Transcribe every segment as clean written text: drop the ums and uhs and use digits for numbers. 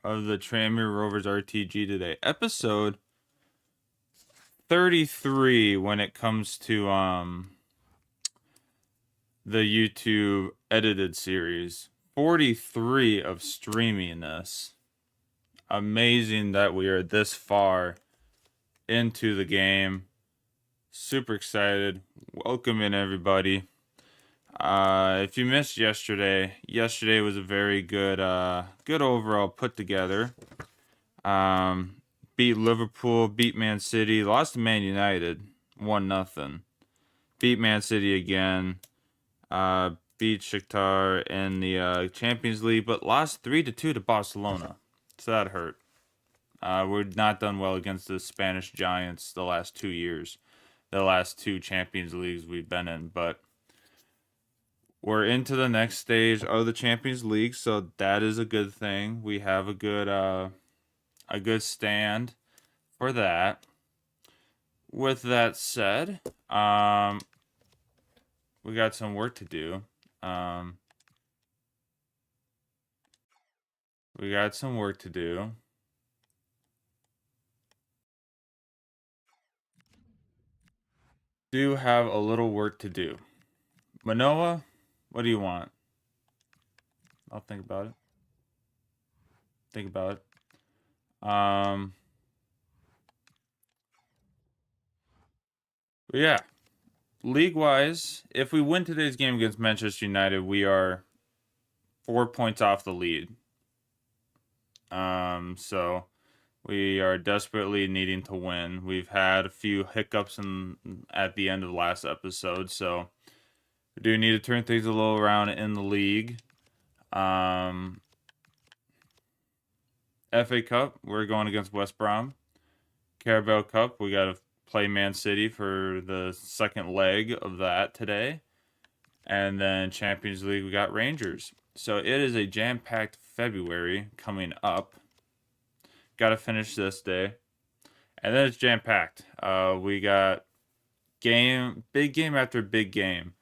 of the Tranmere Rovers RTG today. Episode 33 when it comes to the YouTube edited series. 43 of streaming this. Amazing that we are this far into the game. Super excited. Welcome in, everybody. If you missed yesterday was a very good overall put together. Beat Liverpool, beat Man City, lost to Man United, 1-0. Beat Man City again. Beat Shakhtar in the Champions League, but lost 3-2 to Barcelona. So that hurt. We're not done well against the Spanish giants the last 2 years. The last 2 Champions Leagues we've been in, but we're into the next stage of the Champions League, so that is a good thing. We have a good stand for that. With that said, we got some work to do. Do have a little work to do. Manoa, what do you want? I'll think about it. But yeah, league-wise, if we win today's game against Manchester United, we are 4 points off the lead. So we are desperately needing to win. We've had a few hiccups at the end of the last episode, so we do need to turn things a little around in the league. FA Cup, we're going against West Brom. Carabao Cup, we got to play Man City for the second leg of that today. And then Champions League, we got Rangers. So it is a jam-packed February coming up. Got to finish this day. And then it's jam-packed. We got big game after big game.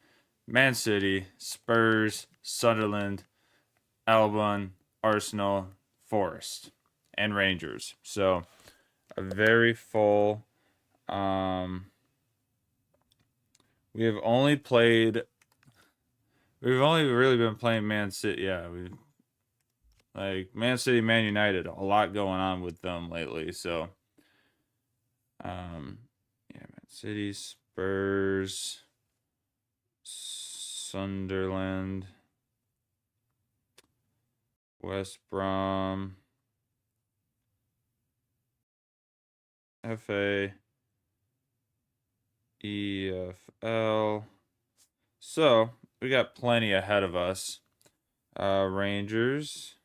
Man City, Spurs, Sunderland, Albon, Arsenal, Forest, and Rangers. So a very full. We've only really been playing Man City. Yeah, Man City, Man United. A lot going on with them lately. So, Man City, Spurs, Sunderland, West Brom, FA, EFL. So we got plenty ahead of us. Rangers.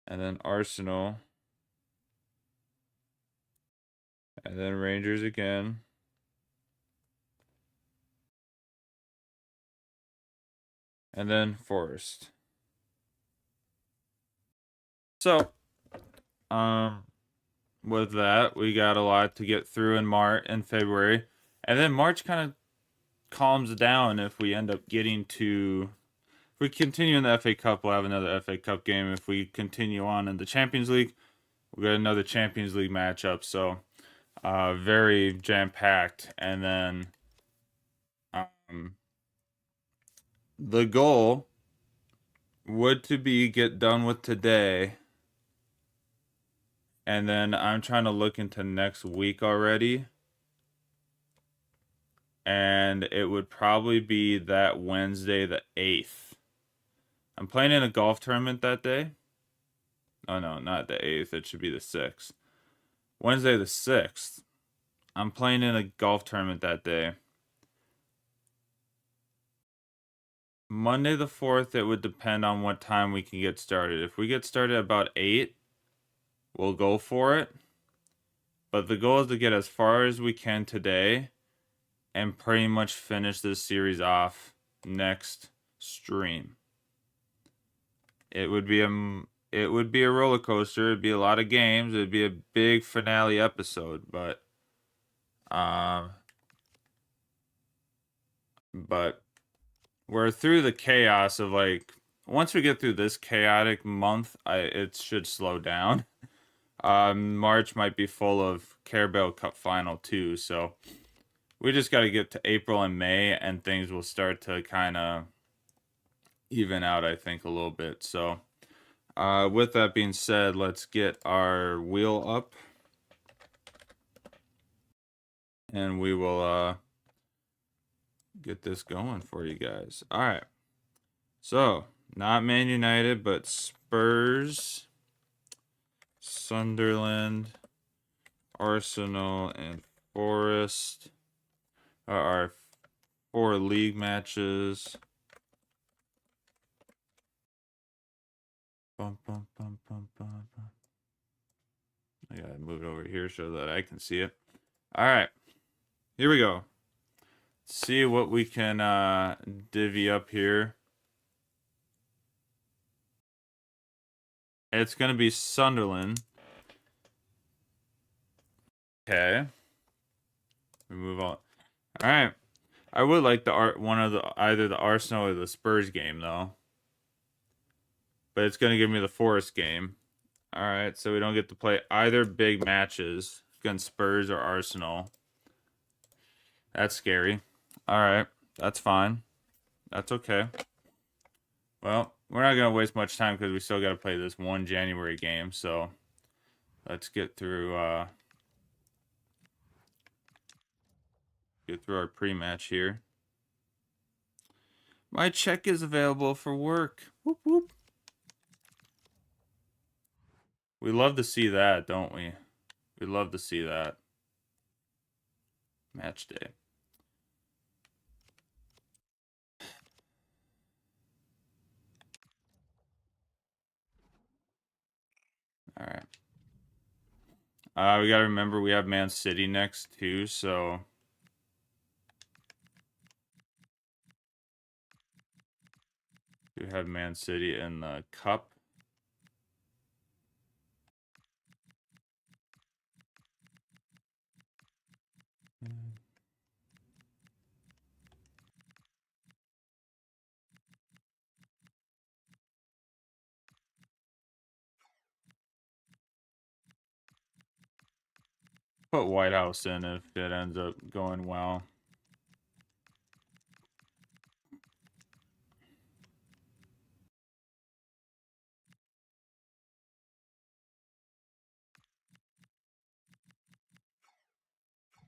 And then Arsenal. And then Rangers again. And then Forest. So, with that, we got a lot to get through in February. And then March kind of calms down if we end up getting to... If we continue in the FA Cup, we'll have another FA Cup game. If we continue on in the Champions League, we'll get another Champions League matchup. So, very jam-packed. And then the goal would to be get done with today. And then I'm trying to look into next week already. And it would probably be that Wednesday the 8th. I'm playing in a golf tournament that day. Oh, no, not the 8th. It should be the 6th. Wednesday the 6th. I'm playing in a golf tournament that day. Monday the 4th, it would depend on what time we can get started. If we get started about 8, we'll go for it. But the goal is to get as far as we can today and pretty much finish this series off next stream. It would be a roller coaster. It'd be a lot of games. It'd be a big finale episode, but we're through the chaos of once we get through this chaotic month, it should slow down. March might be full of Carabao Cup final too, so we just got to get to April and May, and things will start to kind of even out, I think, a little bit. So, with that being said, let's get our wheel up, and we will get this going for you guys. All right. So, not Man United, but Spurs, Sunderland, Arsenal, and Forest are our 4 league matches. Bum, bum, bum, bum, bum, bum. I gotta move it over here so that I can see it. All right, here we go. Let's see what we can divvy up here. It's gonna be Sunderland. Okay. We move on. All right. I would like either the Arsenal or the Spurs game though. But it's gonna give me the Forest game. All right, so we don't get to play either big matches against Spurs or Arsenal. That's scary. All right, that's fine. That's okay. Well, we're not gonna waste much time because we still got to play this one January game. So let's get through our pre-match here. My check is available for work. Whoop whoop. We love to see that, don't we? We love to see that. Match day. All right. We got to remember we have Man City next too, so we have Man City in the cup. Put White House in if it ends up going well.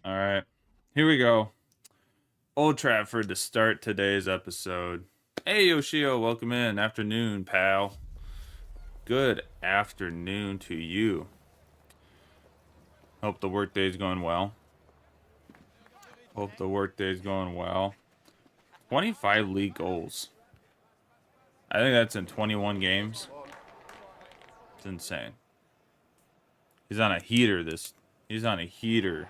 All right, here we go. Old Trafford to start today's episode. Hey, Yoshio, welcome in. Afternoon, pal. Good afternoon to you. Hope the workday's going well. Hope the workday's going well. 25 league goals. I think that's in 21 games. It's insane. He's on a heater. He's on a heater.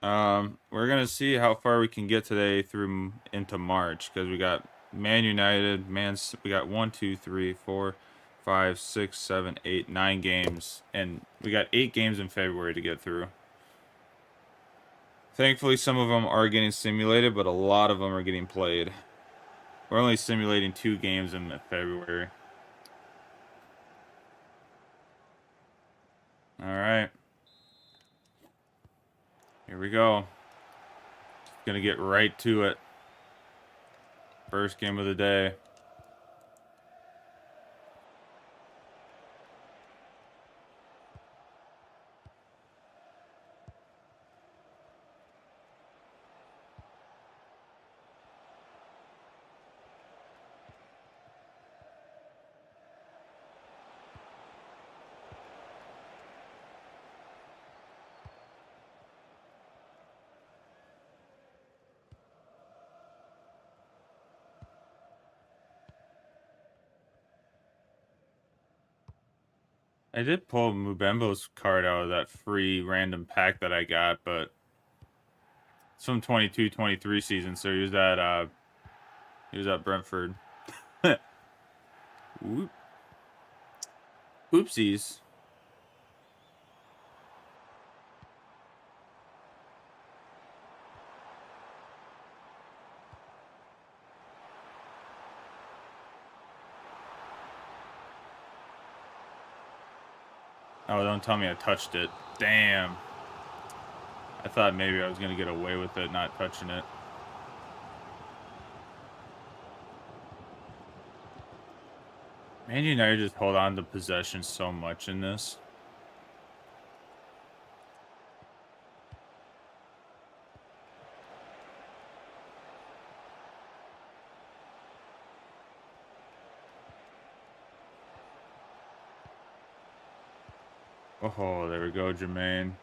We're gonna see how far we can get today through into March because we got Man United, we got 1, 2, 3, 4, 5, 6, 7, 8, 9 games, and we got 8 games in February to get through. Thankfully, some of them are getting simulated, but a lot of them are getting played. We're only simulating 2 games in February. All right. Here we go. Gonna get right to it. First game of the day. I did pull Mubembo's card out of that free random pack that I got, but it's from 22-23 season, so he was at Brentford. Whoop. Oopsies. Oh, don't tell me I touched it. Damn. I thought maybe I was going to get away with it, not touching it. Man United just hold on to possession so much in this. Oh, there we go, Jermaine.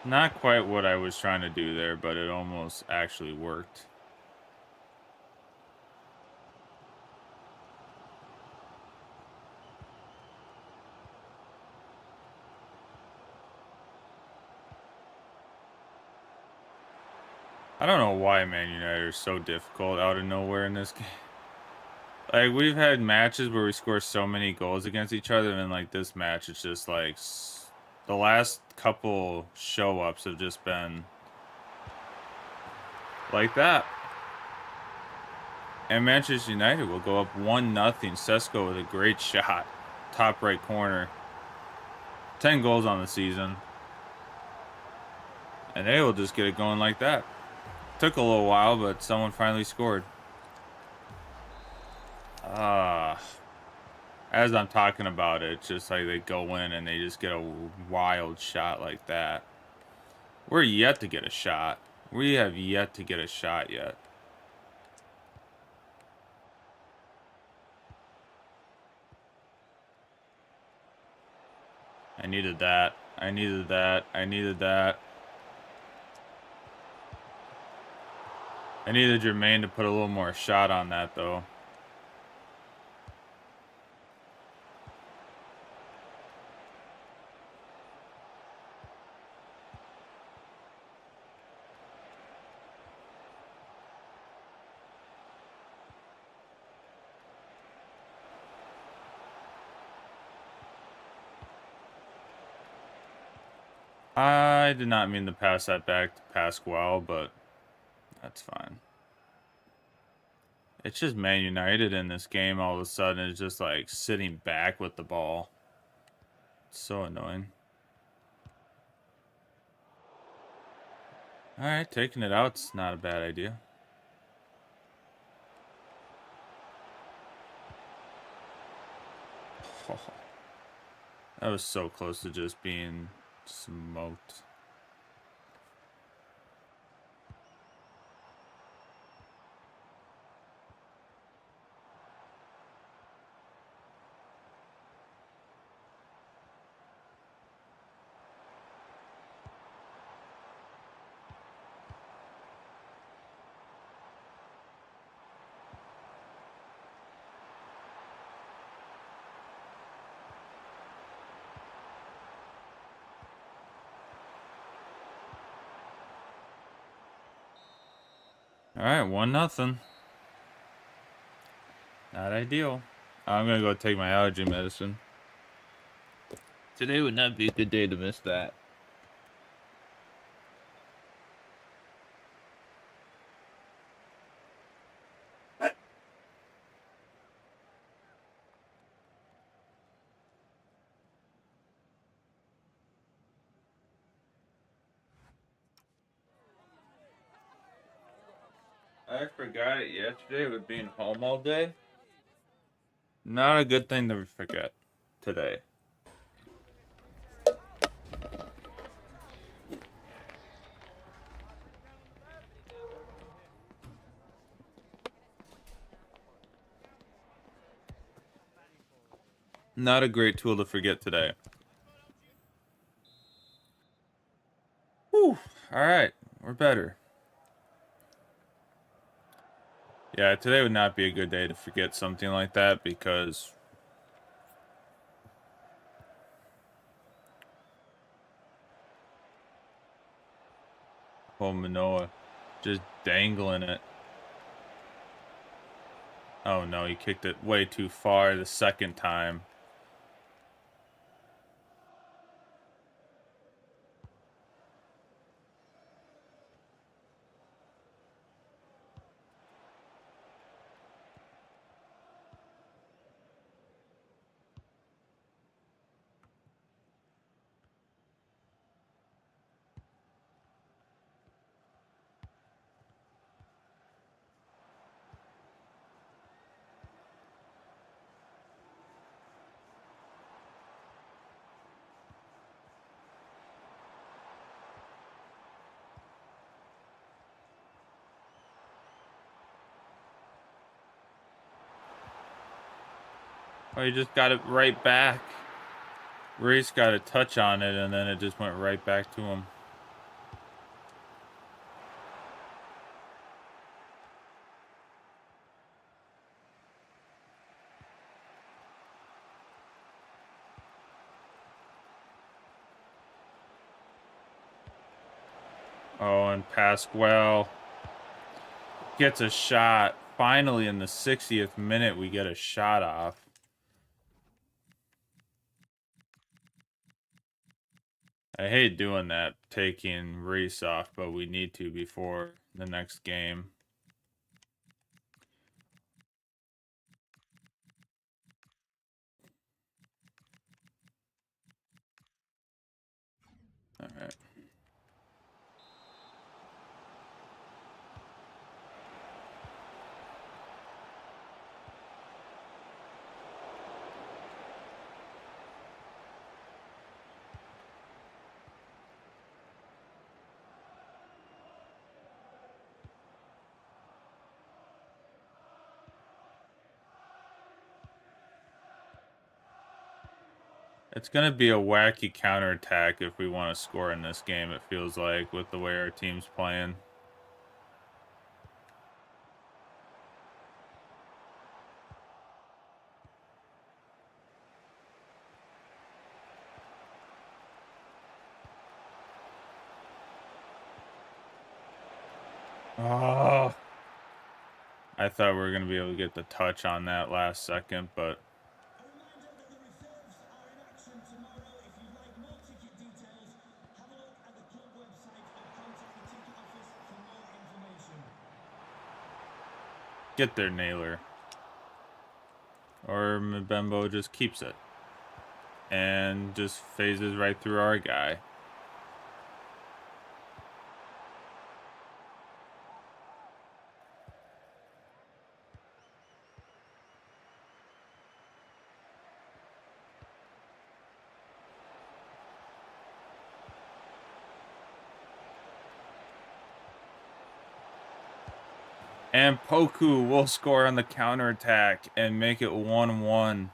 Not quite what I was trying to do there, but it almost actually worked. I don't know why Man United are so difficult out of nowhere in this game. Like, we've had matches where we score so many goals against each other, and then, like, this match, it's just, like, the last couple show-ups have just been like that. And Manchester United will go up 1-0. Sesko with a great shot. Top right corner. 10 goals on the season. And they will just get it going like that. Took a little while, but someone finally scored. As I'm talking about it, it's just like they go in and they just get a wild shot like that. We're yet to get a shot. We have yet to get a shot yet. I needed that. I needed that. I needed that. I needed Jermaine to put a little more shot on that, though. I did not mean to pass that back to Pasquale, but that's fine. It's just Man United in this game all of a sudden is just like sitting back with the ball. It's so annoying. Alright, taking it out's not a bad idea. Oh, that was so close to just being smoked. Alright, 1-0. Not ideal. I'm gonna go take my allergy medicine. Today would not be a good day to miss that. I forgot it yesterday with being home all day. Not a good thing to forget today. Not a great tool to forget today. Whew. Alright, we're better. Yeah, today would not be a good day to forget something like that because Manoa just dangling it. Oh no, he kicked it way too far the second time. Oh, he just got it right back. Reese got a touch on it, and then it just went right back to him. Oh, and Pasquale gets a shot. Finally, in the 60th minute, we get a shot off. I hate doing that, taking Reese off, but we need to before the next game. All right. It's going to be a wacky counterattack if we want to score in this game, it feels like, with the way our team's playing. Oh, I thought we were going to be able to get the touch on that last second, but... Get there, Naylor. Or Mbembo just keeps it. And just phases right through our guy. And Poku will score on the counterattack and make it 1-1.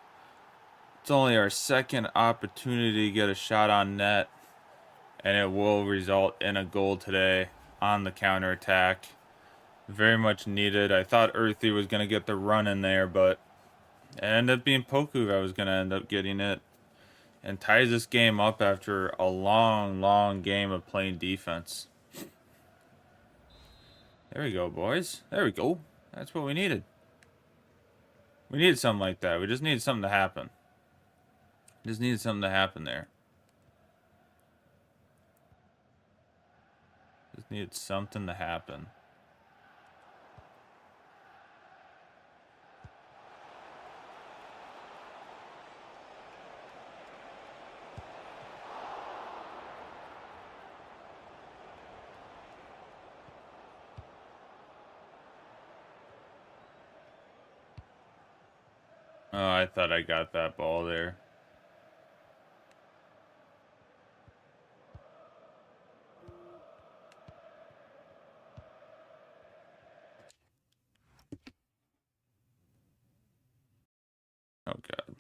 It's only our second opportunity to get a shot on net. And it will result in a goal today on the counterattack. Very much needed. I thought Earthy was going to get the run in there, but it ended up being Poku that was going to end up getting it. And ties this game up after a long, long game of playing defense. There we go, boys. There we go. That's what we needed. We needed something like that. We just needed something to happen. Just needed something to happen there. Just needed something to happen. Oh, I thought I got that ball there. Oh, God.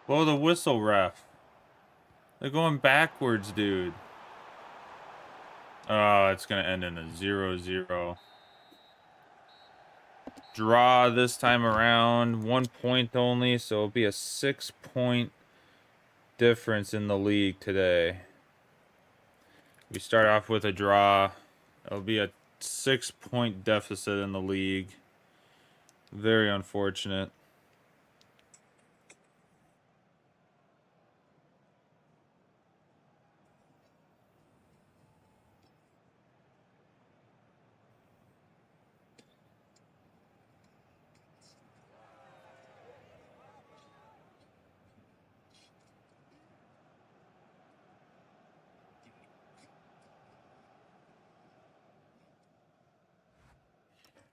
Blow the whistle, ref. They're going backwards, dude. Oh, it's going to end in a 0-0. Draw this time around. 1 point only, so it'll be a 6-point difference in the league today. We start off with a draw. It'll be a 6-point deficit in the league. Very unfortunate.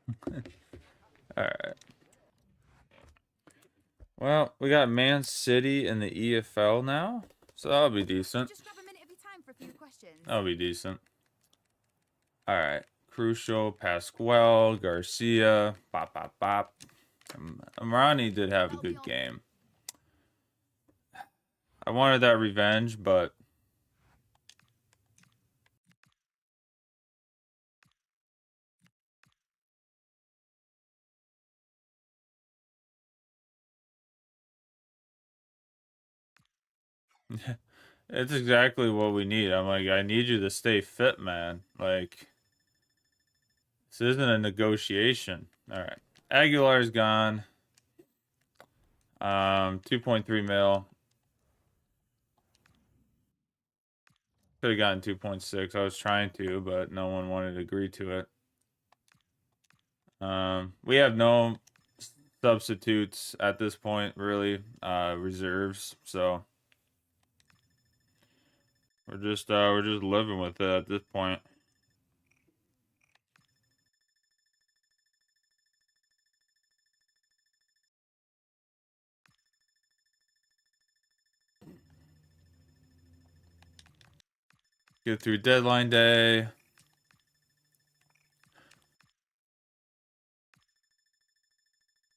All right. Well, we got Man City in the EFL now, so that'll be decent. Just grab a minute of your time for a few questions. That'll be decent. All right. Crucial, Pascual, Garcia, bop, bop, bop. Amrani did have a good game. I wanted that revenge, but it's exactly what we need. I'm like, I need you to stay fit, man. Like, this isn't a negotiation. All right. Aguilar's gone. 2.3 mil. Could have gotten 2.6. I was trying to, but no one wanted to agree to it. We have no substitutes at this point, really. Reserves, so we're just living with it at this point. Get through deadline day.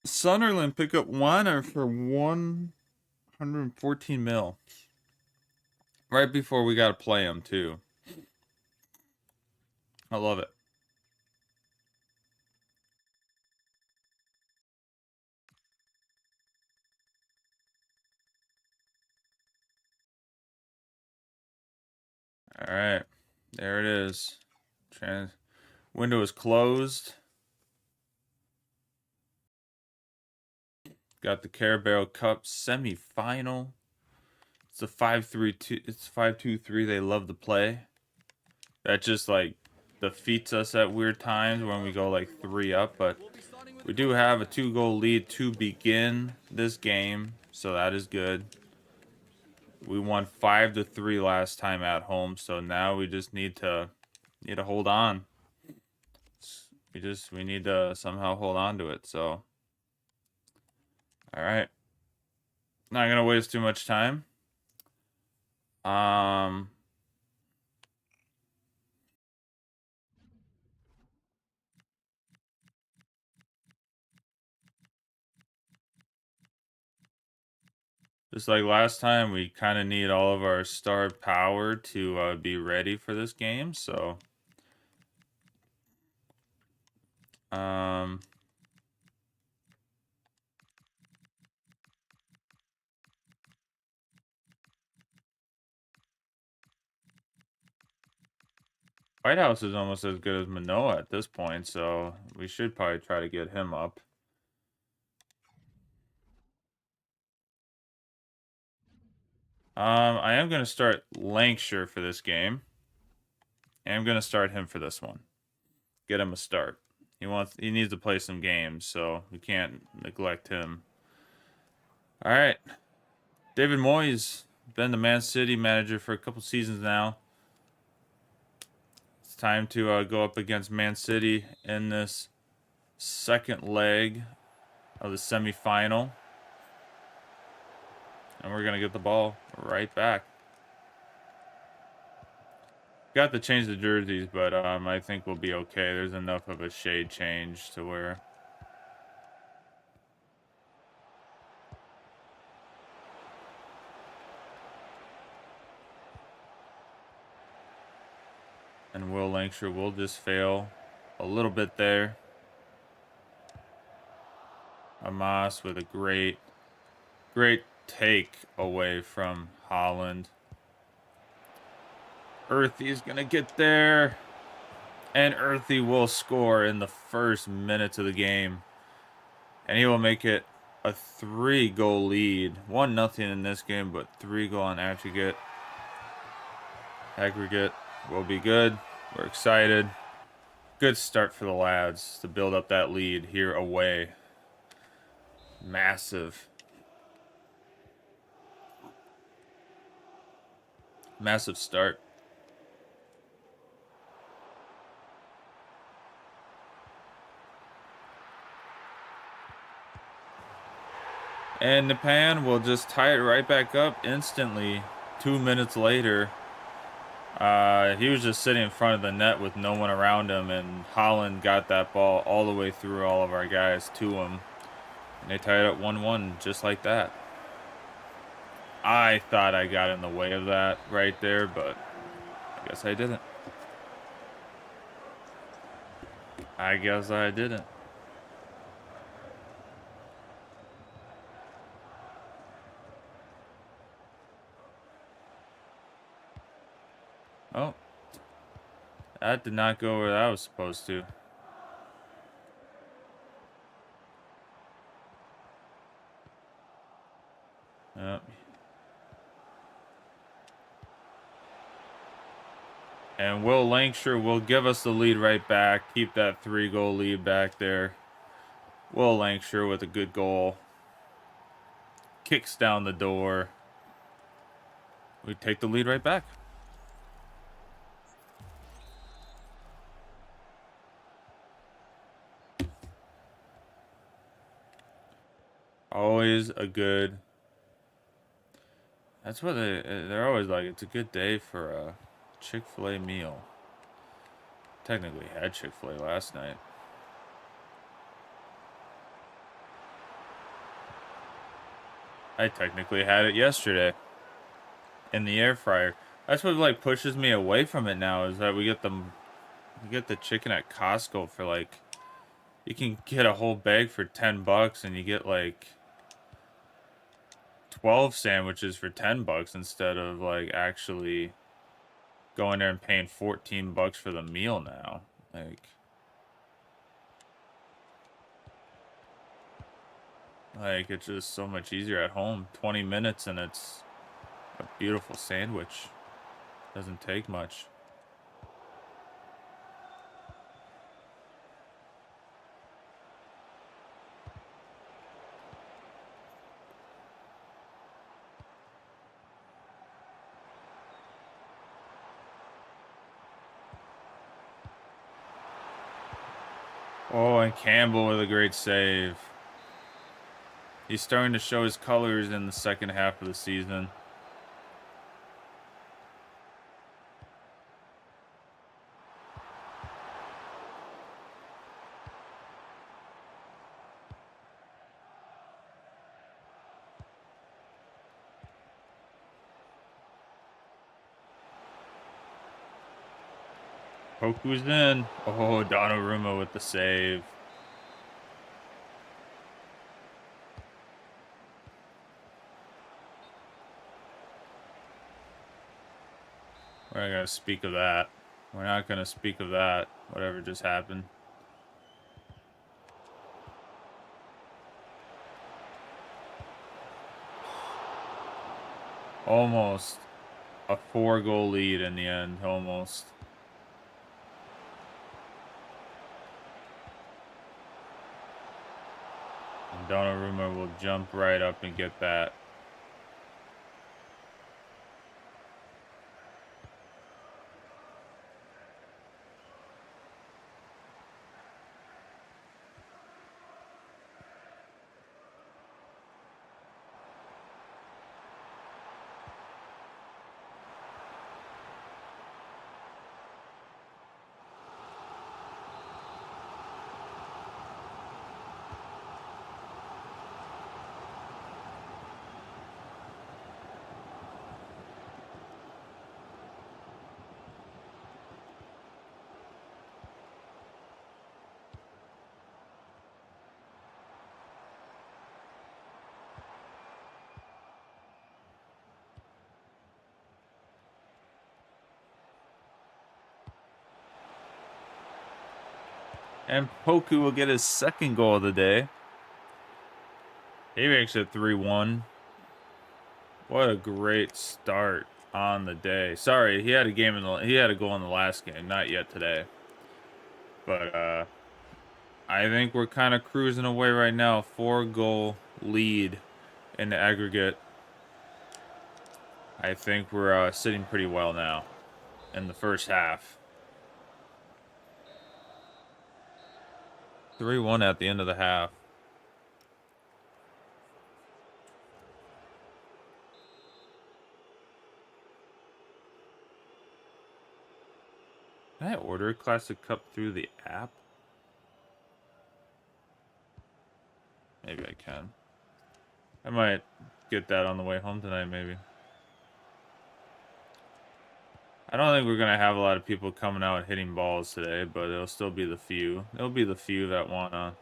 Sunderland pick up Warner for 114 mil. Right before we got to play him, too. I love it. All right. There it is. Window is closed. Got the Carabao Cup semi-final. It's a 5-3-2. It's 5-2-3. They love to play. That just like defeats us at weird times when we go like 3 up. But we do have a 2-goal lead to begin this game, so that is good. We won 5-3 last time at home, so now we just need to hold on. We need to somehow hold on to it. So, all right. Not gonna waste too much time. Just like last time, we kind of need all of our star power to be ready for this game. So, White House is almost as good as Manoa at this point, so we should probably try to get him up. I am going to start Lancashire for this game. And I'm going to start him for this one. Get him a start. He needs to play some games, so we can't neglect him. All right. David Moyes, been the Man City manager for a couple seasons now. It's time to go up against Man City in this second leg of the semifinal. And we're going to get the ball right back. Got to change the jerseys, but I think we'll be okay. There's enough of a shade change to where... And Will Lancashire will just fail a little bit there. Amos with a great take away from Holland. Earthy's gonna get there. And Earthy will score in the first minutes of the game. And he will make it a 3-goal lead. 1-0 in this game, but 3-goal on aggregate. Aggregate will be good. We're excited. Good start for the lads to build up that lead here away. Massive. Massive start. And Napan will just tie it right back up instantly 2 minutes later. He was just sitting in front of the net with no one around him, and Holland got that ball all the way through all of our guys to him. And they tied it up 1-1 just like that. I thought I got in the way of that right there, but I guess I didn't. I guess I didn't. Oh. That did not go where that was supposed to. Yep. And Will Lancashire will give us the lead right back. Keep that 3-goal lead back there. Will Lancashire with a good goal. Kicks down the door. We take the lead right back. Always a good... That's what they're always like. It's a good day for a Chick-fil-A meal. Technically had Chick-fil-A last night. I technically had it yesterday in the air fryer. That's what like pushes me away from it now, is that we get the chicken at Costco for like, you can get a whole bag for $10 and you get like 12 sandwiches for $10 instead of like actually going there and paying $14 for the meal now. Like it's just so much easier at home. 20 minutes and it's a beautiful sandwich. Doesn't take much. Oh, and Campbell with a great save. He's starting to show his colors in the second half of the season. Poku's in. Oh, Donnarumma with the save. We're not going to speak of that. We're not going to speak of that. Whatever just happened. Almost a 4-goal lead in the end. Almost. And Donnarumma will jump right up and get that. And Poku will get his second goal of the day. He makes it 3-1. What a great start on the day. Sorry, he had a goal in the last game, not yet today. But I think we're kind of cruising away right now. 4-goal lead in the aggregate. I think we're sitting pretty well now in the first half. 3-1 at the end of the half. Can I order a Classic Cup through the app? Maybe I can. I might get that on the way home tonight, maybe. I don't think we're going to have a lot of people coming out hitting balls today, but it'll still be the few. It'll be the few that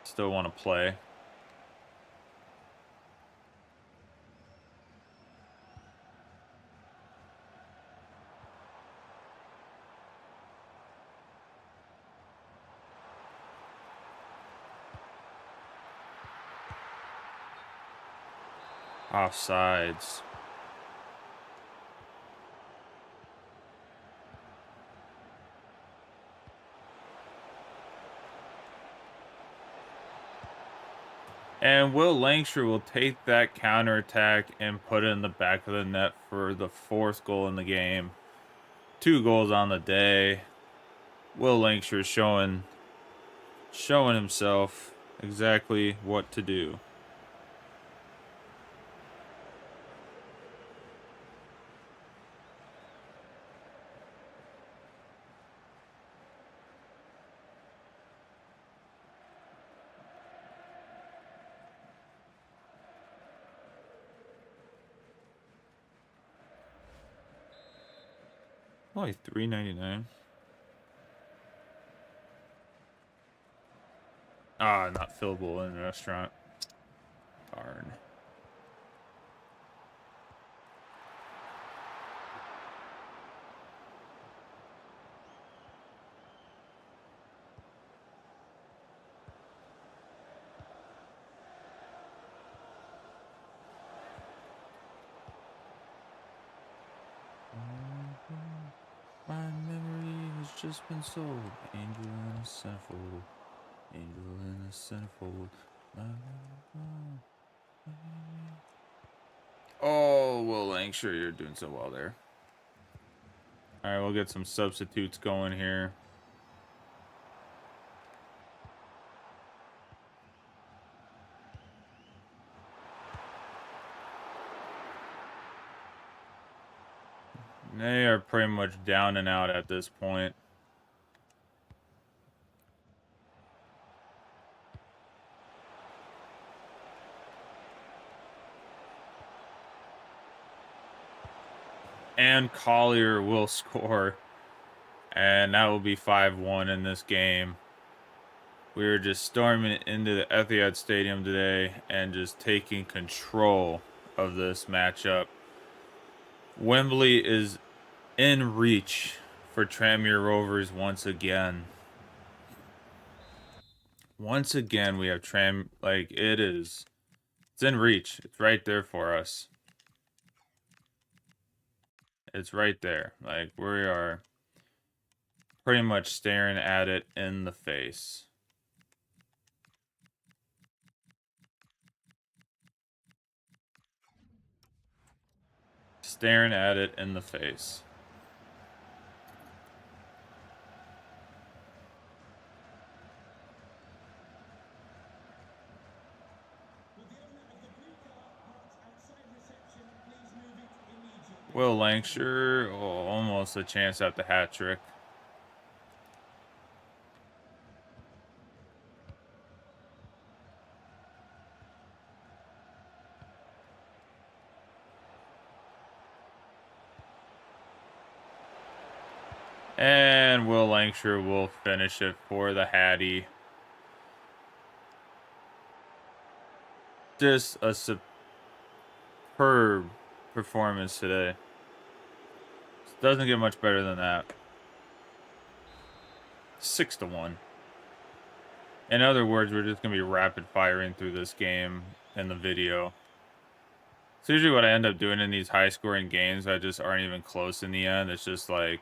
still want to play. Offsides. And Will Langsher will take that counterattack and put it in the back of the net for the 4th goal in the game. 2 goals on the day. Will Langsher showing himself exactly what to do. Only $3.99. Ah, not fillable in a restaurant. Darn. My memory has just been sold. Angel in a centerfold. Angel in a centerfold. Oh, Will Langsher, you're doing so well there. All right, we'll get some substitutes going here. They are pretty much down and out at this point. And Collier will score. And that will be 5-1 in this game. We were just storming into the Etihad Stadium today and just taking control of this matchup. Wembley is in reach for Tranmere Rovers once again. Once again, we have it's in reach. It's right there for us. It's right there. Like, we are pretty much staring at it in the face. Staring at it in the face. Will Langsher, almost a chance at the hat trick. And Will Langsher will finish it for the Hattie. Just a superb performance today. Doesn't get much better than that. 6-1. In other words, we're just going to be rapid firing through this game in the video. It's usually what I end up doing in these high scoring games that just aren't even close in the end. It's just like,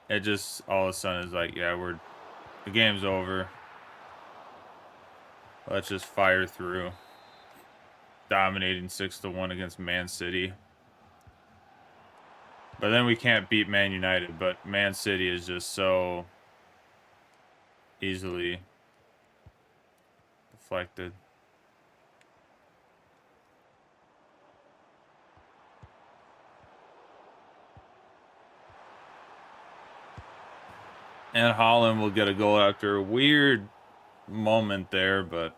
it just all of a sudden is like, yeah, the game's over. Let's just fire through. Dominating 6-1 against Man City. But then we can't beat Man United, but Man City is just so easily deflected. And Holland will get a goal after a weird moment there, but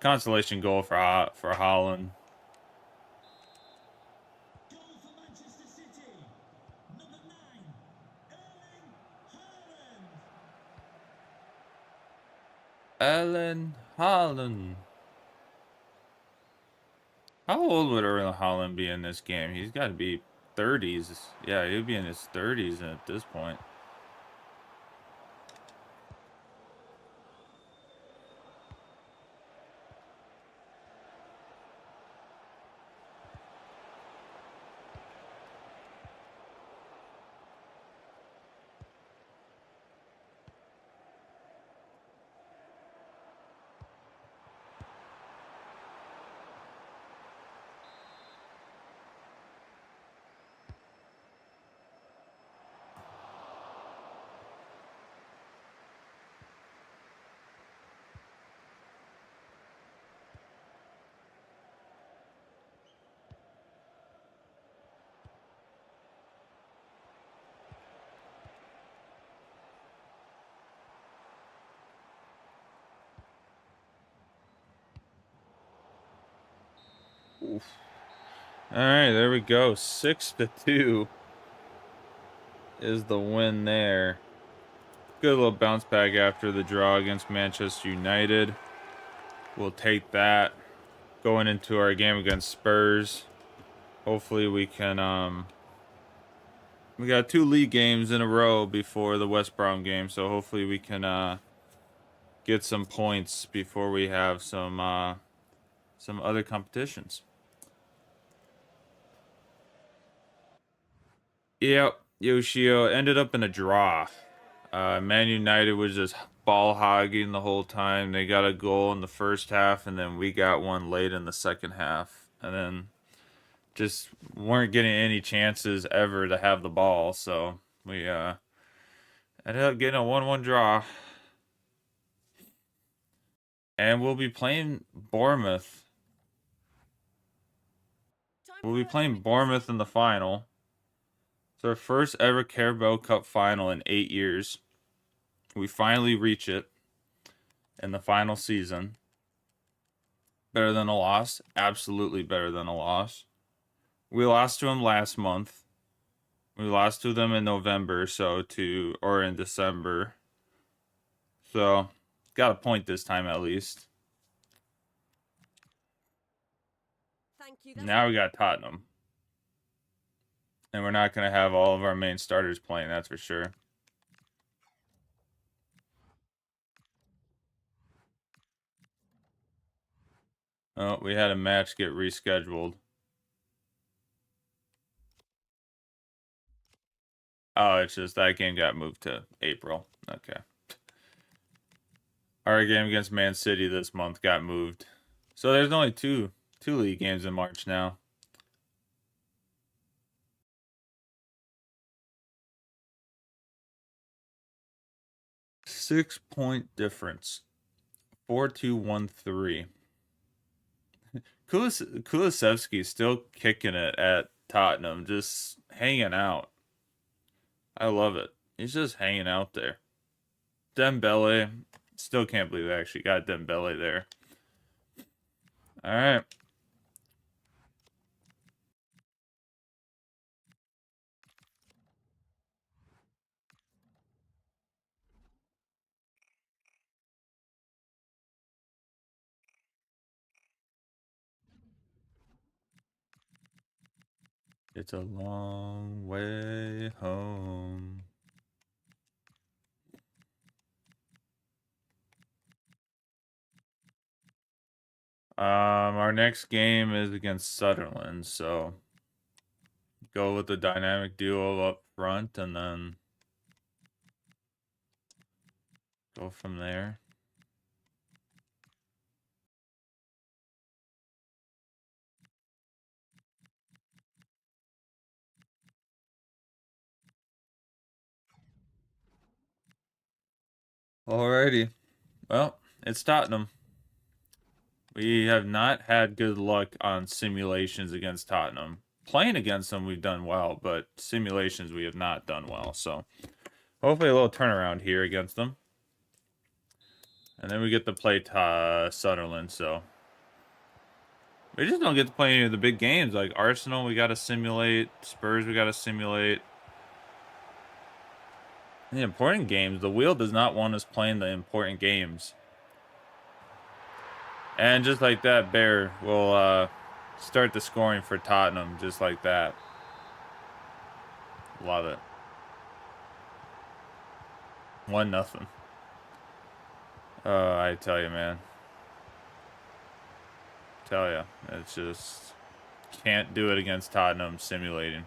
consolation goal for Holland. Erling Haaland. How old would Erling Haaland be in this game? He's got to be 30s. Yeah, he'd be in his 30s at this point. Oof. All right, there we go. 6-2 is the win there. Good little bounce back after the draw against Manchester United. We'll take that going into our game against Spurs. Hopefully we can we got 2 league games in a row before the West Brom game, so hopefully we can get some points before we have some other competitions. Yep, Yoshio ended up in a draw. Man United was just ball hogging the whole time. They got a goal in the first half, and then we got one late in the second half. And then just weren't getting any chances ever to have the ball. So we ended up getting a 1-1 draw. And we'll be playing Bournemouth. We'll be playing Bournemouth in the final. It's our first ever Carabao Cup final in 8 years. We finally reach it in the final season. Better than a loss? Absolutely better than a loss. We lost to them last month. We lost to them in November, or in December. So, got a point this time at least. Thank you. Now we got Tottenham. And we're not going to have all of our main starters playing, that's for sure. Oh, we had a match get rescheduled. Oh, it's just that game got moved to April. Okay. Our game against Man City this month got moved. So there's only two league games in March now. Six-point difference. 4-2-1-3. Kulusevski's still kicking it at Tottenham, just hanging out. I love it. He's just hanging out there. Dembele, still can't believe I actually got Dembele there. All right. It's a long way home. Our next game is against Sunderland, so go with the dynamic duo up front and then go from there. Alrighty. Well, it's Tottenham. We have not had good luck on simulations against Tottenham. Playing against them, we've done well, but simulations we have not done well. So Hopefully a little turnaround here against them. And then we get to play Sunderland, so... We just don't get to play any of the big games. Like Arsenal, we got to simulate. Spurs, we got to simulate. In the important games, the wheel does not want us playing the important games. And just like that, Bear will start the scoring for Tottenham, just like that. Love it. 1-0. I tell you, man. Tell you, it's just can't do it against Tottenham simulating.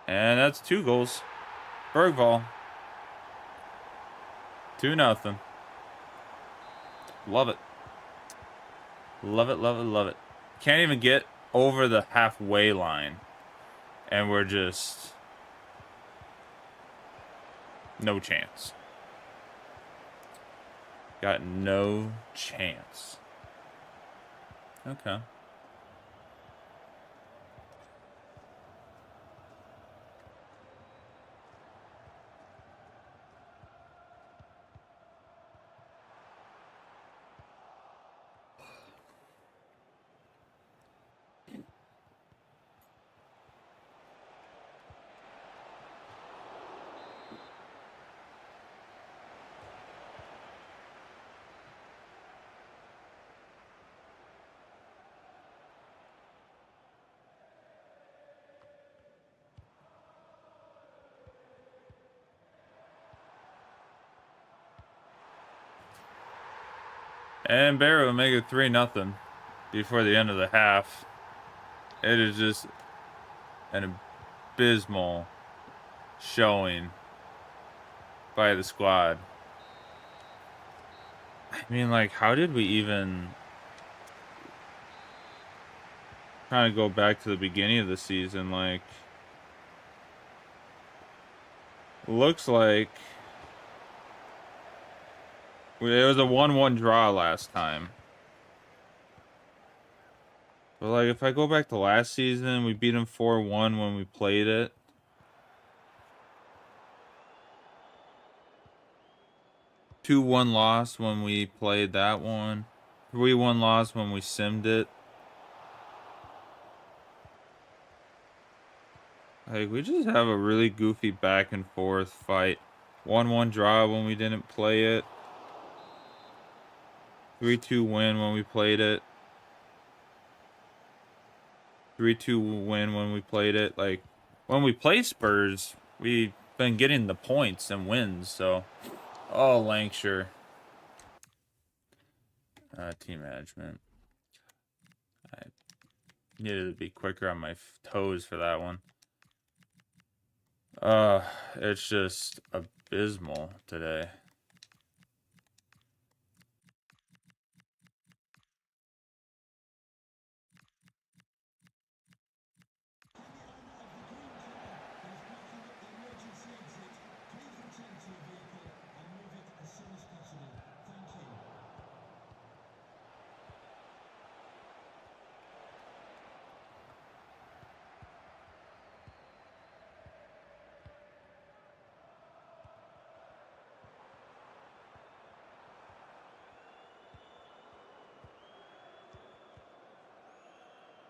And that's 2 goals. Bergvall. 2-0. Love it. Love it, love it, love it. Can't even get over the halfway line. And we're just... no chance. Got no chance. Okay. And Barrow will make it 3-0 before the end of the half. It is just an abysmal showing by the squad. I mean, like, how did we even... Trying to go back to the beginning of the season, like... Looks like... It was a 1-1 draw last time. But, like, if I go back to last season, we beat them 4-1 when we played it. Two 2-1 loss when we played that one. 3-1 loss when we simmed it. Like, we just have a really goofy back and forth fight. 1-1 draw when we didn't play it. 3-2 win when we played it. 3-2 win when we played it. Like, when we play Spurs, we've been getting the points and wins, so... Oh, Lancashire. Team management. I needed to be quicker on my toes for that one. It's just abysmal today.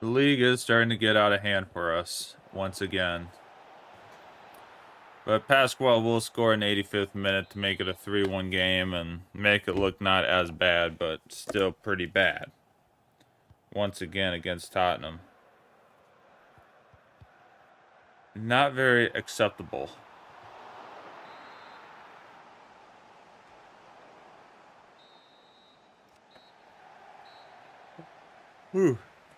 The league is starting to get out of hand for us once again. But Pasquale will score in the 85th minute to make it a 3-1 game and make it look not as bad, but still pretty bad. Once again against Tottenham. Not very acceptable. Whew.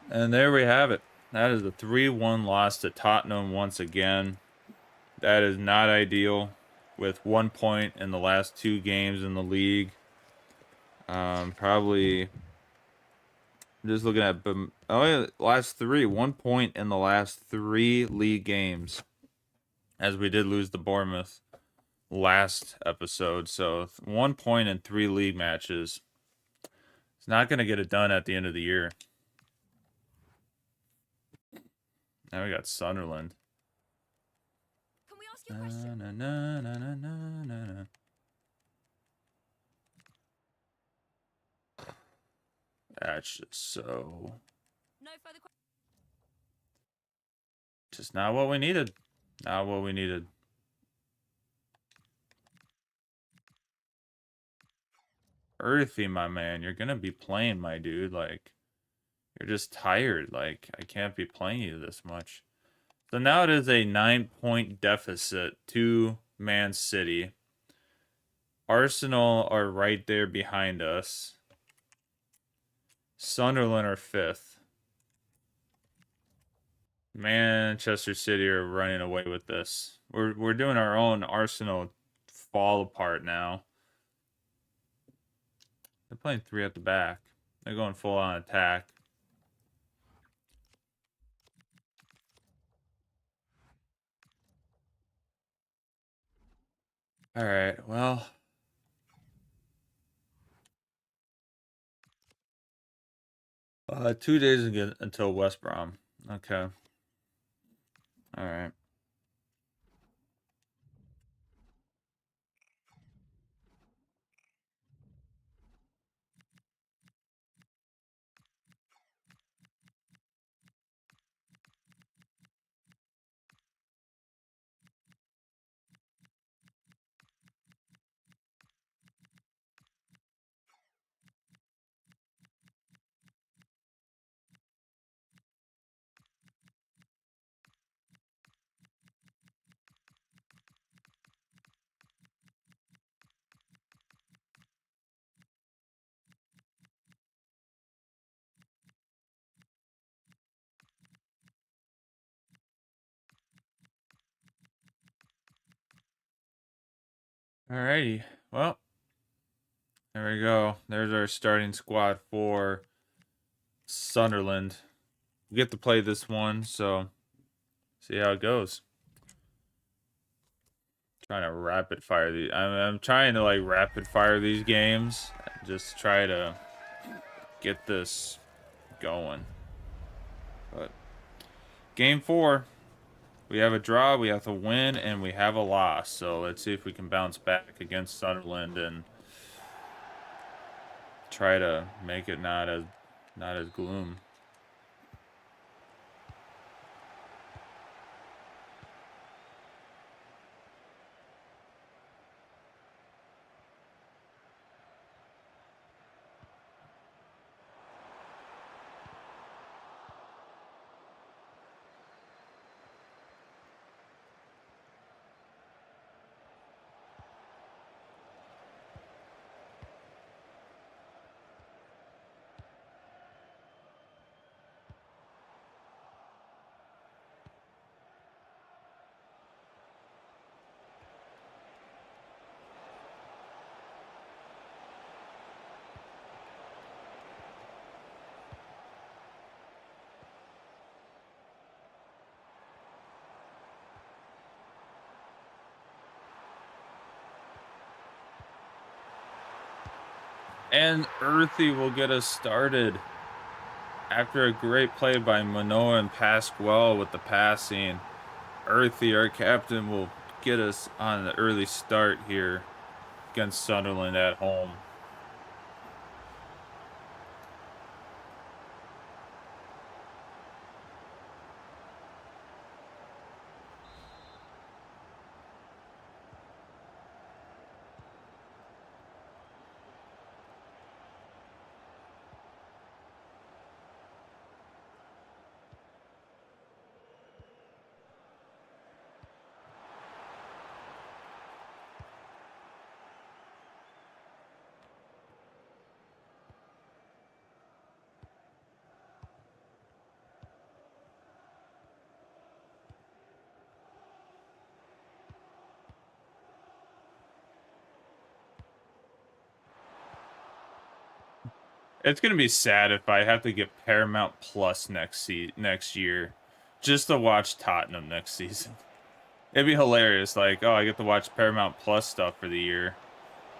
And there we have it. That is a 3-1 loss to Tottenham once again. That is not ideal with 1 point in the last 2 games in the league. Probably just looking at last 3, 1 point in the last 3 league games, as we did lose to Bournemouth last episode. So 1 point in 3 league matches. It's not going to get it done at the end of the year. Now we got Sunderland. Can we ask you a question? Na, na, na, na, na, na, na. That's just so... No further questions. Just not what we needed. Not what we needed. Earthy, my man. You're gonna be playing, my dude. Like, you're just tired. Like, I can't be playing you this much. So now it is a 9-point deficit to Man City. Arsenal are right there behind us. Sunderland are 5th. Manchester City are running away with this. We're doing our own Arsenal fall apart now. They're playing 3 at the back. They're going full on attack. All right, well. 2 days until West Brom. Okay. All right. Alrighty. Well, there we go. There's our starting squad for Sunderland. We get to play this one, so see how it goes. Trying to rapid fire these. I'm trying to like rapid fire these games. Just try to get this going. But game 4. We have a draw, we have to win, and we have a loss. So let's see if we can bounce back against Sunderland and try to make it not as gloom. And Earthy will get us started. After a great play by Manoa and Pasquale with the passing, Earthy, our captain, will get us on the early start here against Sunderland at home. It's gonna be sad if I have to get Paramount Plus next year, just to watch Tottenham next season. It'd be hilarious. Like, oh, I get to watch Paramount Plus stuff for the year,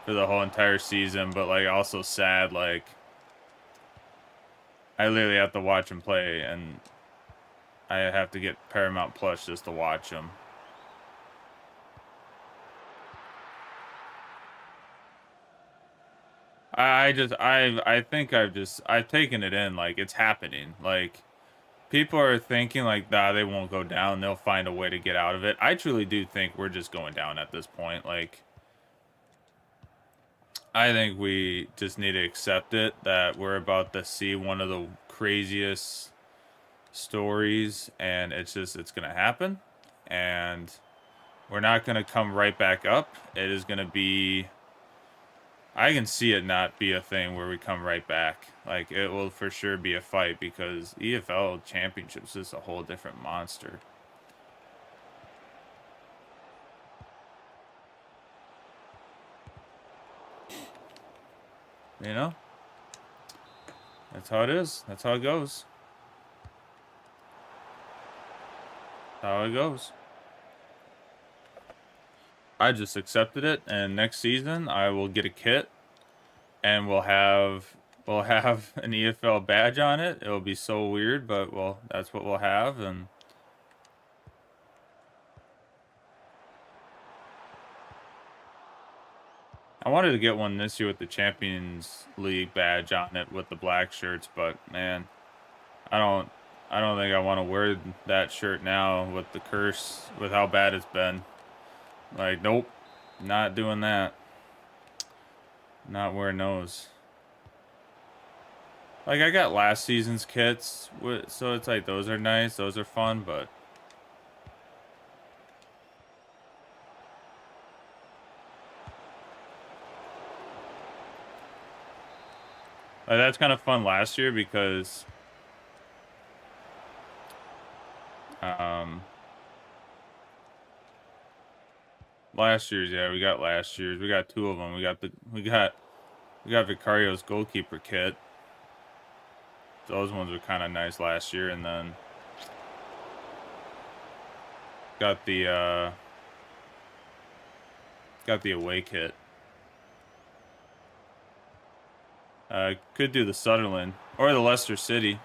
for the whole entire season. But like, also sad. Like, I literally have to watch him play, and I have to get Paramount Plus just to watch them. I think I've taken it in, like, it's happening. Like, people are thinking, like, nah, they won't go down. They'll find a way to get out of it. I truly do think we're just going down at this point. Like, I think we just need to accept it, that we're about to see one of the craziest stories, and it's going to happen. And we're not going to come right back up. It is going to be... I can see it not be a thing where we come right back. Like, it will for sure be a fight, because EFL Championships is a whole different monster. You know? That's how it is. That's how it goes. That's how it goes. I just accepted it, and next season I will get a kit, and we'll have an EFL badge on it. It'll be so weird, but well, that's what we'll have. And I wanted to get one this year with the Champions League badge on it with the black shirts, but man, I don't think I want to wear that shirt now with the curse, with how bad it's been. Like, nope, not doing that. Not wearing those. Like, I got last season's kits, so it's like, those are nice, those are fun, but... Like, that's kind of fun last year, because... last year's, yeah, we got last year's. We got two of them. We got Vicario's goalkeeper kit. Those ones were kind of nice last year, and then got the away kit. Could do the Sunderland or the Leicester City.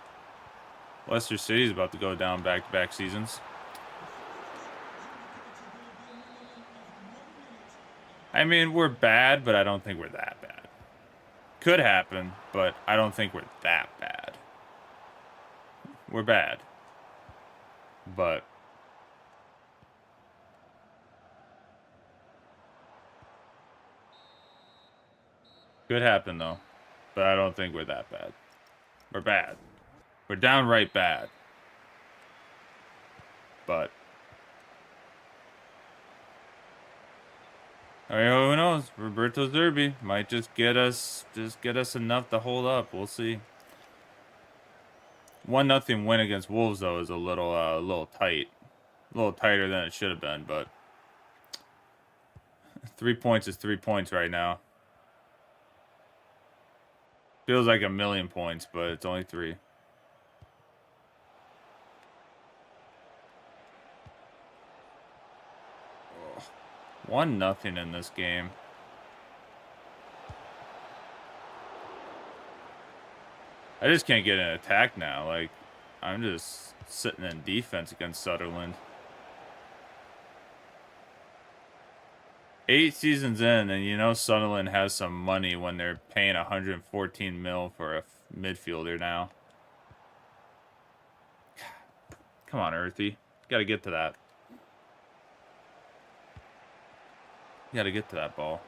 Leicester City's about to go down back-to-back seasons. I mean, we're bad, but I don't think we're that bad. Could happen, but I don't think we're that bad. We're bad. But... could happen, though. But I don't think we're that bad. We're bad. We're downright bad. But... I mean, who knows? Roberto Zerbi might just get us enough to hold up. We'll see. 1-0 win against Wolves, though, is a little tight. A little tighter than it should have been, but 3 points is 3 points right now. Feels like a million points, but it's only 3. 1-0 in this game. I just can't get an attack now. Like, I'm just sitting in defense against Sunderland. 8 seasons in, and you know Sunderland has some money when they're paying 114 mil for a midfielder now. Come on, Earthy. Got to get to that. You got to get to that ball.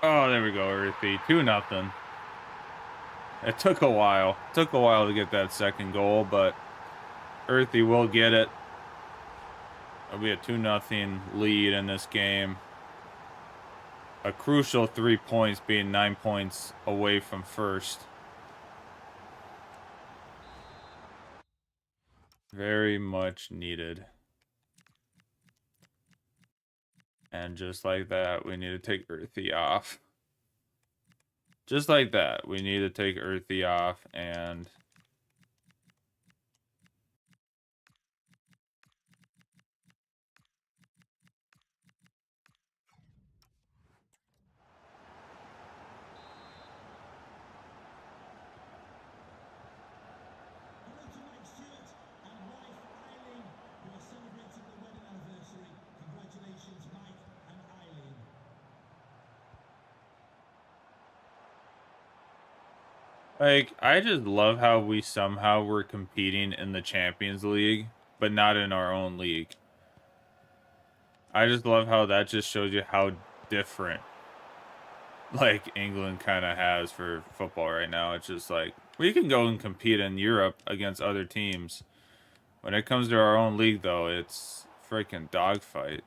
Oh, there we go, Earthy. 2-0. It took a while. It took a while to get that second goal, but Earthy will get it. It'll be a 2-0 lead in this game. A crucial 3 points, being 9 points away from first. Very much needed. And just like that, we need to take Earthy off. Just like that. We need to take Earthy off and... Like, I just love how we somehow were competing in the Champions League, but not in our own league. I just love how that just shows you how different, like, England kind of has for football right now. It's just like, we can go and compete in Europe against other teams. When it comes to our own league, though, it's freaking dogfight.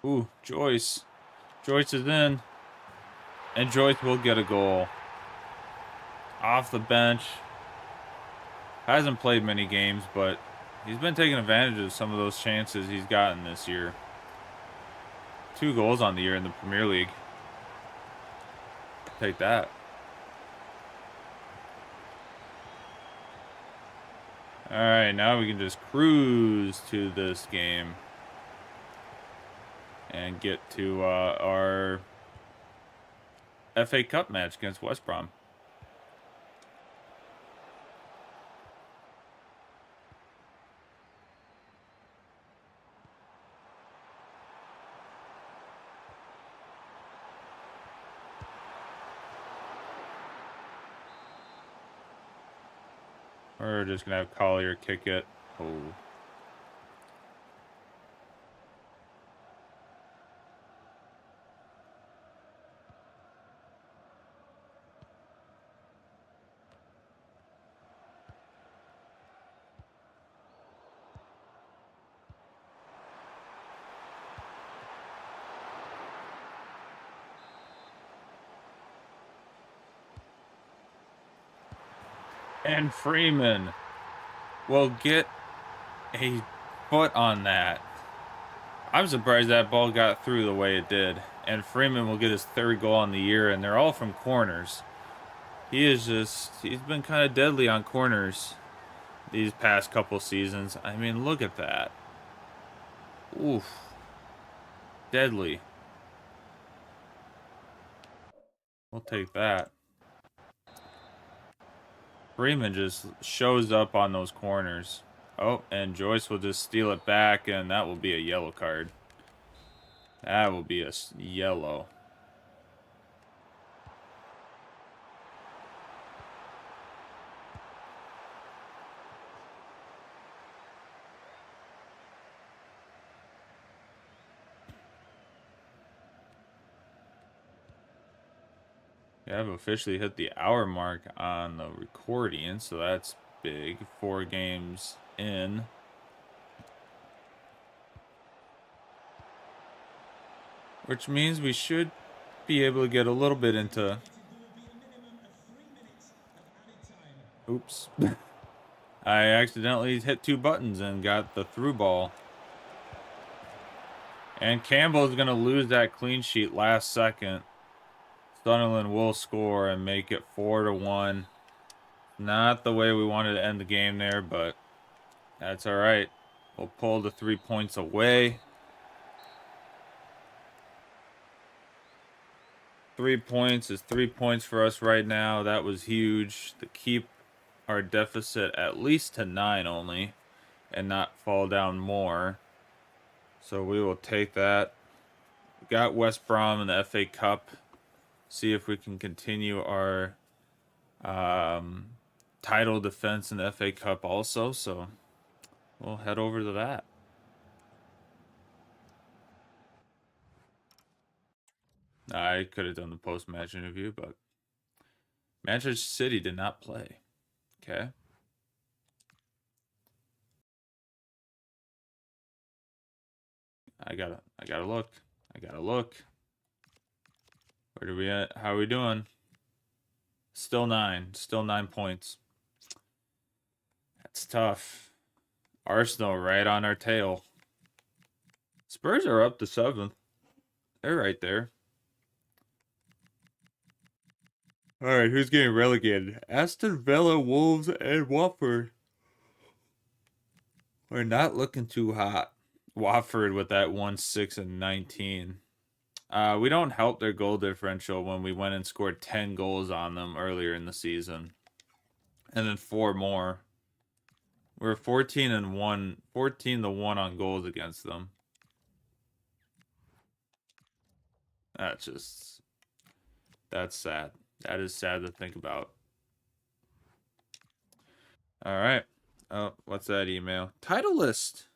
Ooh, Joyce. Joyce is in. And Joyce will get a goal. Off the bench. Hasn't played many games, but he's been taking advantage of some of those chances he's gotten this year. 2 goals on the year in the Premier League. Take that. Alright, now we can just cruise to this game. And get to our FA Cup match against West Brom. We're just going to have Collier kick it. Oh. And Freeman will get a foot on that. I'm surprised that ball got through the way it did. And Freeman will get his 3rd goal on the year, and they're all from corners. He's been kind of deadly on corners these past couple seasons. I mean, look at that. Oof. Deadly. We'll take that. Freeman just shows up on those corners. Oh, and Joyce will just steal it back, and that will be a yellow card. That will be a yellow. Yeah, I've officially hit the hour mark on the recording, so that's big. 4 games in. Which means we should be able to get a little bit into... Oops. I accidentally hit 2 buttons and got the through ball. And Campbell is going to lose that clean sheet last second. Sunderland will score and make it 4-1. Not the way we wanted to end the game there, but that's all right. We'll pull the 3 points away. 3 points is 3 points for us right now. That was huge to keep our deficit at least to 9 only and not fall down more. So we will take that. We got West Brom in the FA Cup. See if we can continue our title defense in the FA Cup also. So we'll head over to that. I could have done the post-match interview, but Manchester City did not play. Okay. I gotta look. I gotta look. Where do we at? How are we doing? Still 9. Still 9 points. That's tough. Arsenal right on our tail. Spurs are up to 7th. They're right there. Alright, who's getting relegated? Aston Villa, Wolves, and Watford. We're not looking too hot. Watford with that 1-6 and 19. We don't help their goal differential when we went and scored 10 goals on them earlier in the season. And then 4 more. We're 14-1 on goals against them. That's sad. That is sad to think about. All right. Oh, what's that email? Title list.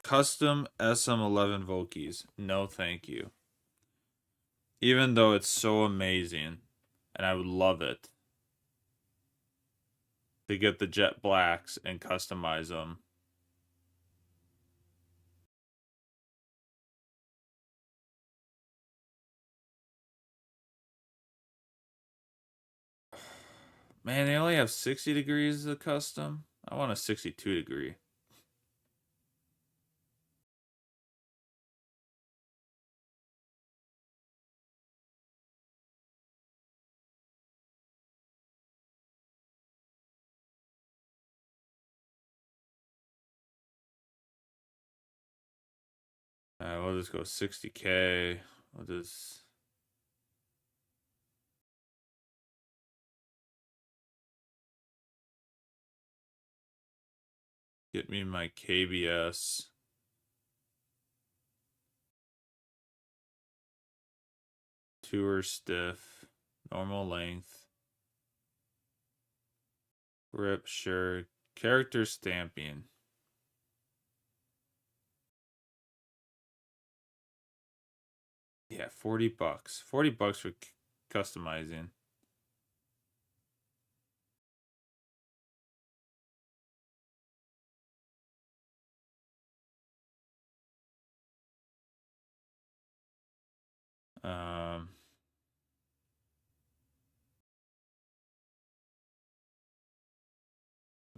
Custom SM11 Vokies. No, thank you. Even though it's so amazing, and I would love it to get the jet blacks and customize them. Man, they only have 60 degrees of custom. I want a 62 degree. We'll just go 60K. We'll just... Get me my KBS. Tour stiff. Normal length. Grip, sure. Character stamping. Yeah, $40. $40 for customizing.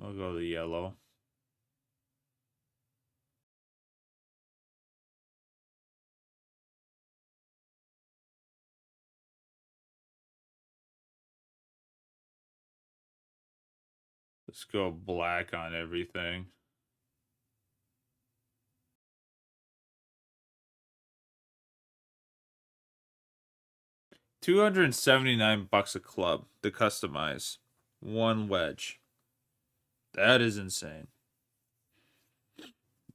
We'll go the yellow. Let's go black on everything. $279 a club to customize. One wedge. That is insane.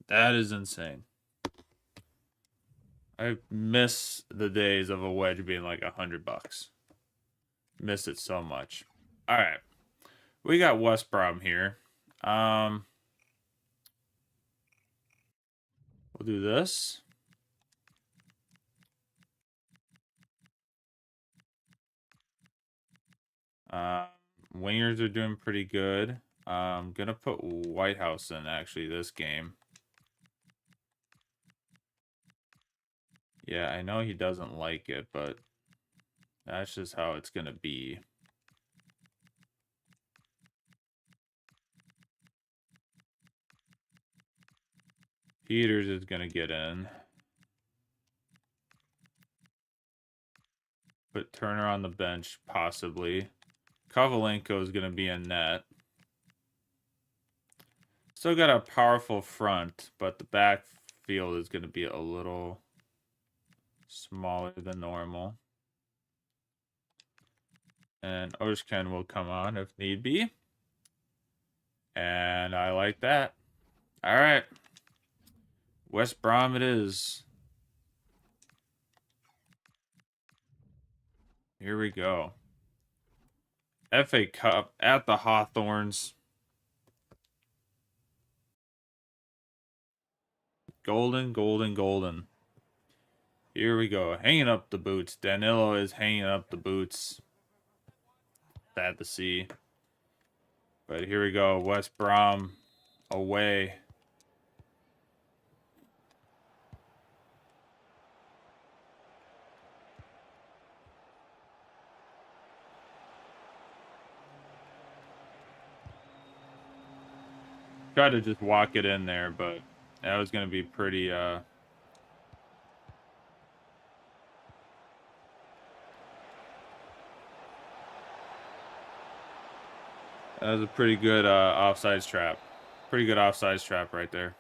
That is insane. I miss the days of a wedge being like $100. Miss it so much. All right. We got West Brom here. We'll do this. Wingers are doing pretty good. I'm gonna put Whitehouse in actually this game. Yeah, I know he doesn't like it, but that's just how it's gonna be. Peters is gonna get in. Put Turner on the bench, possibly. Kovalenko is gonna be in net. Still got a powerful front, but the backfield is gonna be a little smaller than normal. And Oshken will come on if need be. And I like that. All right. West Brom it is. Here we go. FA Cup at the Hawthorns. Golden, golden, golden. Here we go. Hanging up the boots. Danilo is hanging up the boots. Sad to see. But here we go. West Brom away. Tried to just walk it in there, but that was going to be pretty... That was a pretty good offsides trap. Pretty good offsides trap right there.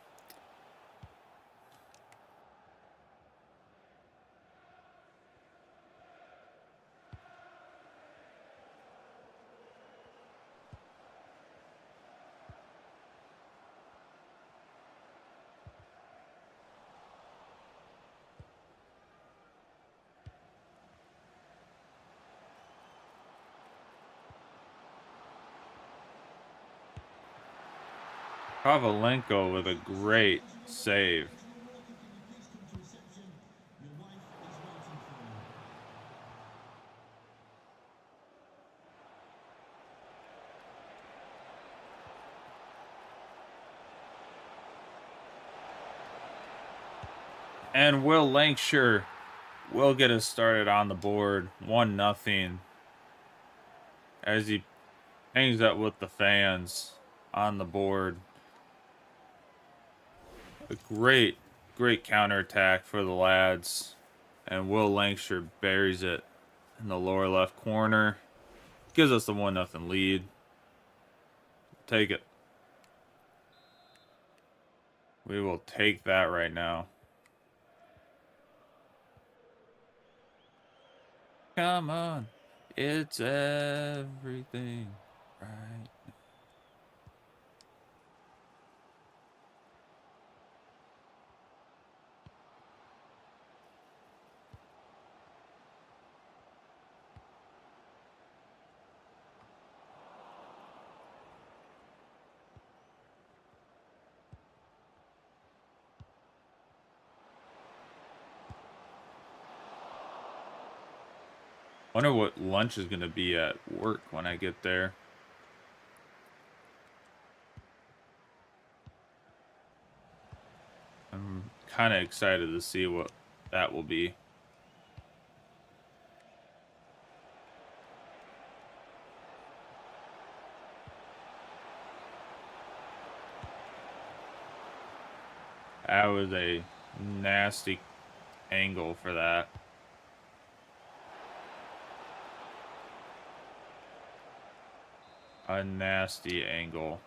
Kovalenko with a great save. And Will Lancashire will get us started on the board. 1-0. As he hangs up with the fans on the board. A great counterattack for the lads. And Will Lancashire buries it in the lower left corner. Gives us the 1-0 lead. Take it. We will take that right now. Come on. It's everything right. Wonder what lunch is going to be at work when I get there. I'm kind of excited to see what that will be. That was a nasty angle for that. A nasty angle.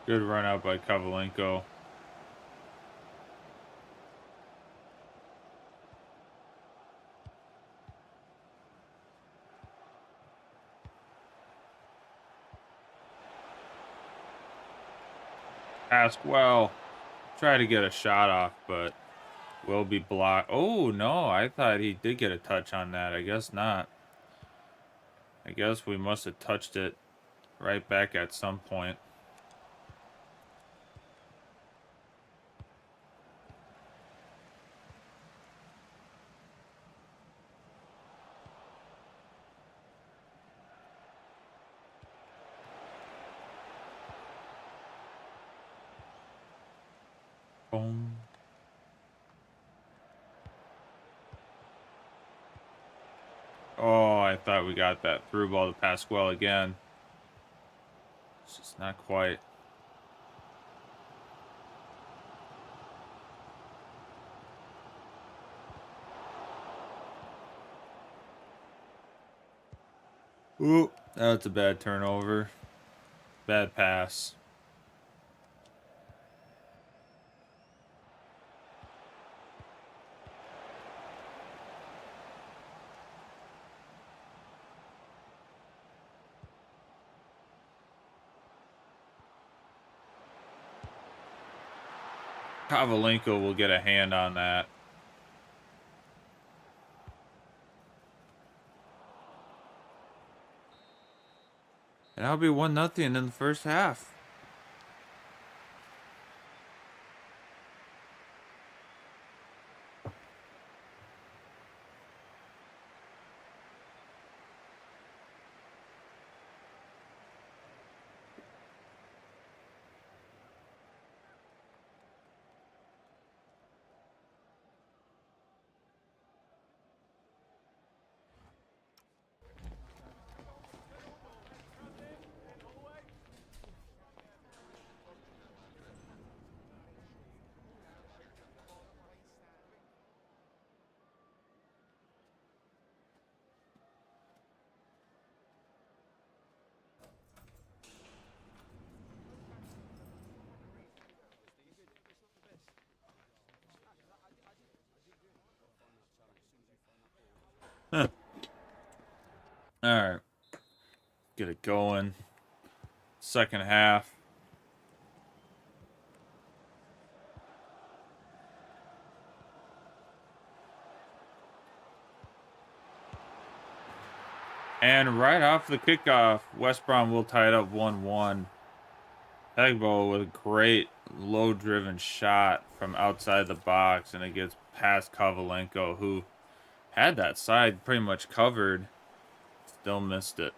Good run out by Kovalenko. Pasquale try to get a shot off, but will be blocked. Oh, no, I thought he did get a touch on that. I guess not. I guess we must have touched it right back at some point. Boom. Oh, I thought we got that through ball to Pasquale again. It's just not quite. Ooh, that's a bad turnover. Bad pass. Kovalenko will get a hand on that. And that'll be 1-0 in the first half. Huh. All right. Get it going. Second half. And right off the kickoff, West Brom will tie it up 1-1. Hegbo with a great low-driven shot from outside the box, and it gets past Kovalenko, who had that side pretty much covered. Still missed it.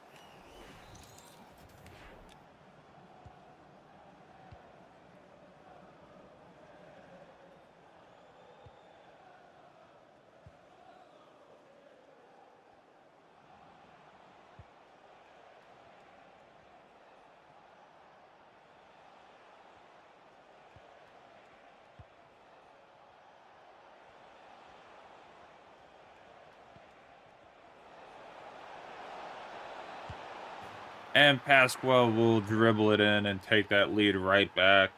And Pasquale will dribble it in and take that lead right back.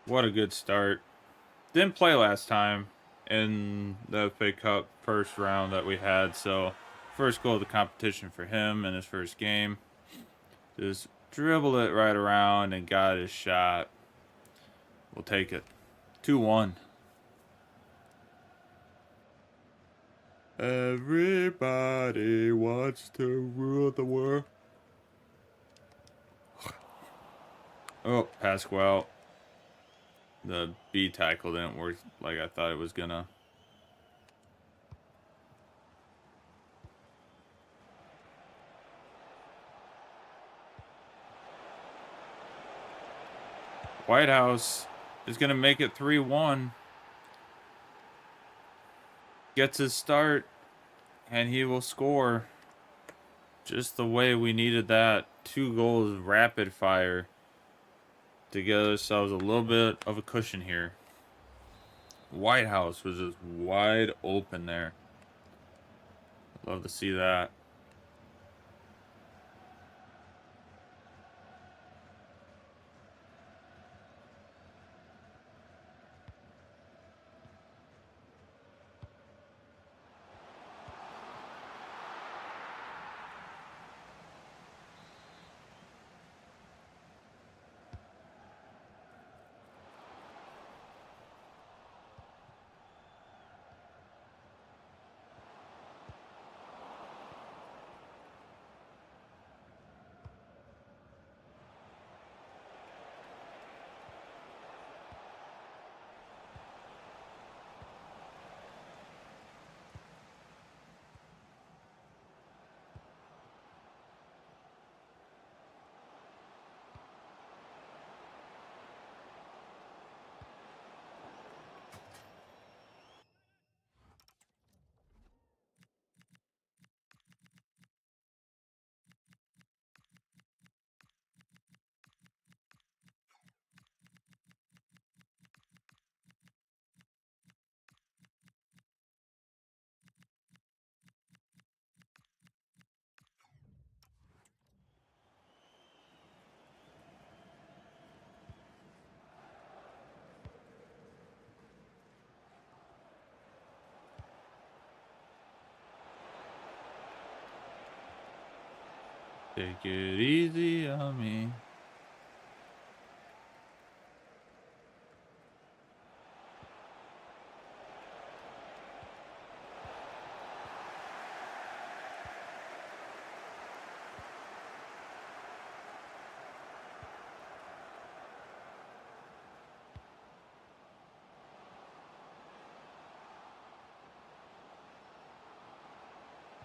What a good start. Didn't play last time in the FA Cup first round that we had, so first goal of the competition for him in his first game. Just dribbled it right around and got his shot. We'll take it. 2-1. Everybody wants to rule the world. Oh, Pasquale. The B tackle didn't work like I thought it was gonna. Whitehouse is gonna make it 3-1. Gets his start, and he will score. Just the way we needed that. 2 goals rapid fire to get ourselves a little bit of a cushion here. Whitehouse was just wide open there. Love to see that. Take it easy on me.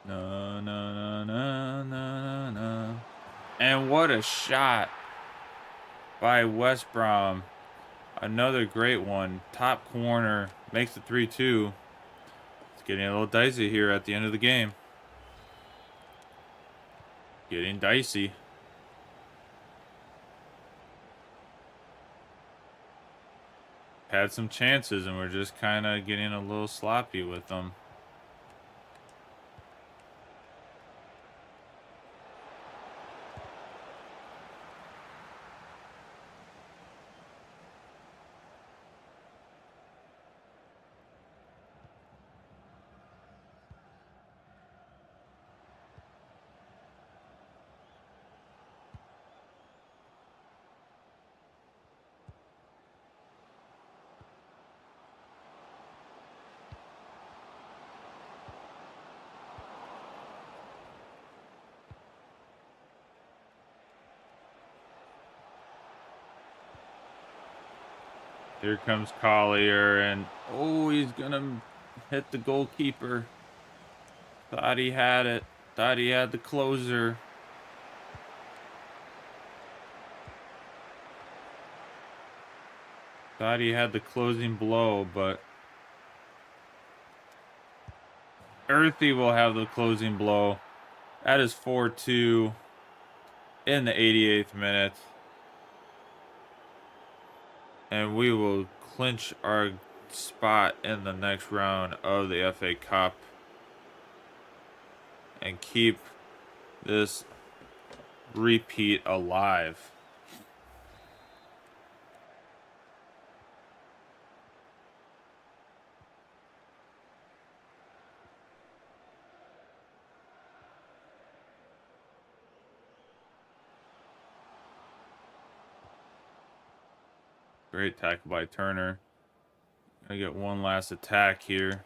No, no, no, no, no, no. And what a shot by West Brom. Another great one. Top corner. Makes it 3-2. It's getting a little dicey here at the end of the game. Getting dicey. Had some chances and we're just kind of getting a little sloppy with them. Here comes Collier, and oh, he's gonna hit the goalkeeper. Thought he had it. Thought he had the closer. Thought he had the closing blow, but Earthy will have the closing blow. That is 4-2 in the 88th minute. And we will clinch our spot in the next round of the FA Cup and keep this repeat alive. Great tackle by Turner. Gonna get one last attack here.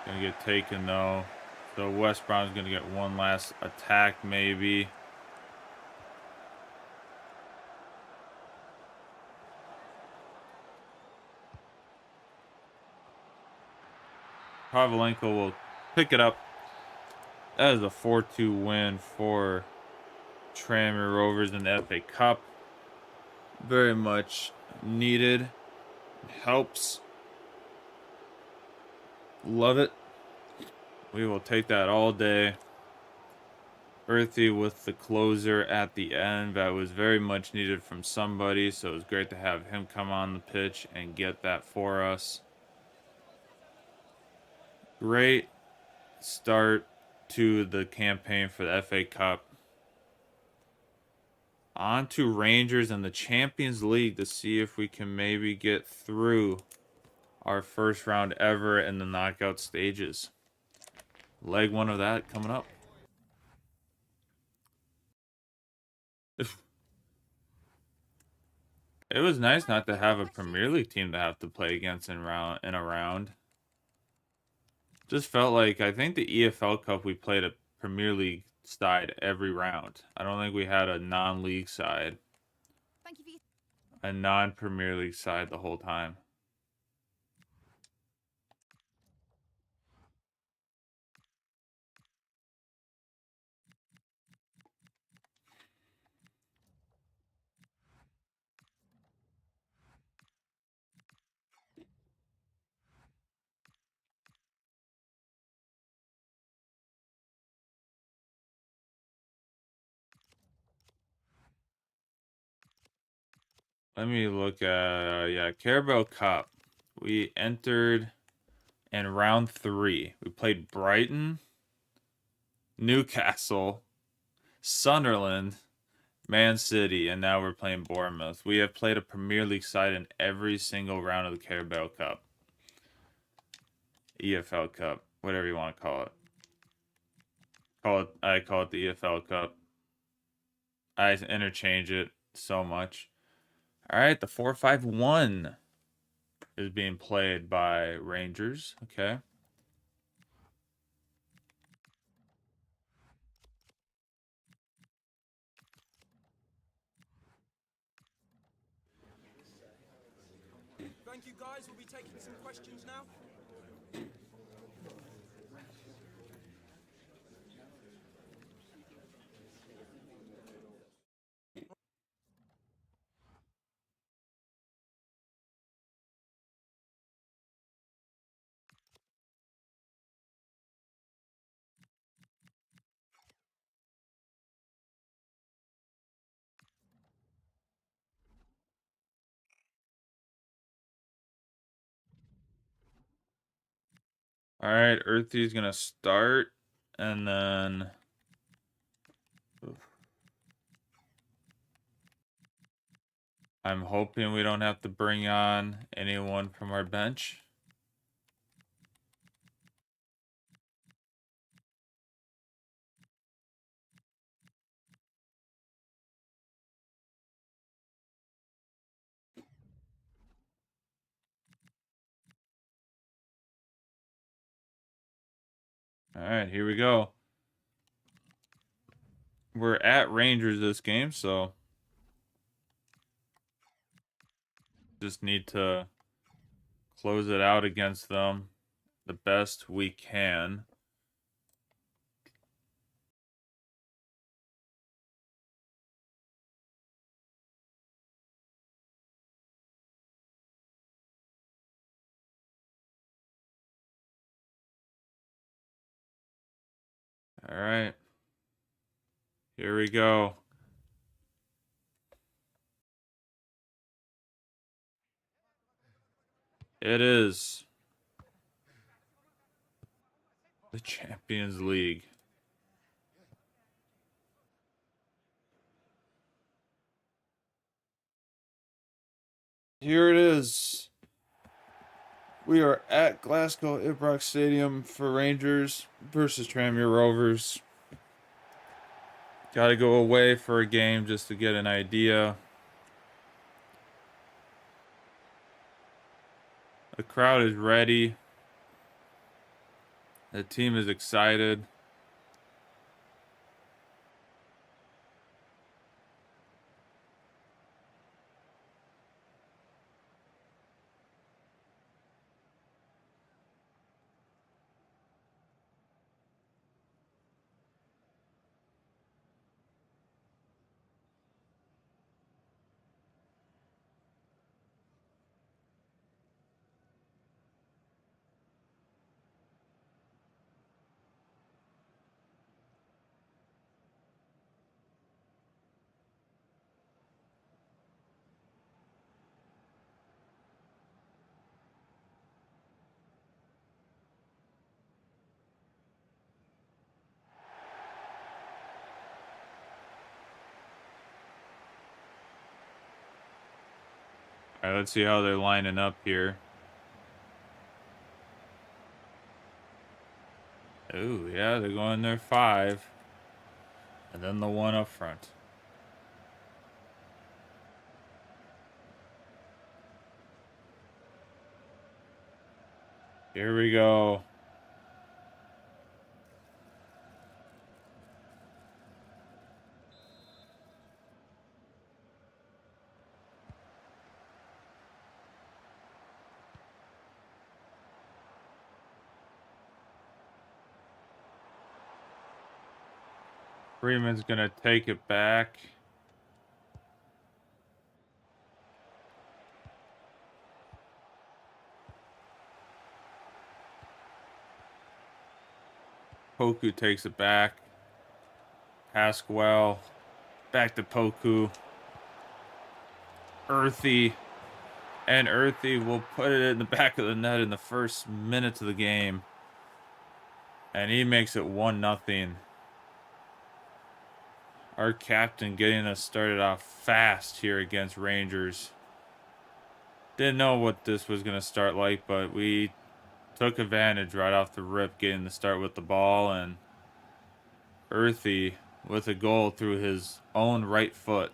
Gonna get taken though. So West Brom's gonna get one last attack maybe. Pavlenko will pick it up. That is a 4-2 win for Tranmere Rovers in the FA Cup. Very much needed. Helps. Love it. We will take that all day. Earthy with the closer at the end. That was very much needed from somebody, so it was great to have him come on the pitch and get that for us. Great start to the campaign for the FA Cup. On to Rangers and the Champions League to see if we can maybe get through our first round ever in the knockout stages. Leg one of that coming up. It was nice not to have a Premier League team to have to play against in a round. Just felt like, I think the EFL Cup we played a Premier League side every round. I don't think we had a non-league side. Thank you for your... A non-Premier League side the whole time. Let me look at, yeah, Carabao Cup. We entered in round 3. We played Brighton, Newcastle, Sunderland, Man City, and now we're playing Bournemouth. We have played a Premier League side in every single round of the Carabao Cup. EFL Cup, whatever you want to call it. I call it the EFL Cup. I interchange it so much. All right, the 4-5-1 is being played by Rangers. Okay. Thank you, guys. We'll be taking some questions now. All right, Earthy's gonna start, and then I'm hoping we don't have to bring on anyone from our bench. All right, here we go. We're at Rangers this game, so just need to close it out against them the best we can. All right. Here we go. It is the Champions League. Here it is. We are at Glasgow Ibrox Stadium for Rangers versus Tranmere Rovers. Got to go away for a game just to get an idea. The crowd is ready. The team is excited. All right, let's see how they're lining up here. Oh, yeah, they're going their 5. And then the one up front. Here we go. Freeman's going to take it back. Poku takes it back. Pasquale. Back to Poku. Earthy. And Earthy will put it in the back of the net in the first minutes of the game. And he makes it 1-0. Our captain getting us started off fast here against Rangers. Didn't know what this was going to start like, but we took advantage right off the rip, getting the start with the ball, and Earthy with a goal through his own right foot.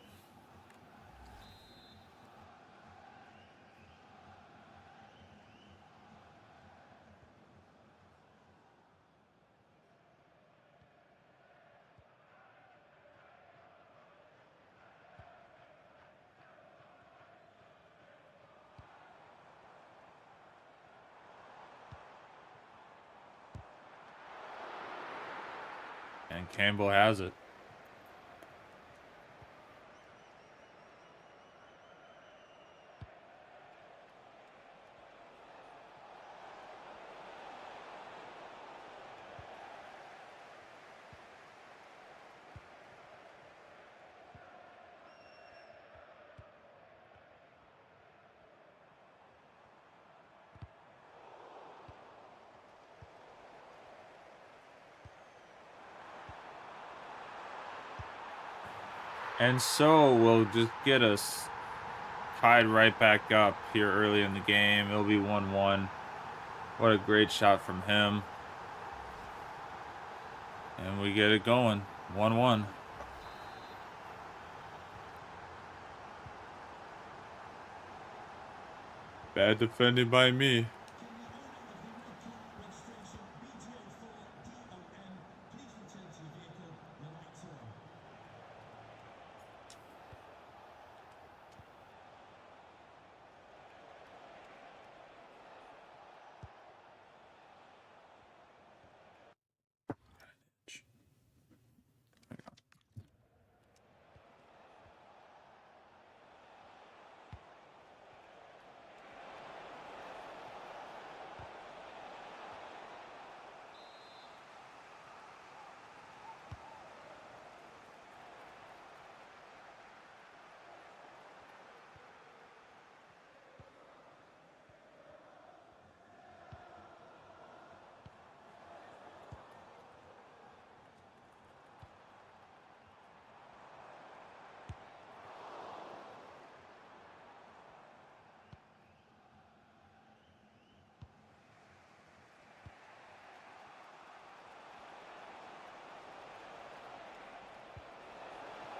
And Campbell has it. And so we'll just get us tied right back up here early in the game. It'll be 1-1. What a great shot from him. And we get it going. 1-1. Bad defending by me.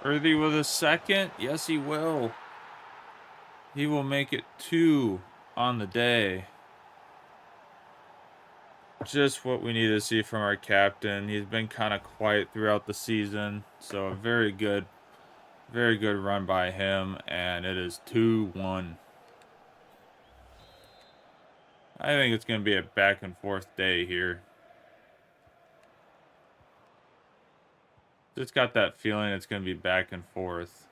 Earthy with a second. Yes, he will. He will make it 2 on the day. Just what we need to see from our captain. He's been kind of quiet throughout the season. So a very good run by him. And it is 2-1. I think it's going to be a back and forth day here. Just got that feeling it's going to be back and forth.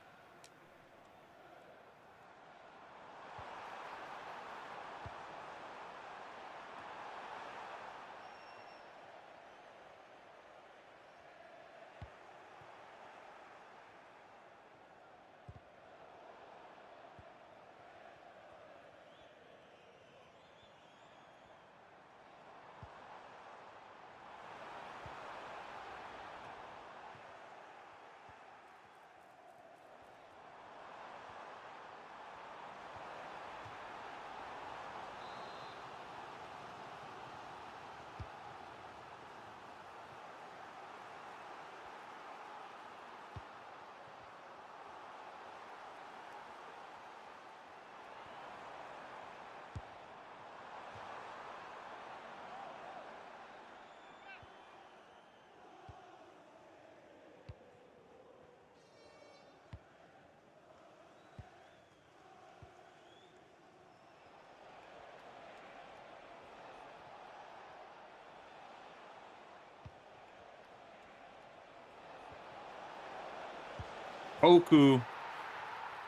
Poku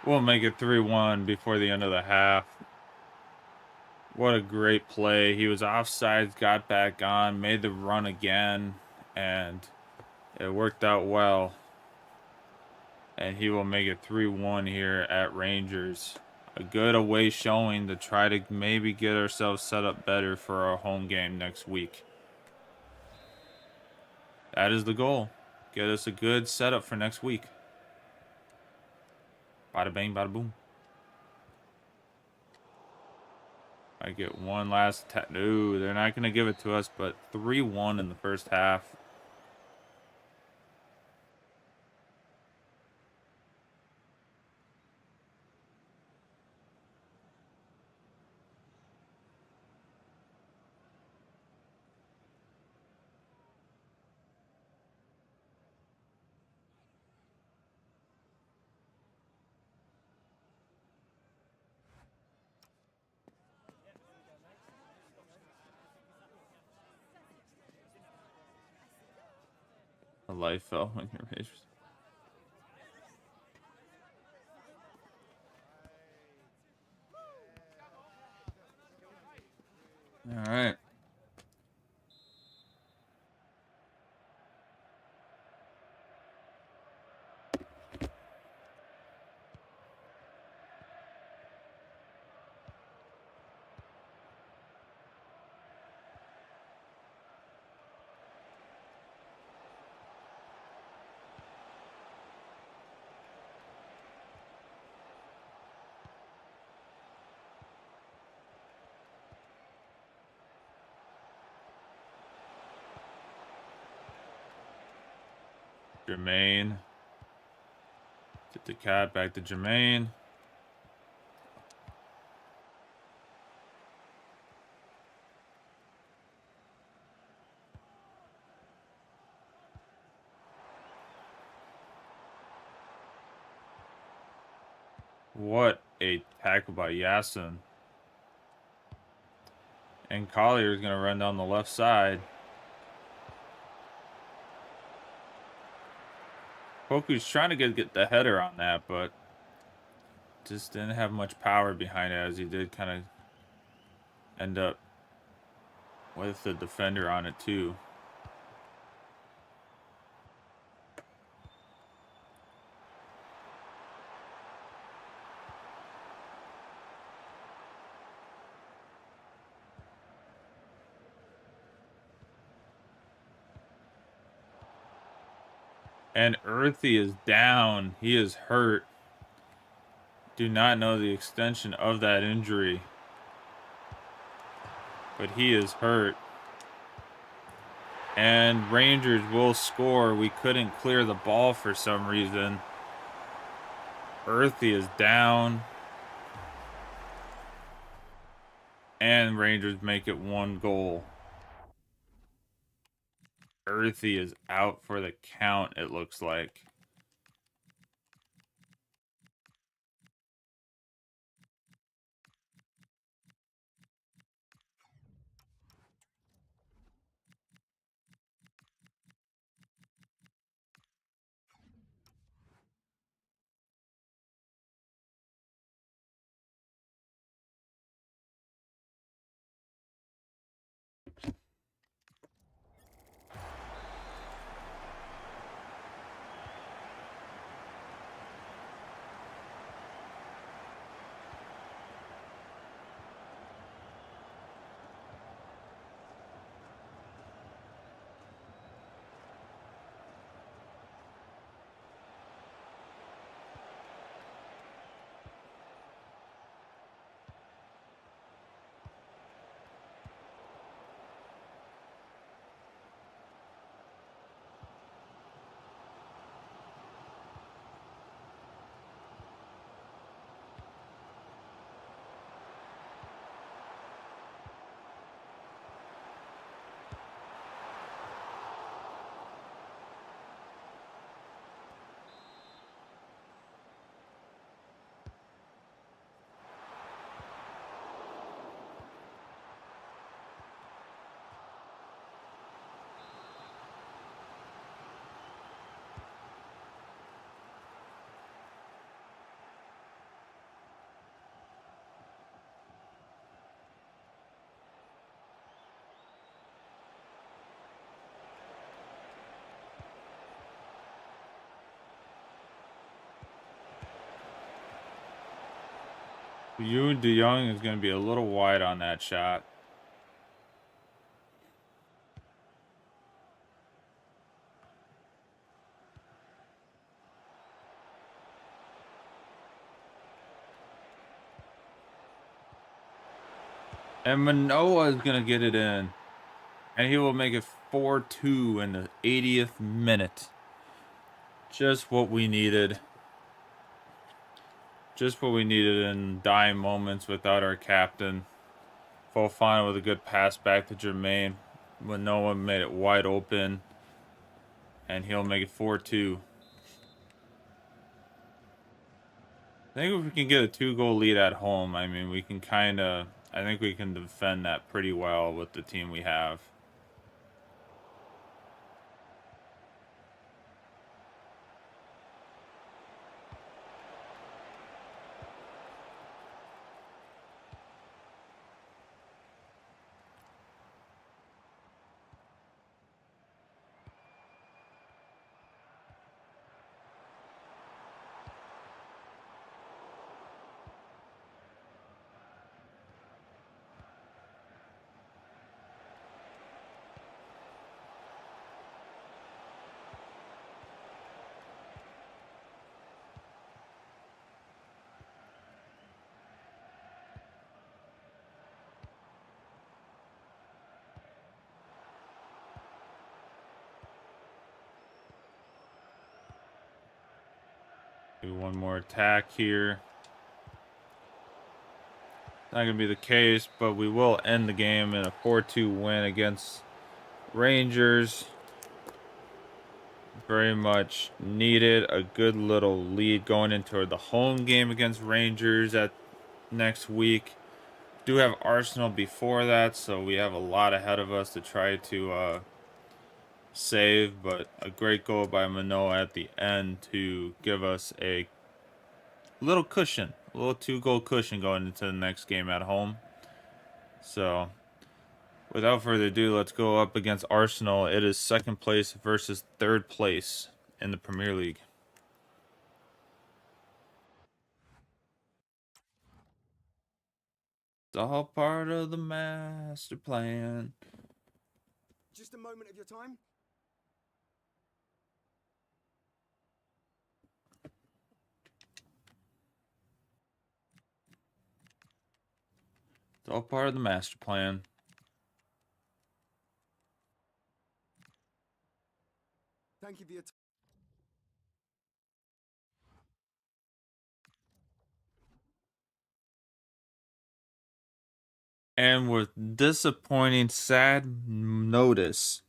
will make it 3-1 before the end of the half. What a great play. He was offsides, got back on, made the run again, and it worked out well. And he will make it 3-1 here at Rangers. A good away showing to try to maybe get ourselves set up better for our home game next week. That is the goal. Get us a good setup for next week. Bada bang, bada boom. I get one last no, they're not going to give it to us, but 3-1 in the first half. A life fell on your Rangers. All right. Jermaine. Get the cat back to Jermaine. What a tackle by Yasin. And Collier's going to run down the left side. Poku's trying to get the header on that, but just didn't have much power behind it, as he did kind of end up with the defender on it too. And Earthy is down. He is hurt. Do not know the extension of that injury, but he is hurt. And Rangers will score. We couldn't clear the ball for some reason. Earthy is down. And Rangers make it 1 goal. Earthy is out for the count, it looks like. Yoon De Jong is going to be a little wide on that shot. And Manoa is going to get it in. And he will make it 4-2 in the 80th minute. Just what we needed. Just what we needed in dying moments without our captain. Fofana with a good pass back to Jermaine. Manoa made it wide open. And he'll make it 4-2. I think if we can get a 2-goal lead at home, I mean, we can I think we can defend that pretty well with the team we have. Do one more attack here. Not going to be the case, but we will end the game in a 4-2 win against Rangers. Very much needed a good little lead going into the home game against Rangers at next week. Do have Arsenal before that, so we have a lot ahead of us to try to save, but a great goal by Manoa at the end to give us a little cushion, a little 2-goal cushion going into the next game at home. So without further ado, let's go up against Arsenal. It is second place versus third place in the Premier League. It's all part of the master plan. Just a moment of your time. It's all part of the master plan. Thank you for your time. And with disappointing, sad notice,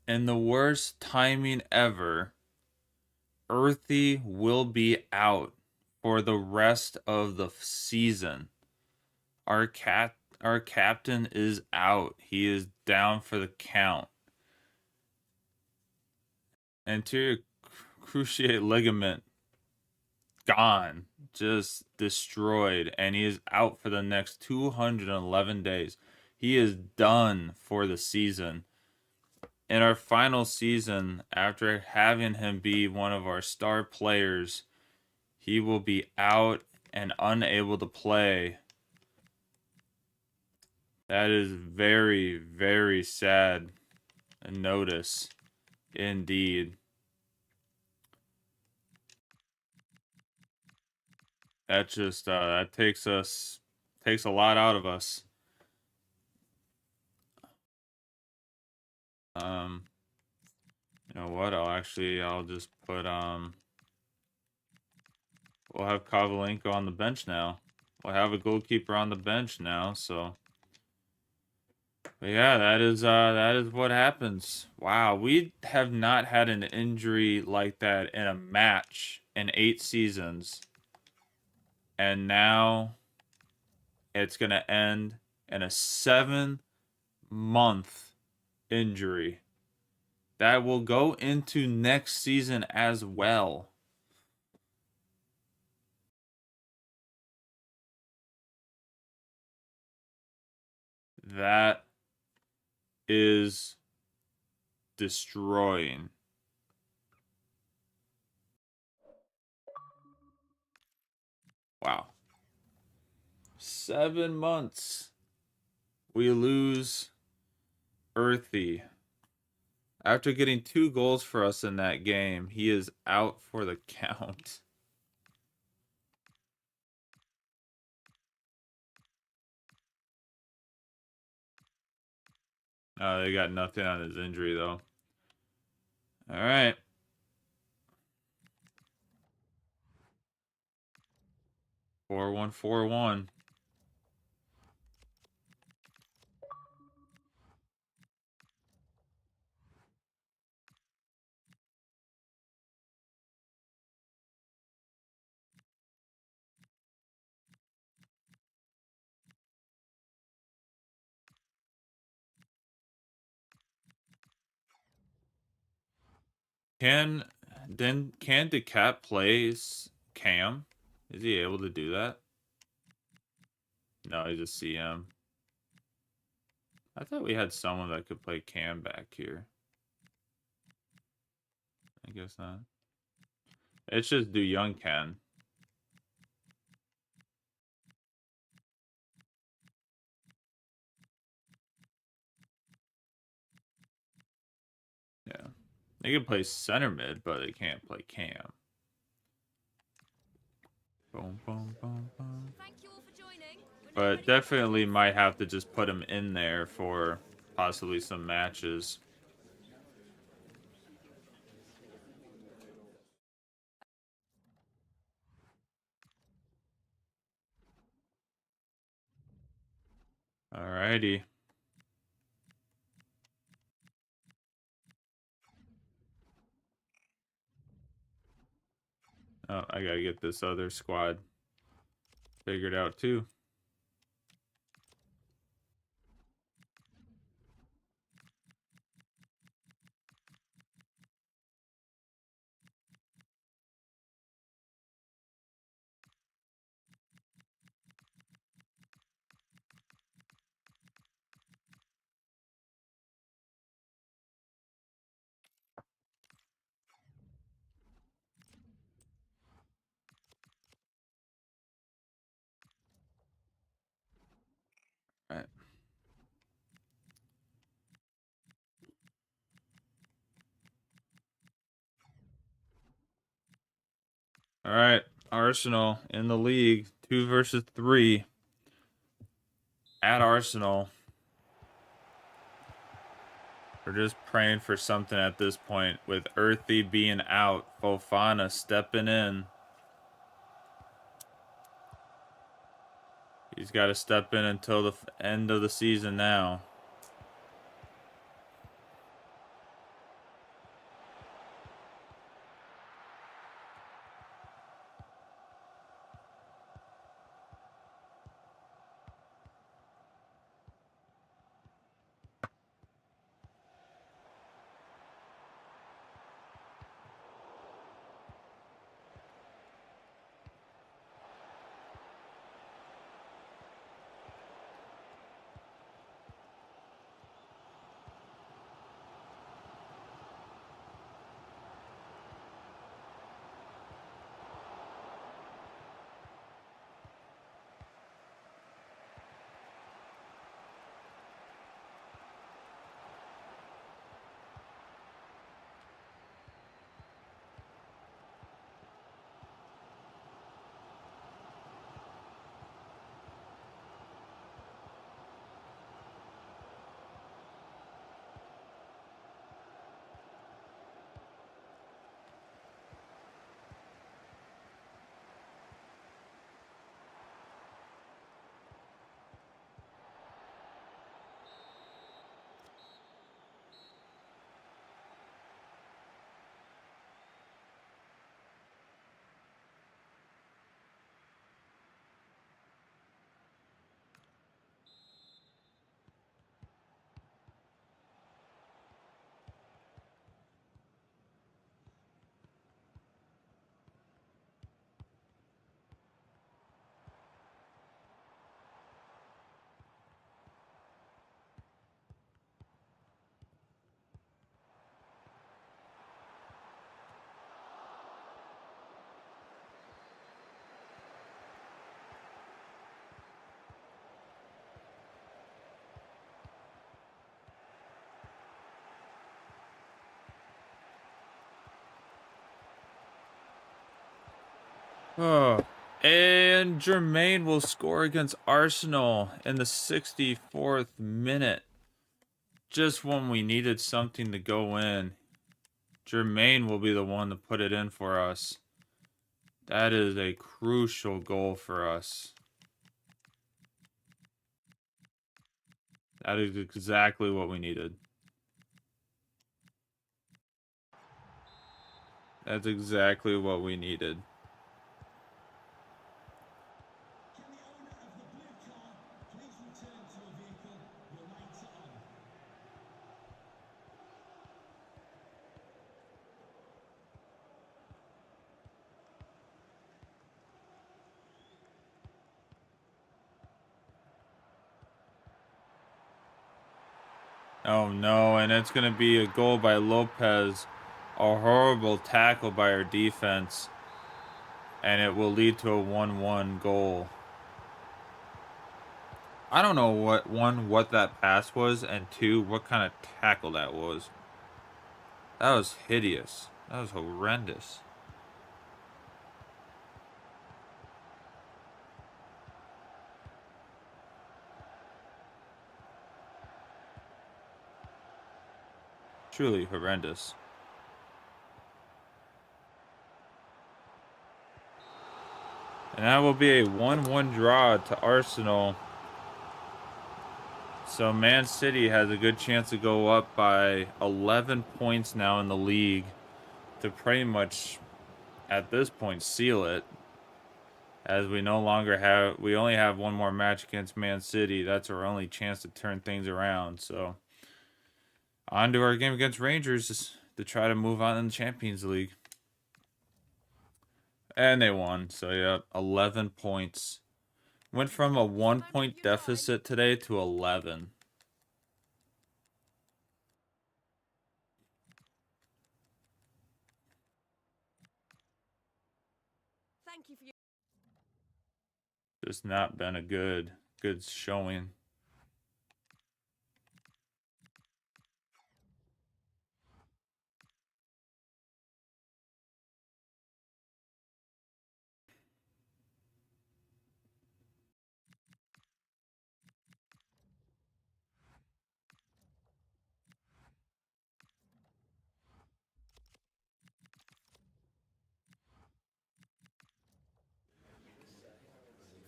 and the worst timing ever, Earthy will be out for the rest of the season. Our captain is out. He is down for the count. Anterior cruciate ligament gone, just destroyed, and he is out for the next 211 days. He is done for the season. In our final season, after having him be one of our star players, he will be out and unable to play. That is very, very sad a notice indeed. That just that takes a lot out of us. You know what? I'll just put we'll have Kovalenko on the bench now. We'll have a goalkeeper on the bench now, so but yeah, that is what happens. Wow, we have not had an injury like that in a match in 8 seasons. And now it's going to end in a 7-month injury. That will go into next season as well. That is destroying. Wow. 7 months. We lose Earthy. After getting 2 goals for us in that game, he is out for the count. They got nothing on his injury, though. All right. Four one 4-1. Can DeCap plays Cam? Is he able to do that? No, he's a CM. I thought we had someone that could play Cam back here. I guess not. It's just Do Young can. Yeah. They can play center mid, but they can't play Cam. Boom, boom, boom, boom. Thank you all for joining. We're now But ready for definitely might have to just put him in there for possibly some matches. Alrighty. Oh, I gotta get this other squad figured out too. All right. All right, Arsenal in the league, 2 versus 3 at Arsenal. We're just praying for something at this point with Earthy being out, Fofana stepping in. He's got to step in until the end of the season now. Oh, and Jermaine will score against Arsenal in the 64th minute. Just when we needed something to go in. Jermaine will be the one to put it in for us. That is a crucial goal for us. That is exactly what we needed. That's exactly what we needed. Oh no, and it's going to be a goal by Lopez. A horrible tackle by our defense. And it will lead to a 1-1 goal. I don't know what that pass was, and two, what kind of tackle that was. That was hideous. That was horrendous. Truly horrendous. And that will be a 1-1 draw to Arsenal. So Man City has a good chance to go up by 11 points now in the league to pretty much, at this point, seal it. As we only have one more match against Man City. That's our only chance to turn things around. So on to our game against Rangers to try to move on in the Champions League. And they won. So yeah, 11 points. Went from a 1-point deficit today to 11. Thank you for your... Just not been a good showing.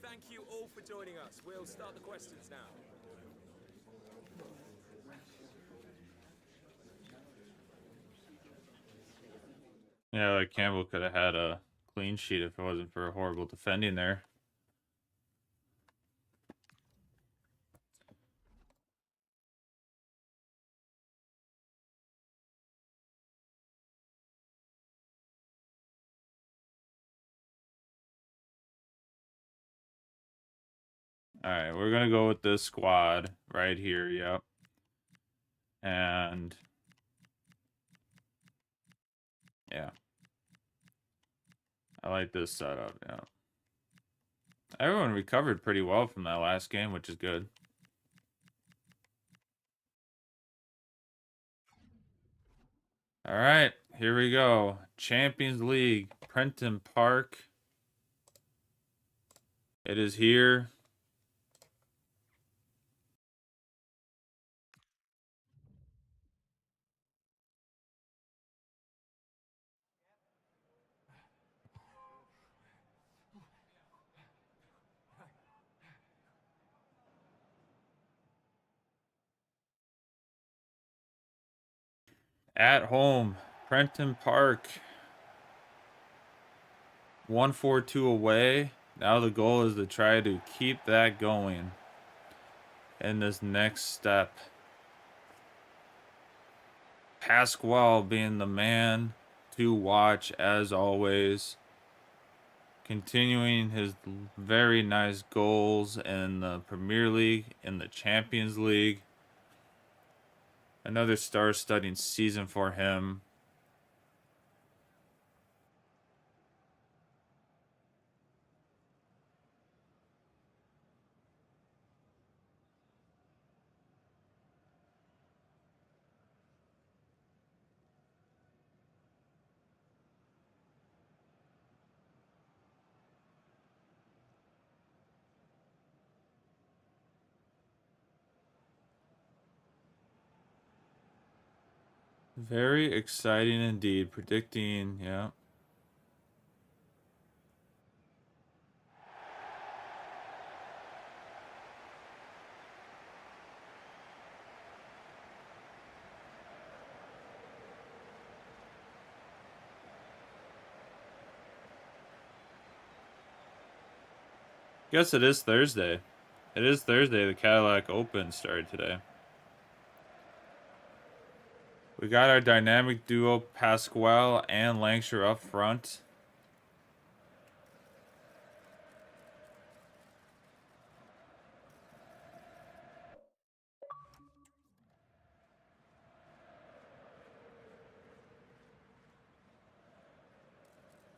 Thank you all for joining us. We'll start the questions now. Yeah, like Campbell could have had a clean sheet if it wasn't for a horrible defending there. All right, we're going to go with this squad right here. Yep. And yeah. I like this setup. Yeah. Everyone recovered pretty well from that last game, which is good. All right, here we go. Champions League, Prenton Park. It is here. At home, Prenton Park. 1-4-2 away. Now the goal is to try to keep that going in this next step. Pasquale being the man to watch as always. Continuing his very nice goals in the Premier League, in the Champions League. Another star-studding season for him. Very exciting indeed. Predicting, yeah. Guess it is Thursday. It is Thursday. The Cadillac Open started today. We got our dynamic duo Pasquale and Lancashire up front.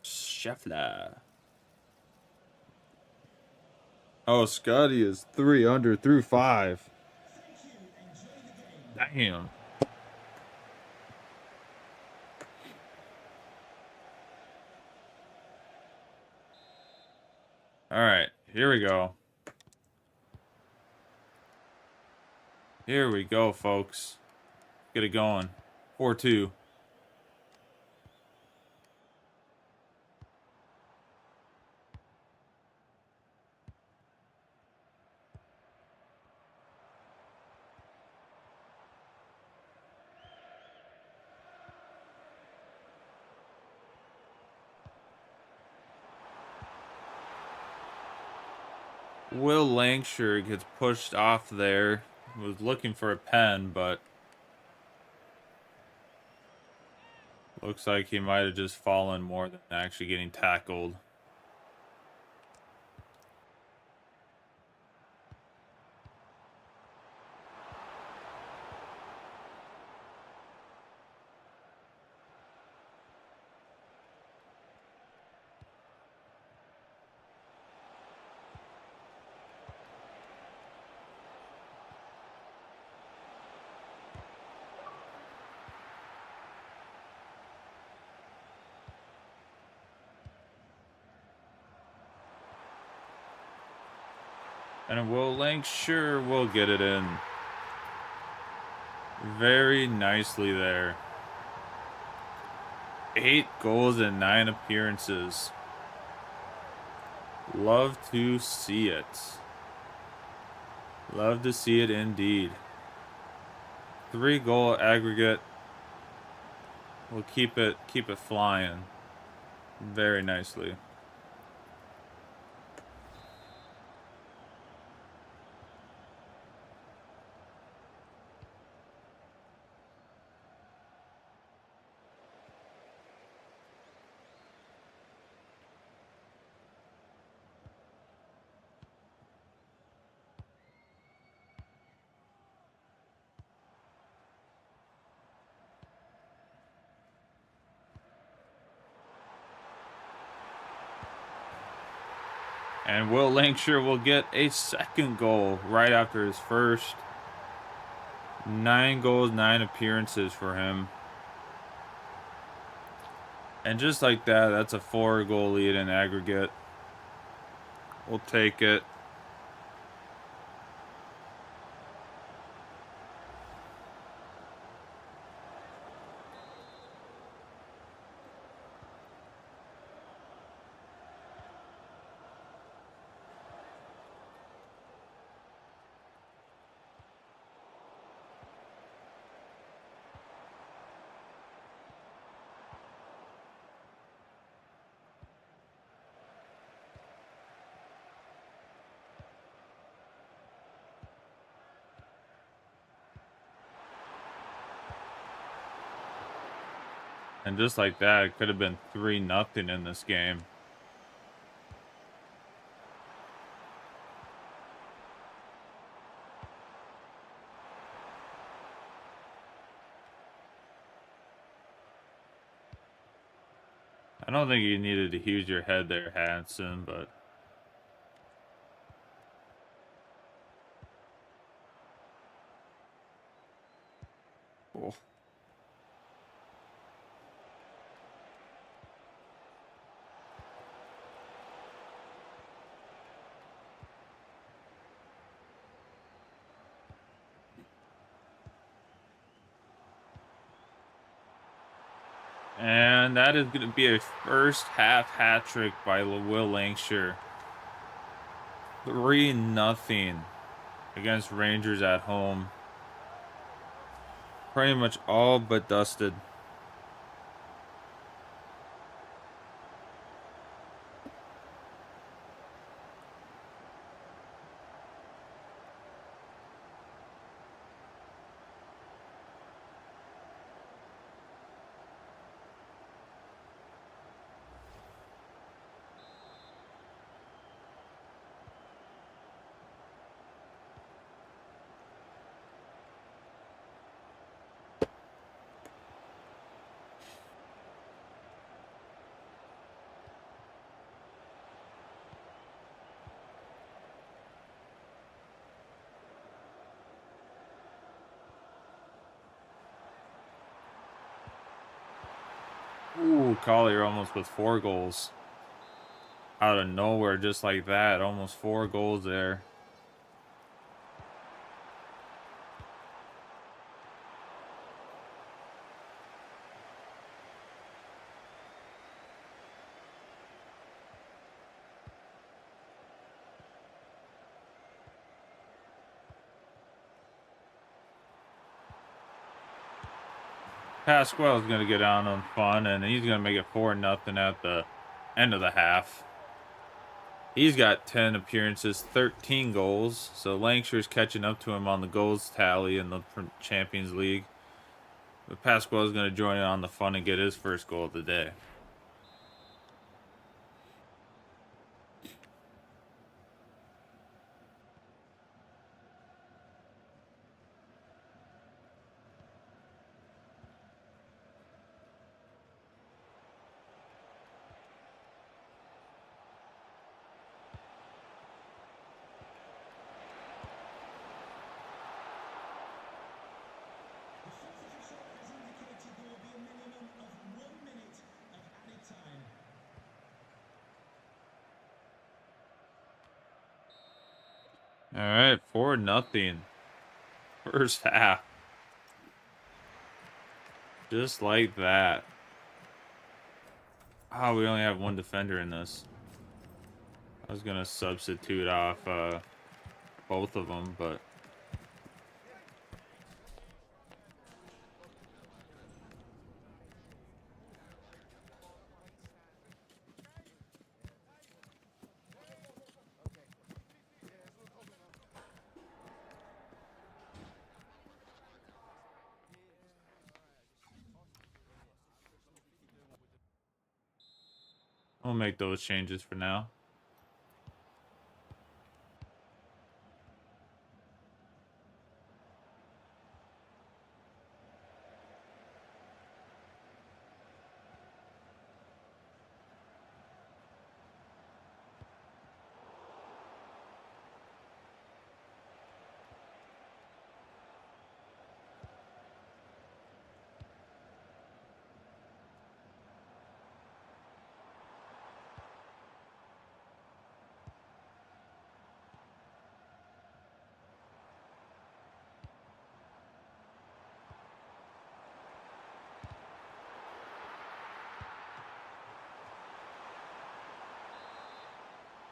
Scheffler. Oh, Scotty is 3 under through 5. Damn. All right, here we go. Here we go, folks. Get it going. 4-2. Will Lancashire gets pushed off there. Was looking for a pen, but looks like he might have just fallen more than actually getting tackled. And Will Lancashire will get it in. Very nicely there. 8 goals in 9 appearances. Love to see it. Love to see it indeed. 3-goal aggregate. We'll keep it flying very nicely. And Will Lancashire will get a second goal right after his first. 9 goals, 9 appearances for him. And just like that, that's a 4-goal lead in aggregate. We'll take it. And just like that, it could have been 3-0 in this game. I don't think you needed to use your head there, Hanson, but... Oh. And that is going to be a first half hat trick by Will Lancashire. 3-0 against Rangers at home. Pretty much all but dusted. Ooh, Collier almost with 4 goals. Out of nowhere, just like that. Almost 4 goals there. Pasquale's going to get down on fun, and he's going to make it 4-0 at the end of the half. He's got 10 appearances, 13 goals. So Lancashire's catching up to him on the goals tally in the Champions League. But Pasquale's going to join in on the fun and get his first goal of the day. All right, 4-0. First half. Just like that. Oh, we only have one defender in this. I was going to substitute off both of them, but... I'll make those changes for now.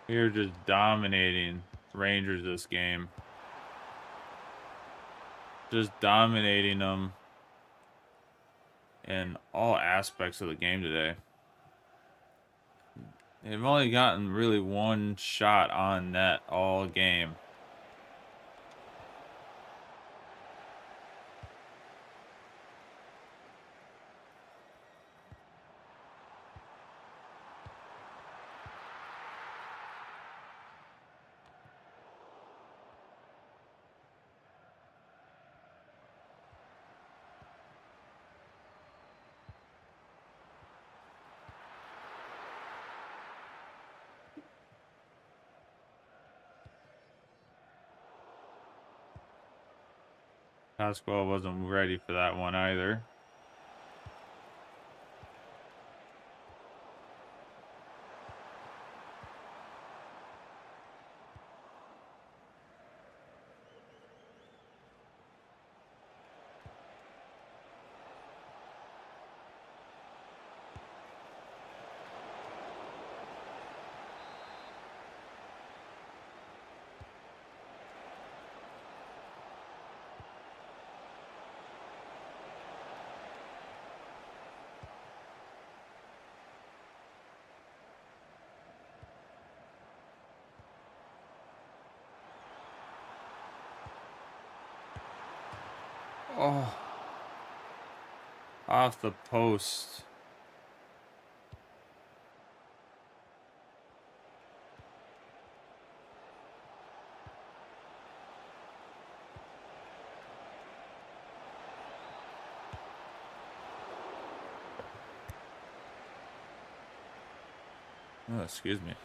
We're just dominating Rangers this game. Just dominating them in all aspects of the game today. They've only gotten really one shot on net all game. Pasquale wasn't ready for that one either. Oh, off the post. Oh, excuse me.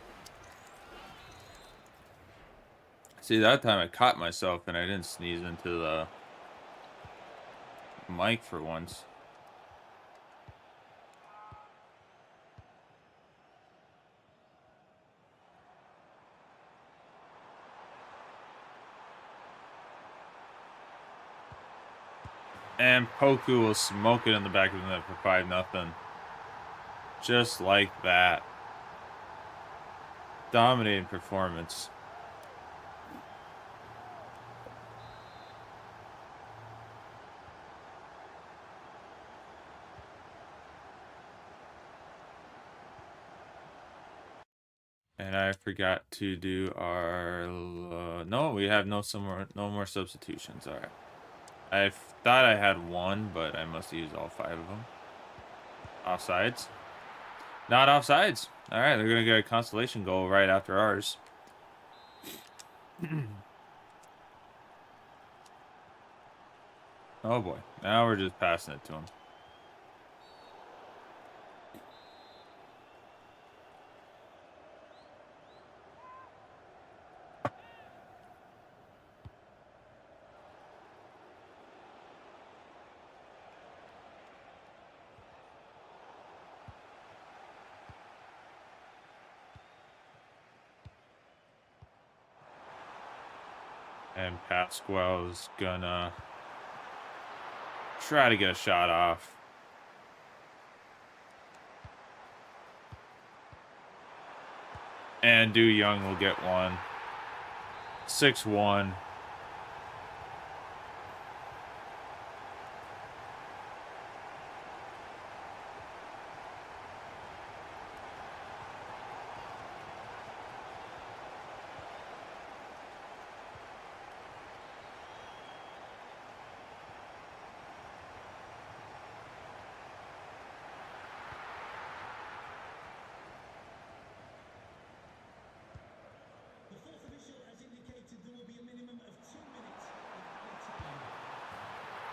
See, that time I caught myself and I didn't sneeze into the mic for once. And Poku will smoke it in the back of the net for 5-0. Just like that. Dominating performance. And I forgot to do our no, we have no more substitutions. All right. I thought I had one, but I must have used all 5 of them. Offsides. Not offsides. All right, they're going to get a consolation goal right after ours. Oh boy. Now we're just passing it to him. And Pasquale's gonna try to get a shot off. And Du Young will get one. 6-1.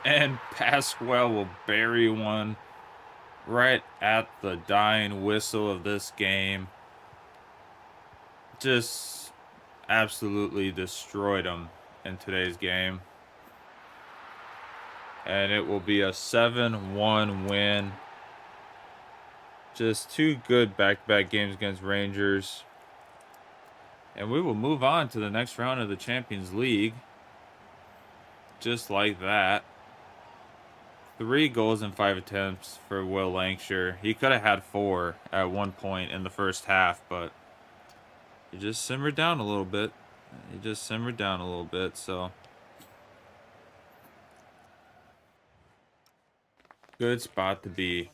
And Pasquale will bury one right at the dying whistle of this game. Just absolutely destroyed him in today's game. And it will be a 7-1 win. Just 2 good back-to-back games against Rangers. And we will move on to the next round of the Champions League. Just like that. 3 goals in 5 attempts for Will Lancashire. He could have had 4 at one point in the first half, but he just simmered down a little bit. So good spot to be.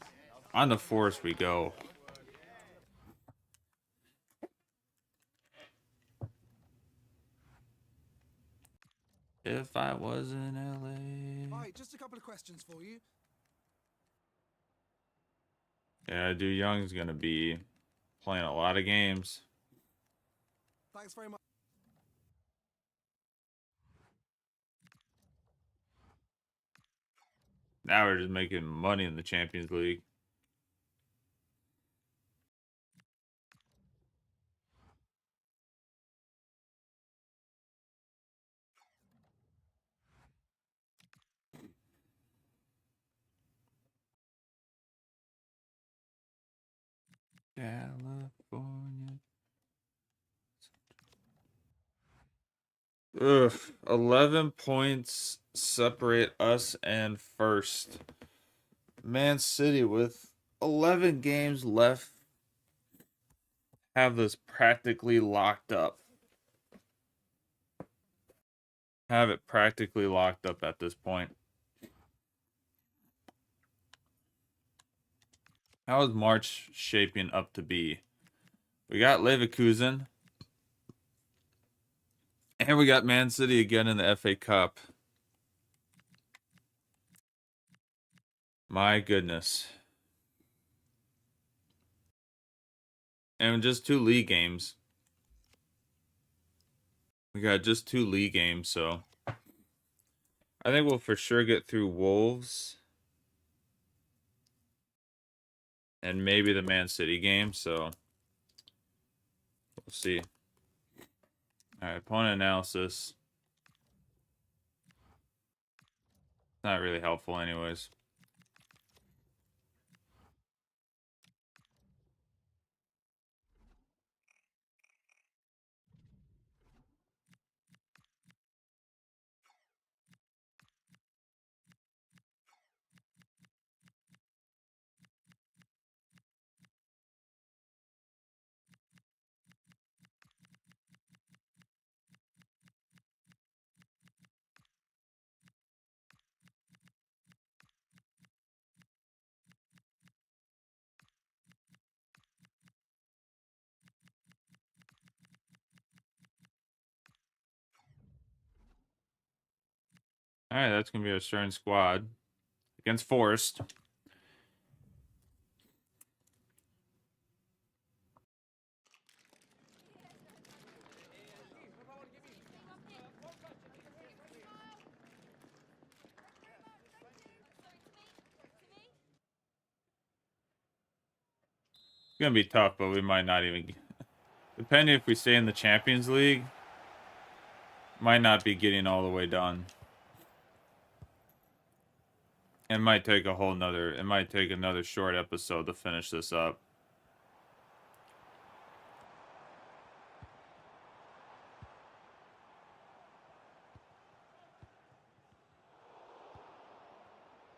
On the force we go. If I was in LA. All right, just a couple of questions for you. Yeah, Du Young's gonna be playing a lot of games. Thanks very much. Now we're just making money in the Champions League. California. Ugh, 11 points separate us and first. Man City with 11 games left have this practically locked up. Have it practically locked up at this point. How is March shaping up to be? We got Leverkusen. And we got Man City again in the FA Cup. My goodness. And just 2 league games. We got just 2 league games, so I think we'll for sure get through Wolves. And maybe the Man City game, so we'll see. All right, opponent analysis. Not really helpful anyways. All right, that's gonna be our starting squad against Forest. It's gonna be tough, but we might not even. Depending if we stay in the Champions League, might not be getting all the way done. It might take a whole nother. It might take another short episode to finish this up.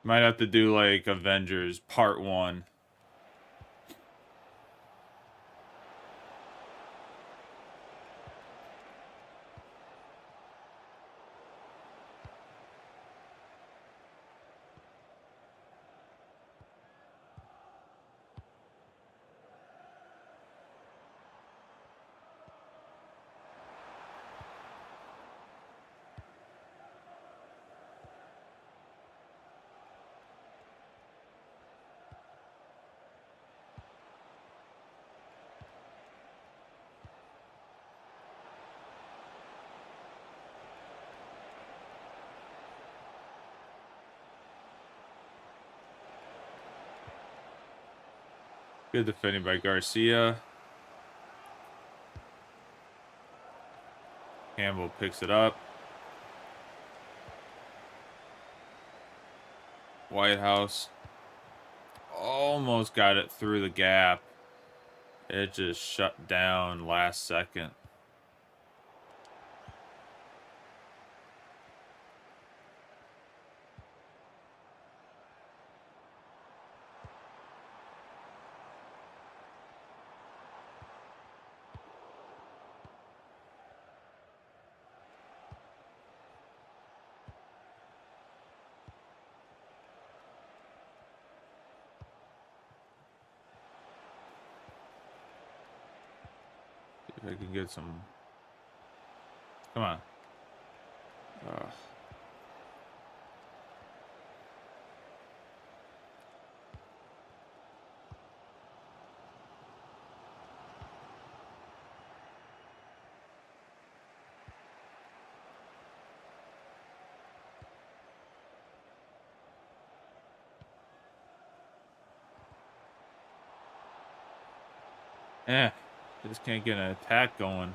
Might have to do like Avengers Part 1. Good defending by Garcia. Campbell picks it up. Whitehouse almost got it through the gap. It just shut down last second. See if I can get some. Come on. Just can't get an attack going.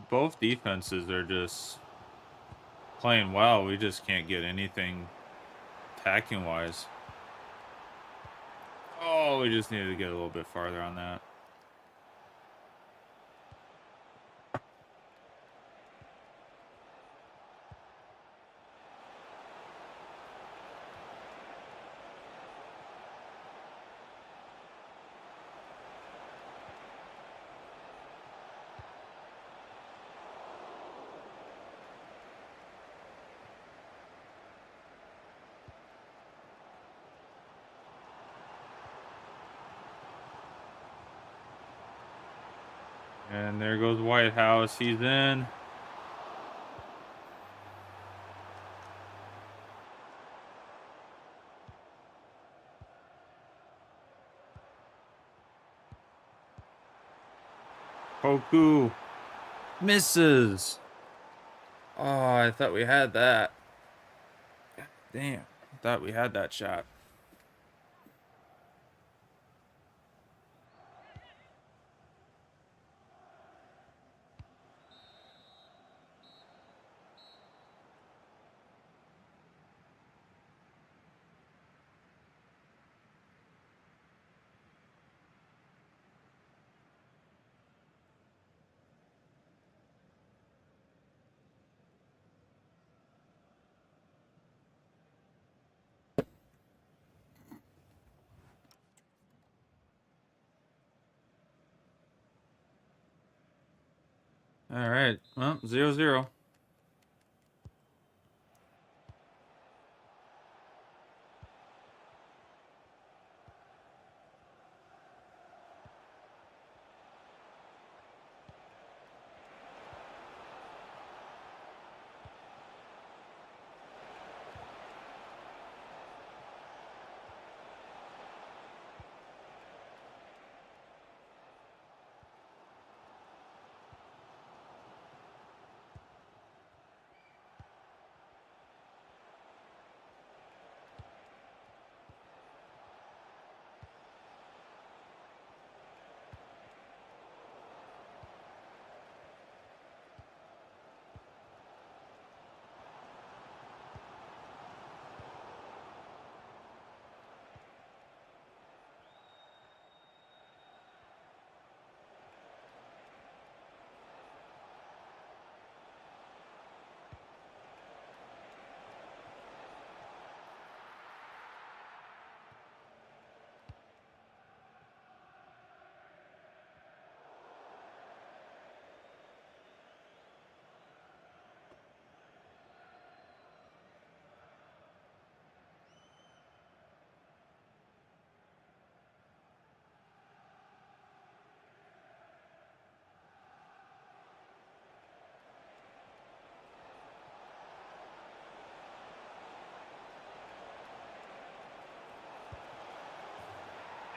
Both defenses are just playing well. We just can't get anything attacking wise. Oh, we just needed to get a little bit farther on that. And there goes Whitehouse. He's in. Poku misses. Oh, I thought we had that. Damn, I thought we had that shot. All right. Well, 0-0.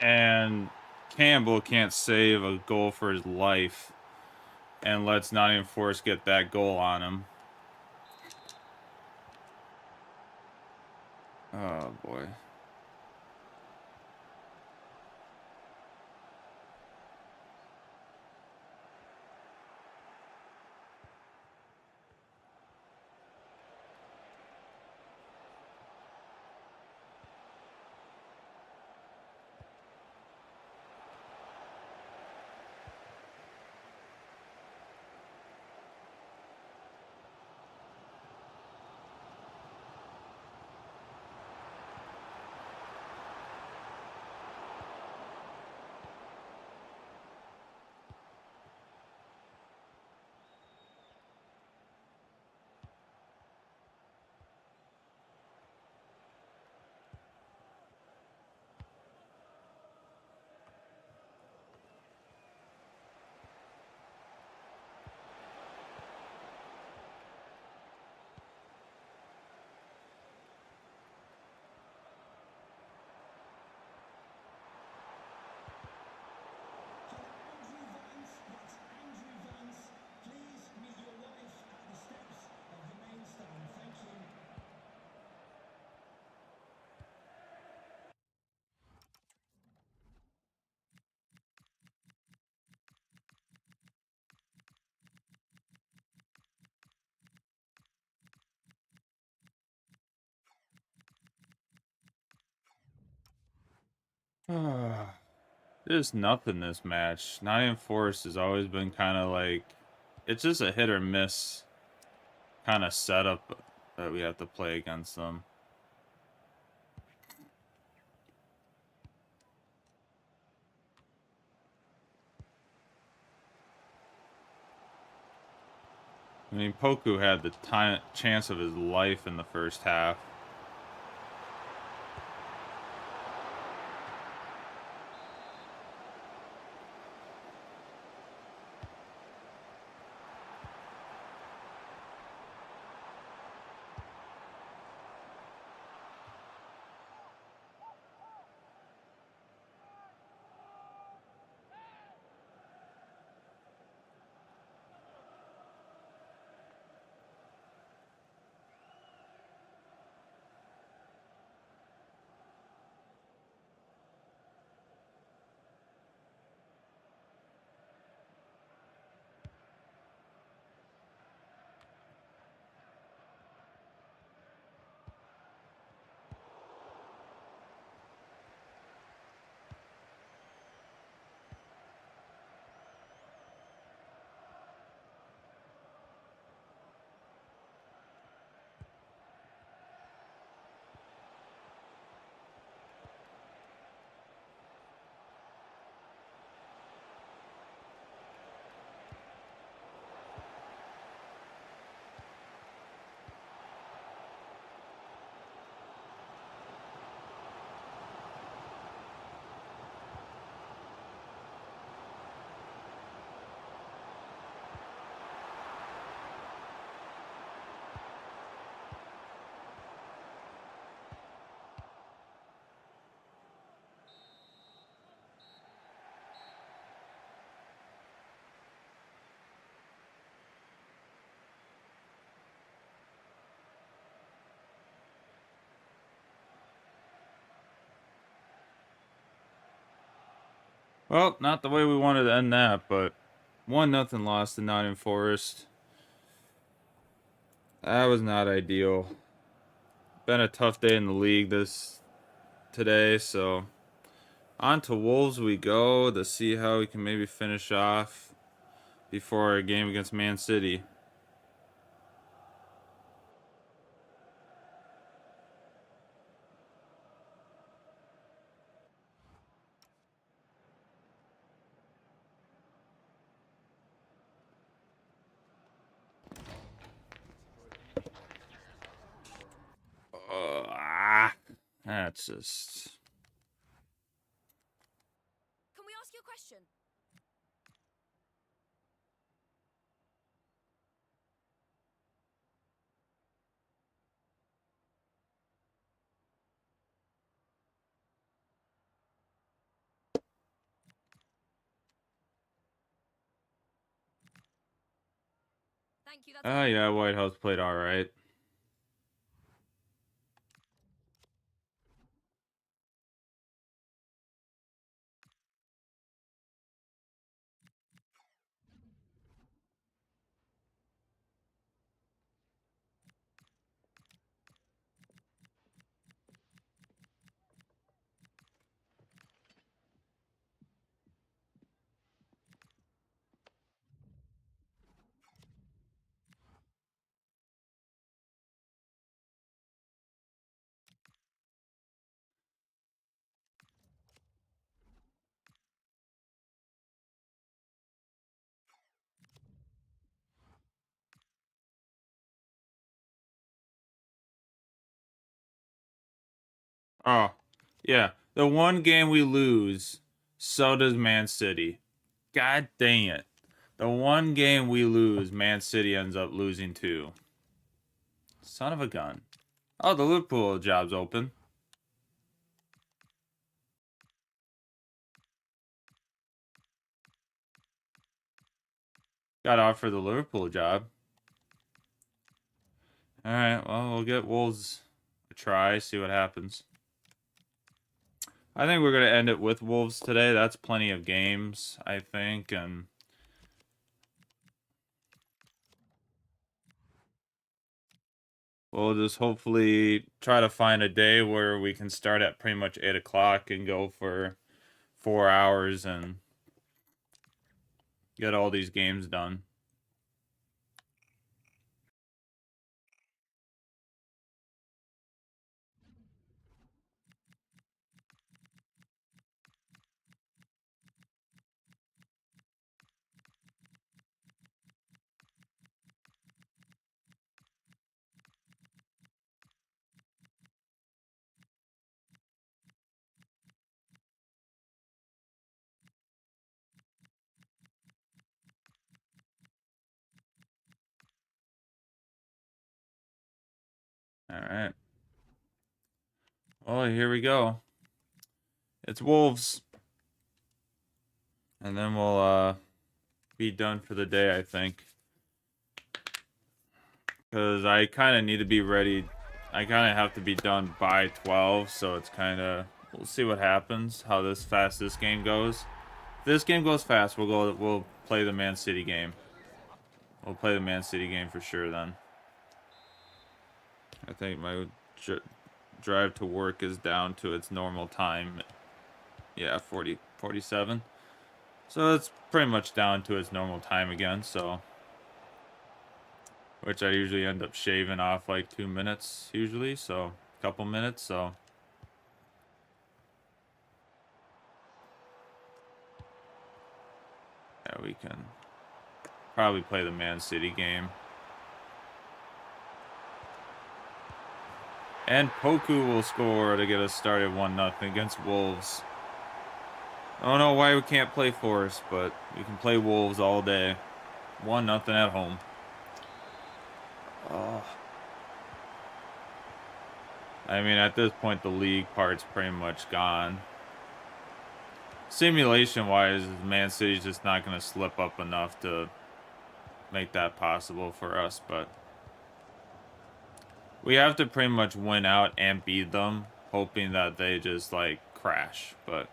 And Campbell can't save a goal for his life and lets Nottingham Forest get that goal on him. Oh, boy. There's nothing this match. Nottingham Forest has always been kind of like, it's just a hit or miss kind of setup that we have to play against them. I mean, Poku had the chance of his life in the first half. Well, not the way we wanted to end that, but 1-0 loss to Nottingham Forest. That was not ideal. Been a tough day in the league today, so on to Wolves we go to see how we can maybe finish off before our game against Man City. That's just... Can we ask you a question? Thank you. That's Oh, yeah, Whitehouse played all right. Oh, yeah. The one game we lose, so does Man City. God dang it. The one game we lose, Man City ends up losing too. Son of a gun. Oh, the Liverpool job's open. Got offered the Liverpool job. Alright, well, we'll get Wolves a try, see what happens. I think we're going to end it with Wolves today. That's plenty of games, I think, and we'll just hopefully try to find a day where we can start at pretty much 8 o'clock and go for 4 hours and get all these games done. Alright. Well, here we go. It's Wolves. And then we'll be done for the day, I think. Because I kind of need to be ready. I kind of have to be done by 12, so it's kind of... We'll see what happens, how fast this game goes. If this game goes fast, we'll play the Man City game. We'll play the Man City game for sure then. I think my drive to work is down to its normal time. Yeah, 47. So it's pretty much down to its normal time again, so... Which I usually end up shaving off like 2 minutes, usually, so... A couple minutes, so... Yeah, we can probably play the Man City game. And Poku will score to get us started 1-0 against Wolves. I don't know why we can't play Forest, but we can play Wolves all day. 1-0 at home. Oh. I mean, at this point, the league part's pretty much gone. Simulation-wise, Man City's just not going to slip up enough to make that possible for us, but... We have to pretty much win out and beat them, hoping that they just, like, crash, but...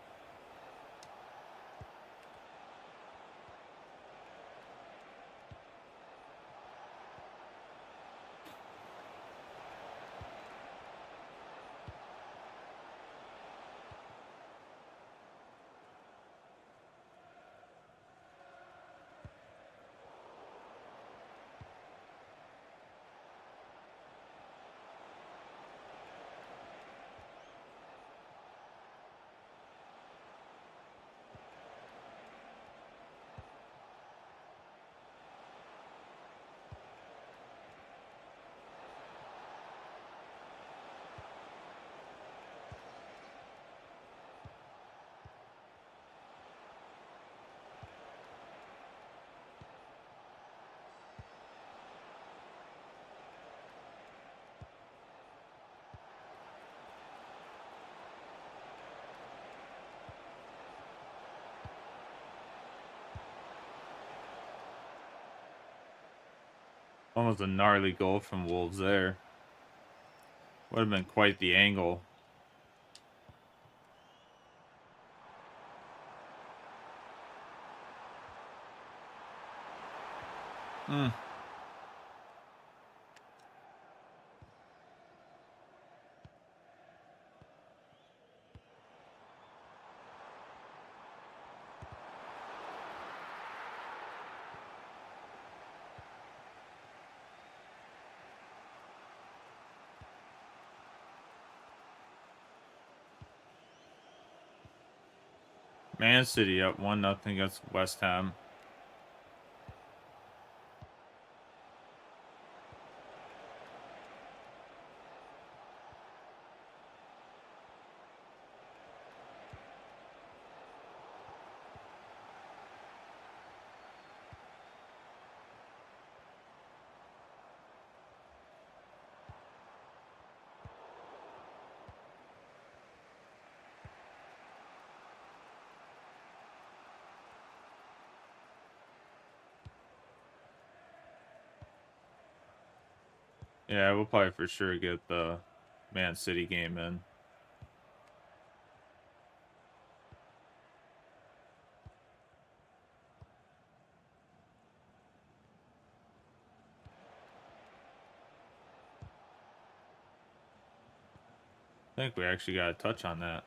Almost a gnarly goal from Wolves there. Would have been quite the angle. Man City up 1-0 against West Ham. Yeah, we'll probably for sure get the Man City game in. I think we actually got a touch on that.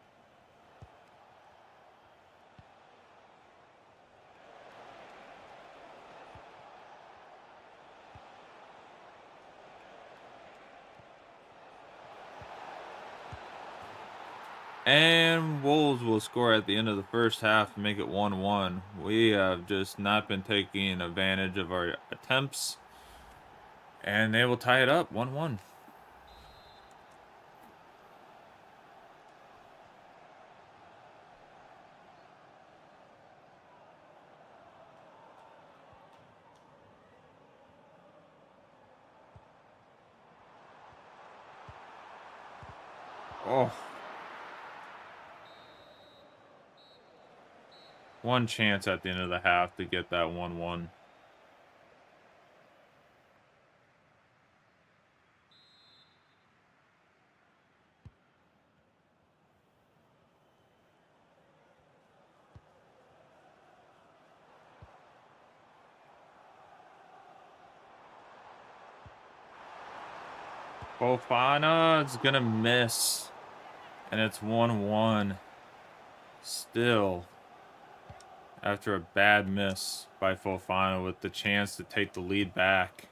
And Wolves will score at the end of the first half to make it 1-1. We have just not been taking advantage of our attempts. And they will tie it up 1-1. Oh. One chance at the end of the half to get that 1-1. Fofana is gonna miss. And it's 1-1. Still. After a bad miss by Fofana with the chance to take the lead back.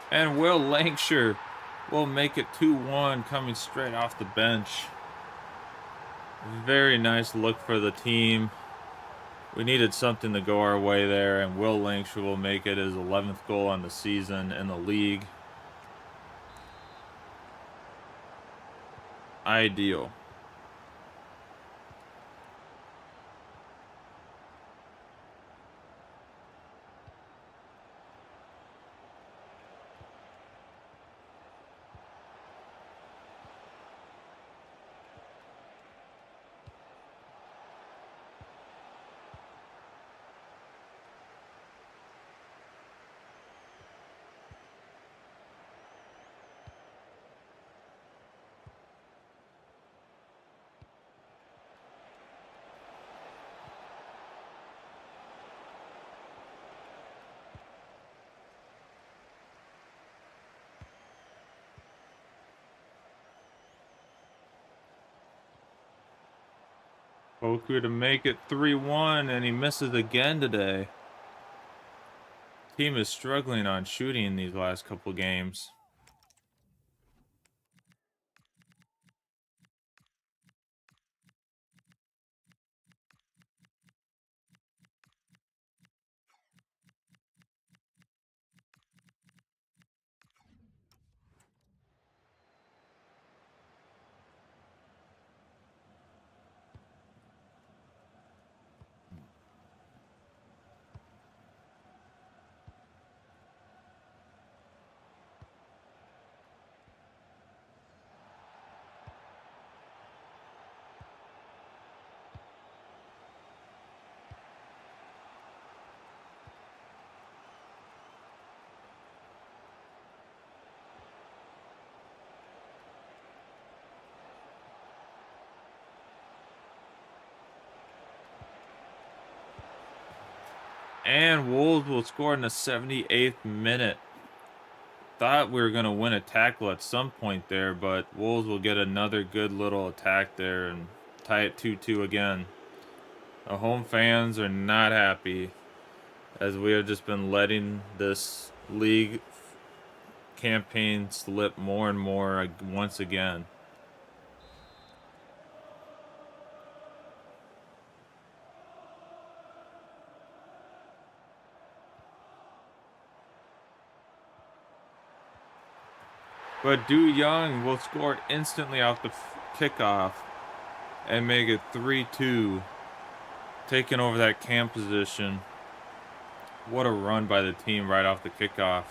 And Will Lancashire will make it 2-1 coming straight off the bench. Very nice look for the team. We needed something to go our way there, and Will Lancashire will make it his 11th goal on the season in the league. Ideal. Poku to make it 3-1, and he misses again today. Team is struggling on shooting these last couple games. And Wolves will score in the 78th minute. Thought we were going to win a tackle at some point there, but Wolves will get another good little attack there and tie it 2-2 again. The home fans are not happy, as we have just been letting this league campaign slip more and more once again. But Du Young will score instantly off the kickoff and make it 3-2, taking over that cam position. What a run by the team right off the kickoff.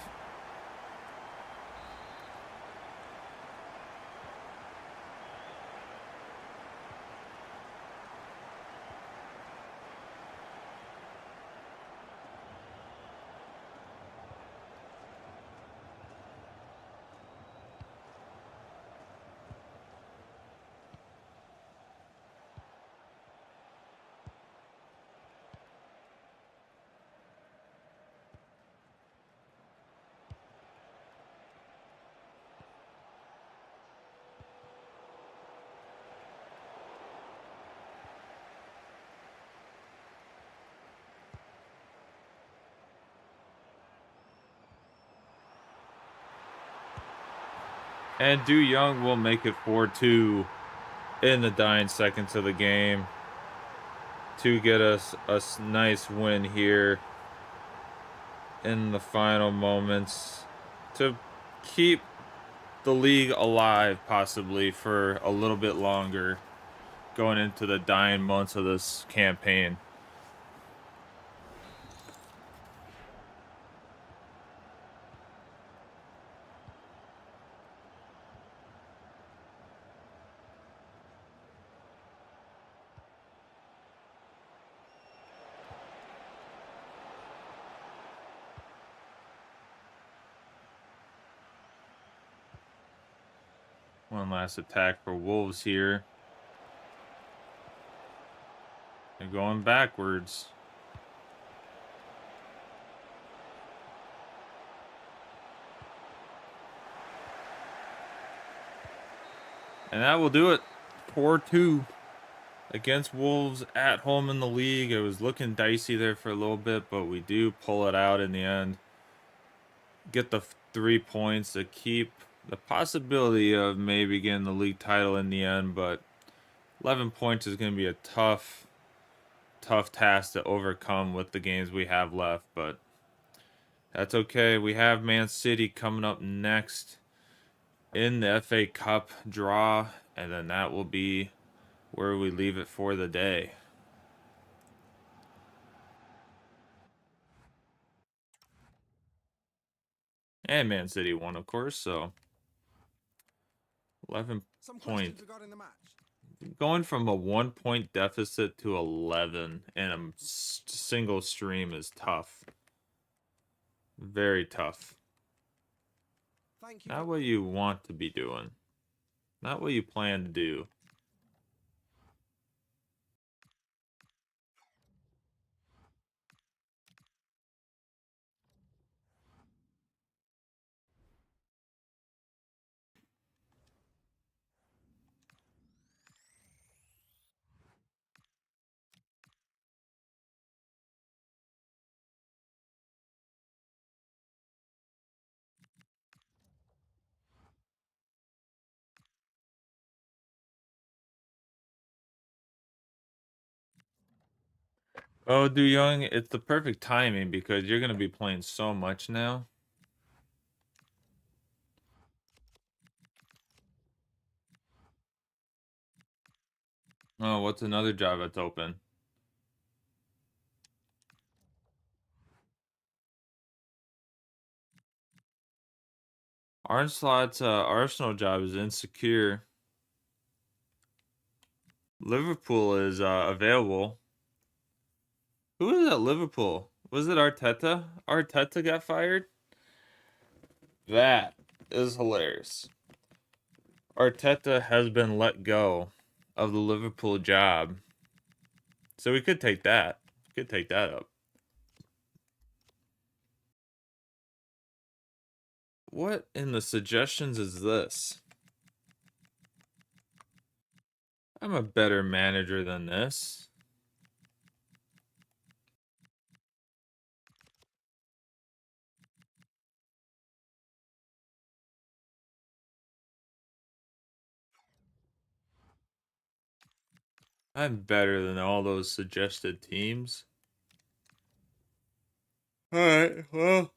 And Du Young will make it 4-2 in the dying seconds of the game to get us a nice win here in the final moments to keep the league alive possibly for a little bit longer going into the dying months of this campaign. One last attack for Wolves here. They're going backwards. And that will do it. 4-2 against Wolves at home in the league. It was looking dicey there for a little bit, but we do pull it out in the end. Get the 3 points to keep the possibility of maybe getting the league title in the end, but 11 points is going to be a tough task to overcome with the games we have left, but that's okay. We have Man City coming up next in the FA Cup draw, and then that will be where we leave it for the day. And Man City won, of course, so 11 Some points. questions regarding the match. Going from a 1-point deficit to 11 in a single stream is tough. Very tough. Thank you. Not what you want to be doing. Not what you plan to do. Oh, Du Young, it's the perfect timing because you're going to be playing so much now. Oh, what's another job that's open? Arnslot's Arsenal job is insecure. Liverpool is available. Who is at Liverpool? Was it Arteta? Arteta got fired? That is hilarious. Arteta has been let go of the Liverpool job. So we could take that. Could take that up. What in the suggestions is this? I'm a better manager than this. I'm better than all those suggested teams. Alright, well.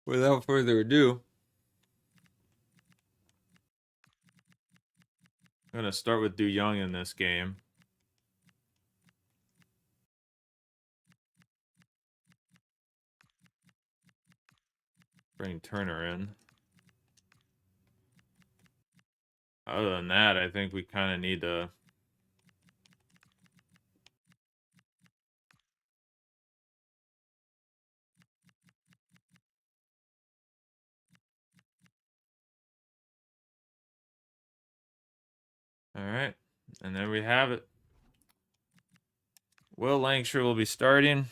Without further ado, I'm going to start with Du Young in this game. Bring Turner in. Other than that, I think we kind of need to... Alright, and there we have it. Will Lancashire will be starting.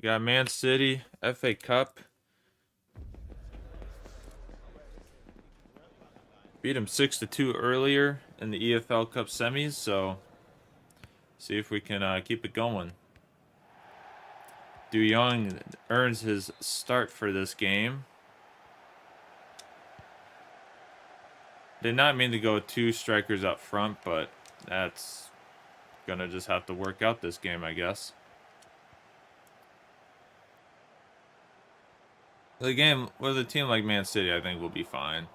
We got Man City, FA Cup. Beat him 6-2 earlier in the EFL Cup semis, so see if we can keep it going. Du Young earns his start for this game. Did not mean to go 2 strikers up front, but that's gonna just have to work out this game, I guess. The game with a team like Man City, I think we'll be fine.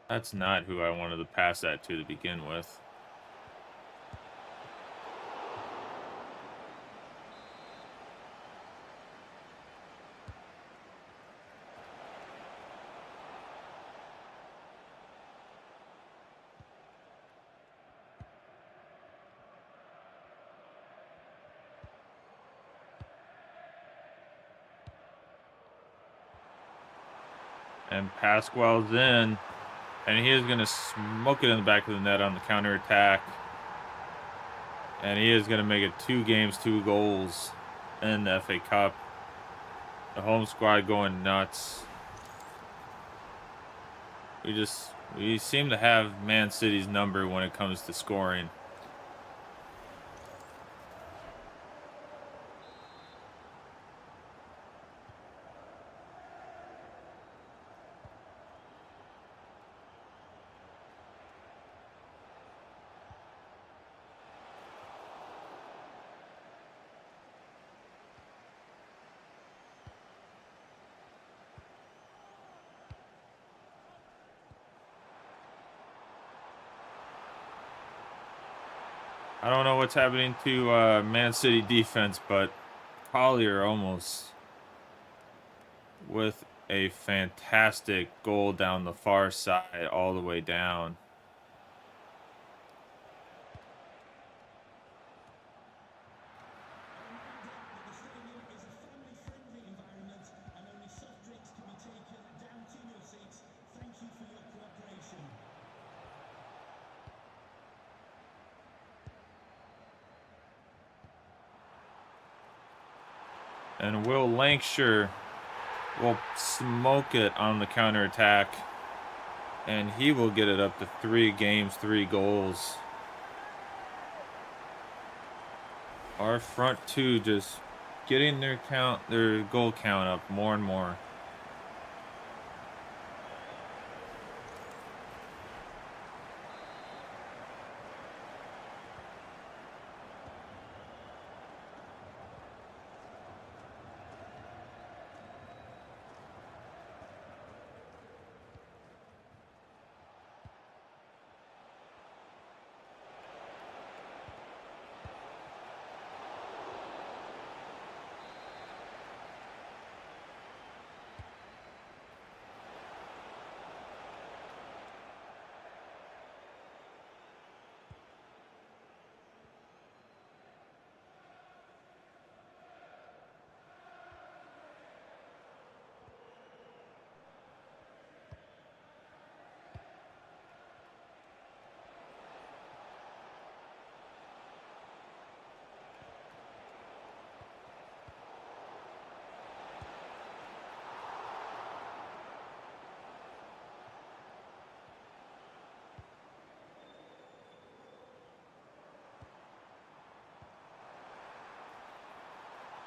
That's not who I wanted to pass that to begin with. And Pasquale's in. And he is going to smoke it in the back of the net on the counterattack. And he is going to make it 2 games, 2 goals in the FA Cup. The home squad going nuts. We seem to have Man City's number when it comes to scoring. I don't know what's happening to Man City defense, but Collier almost with a fantastic goal down the far side all the way down. And Will Lancashire will smoke it on the counterattack. And he will get it up to 3 games, 3 goals. Our front two just getting their goal count up more and more.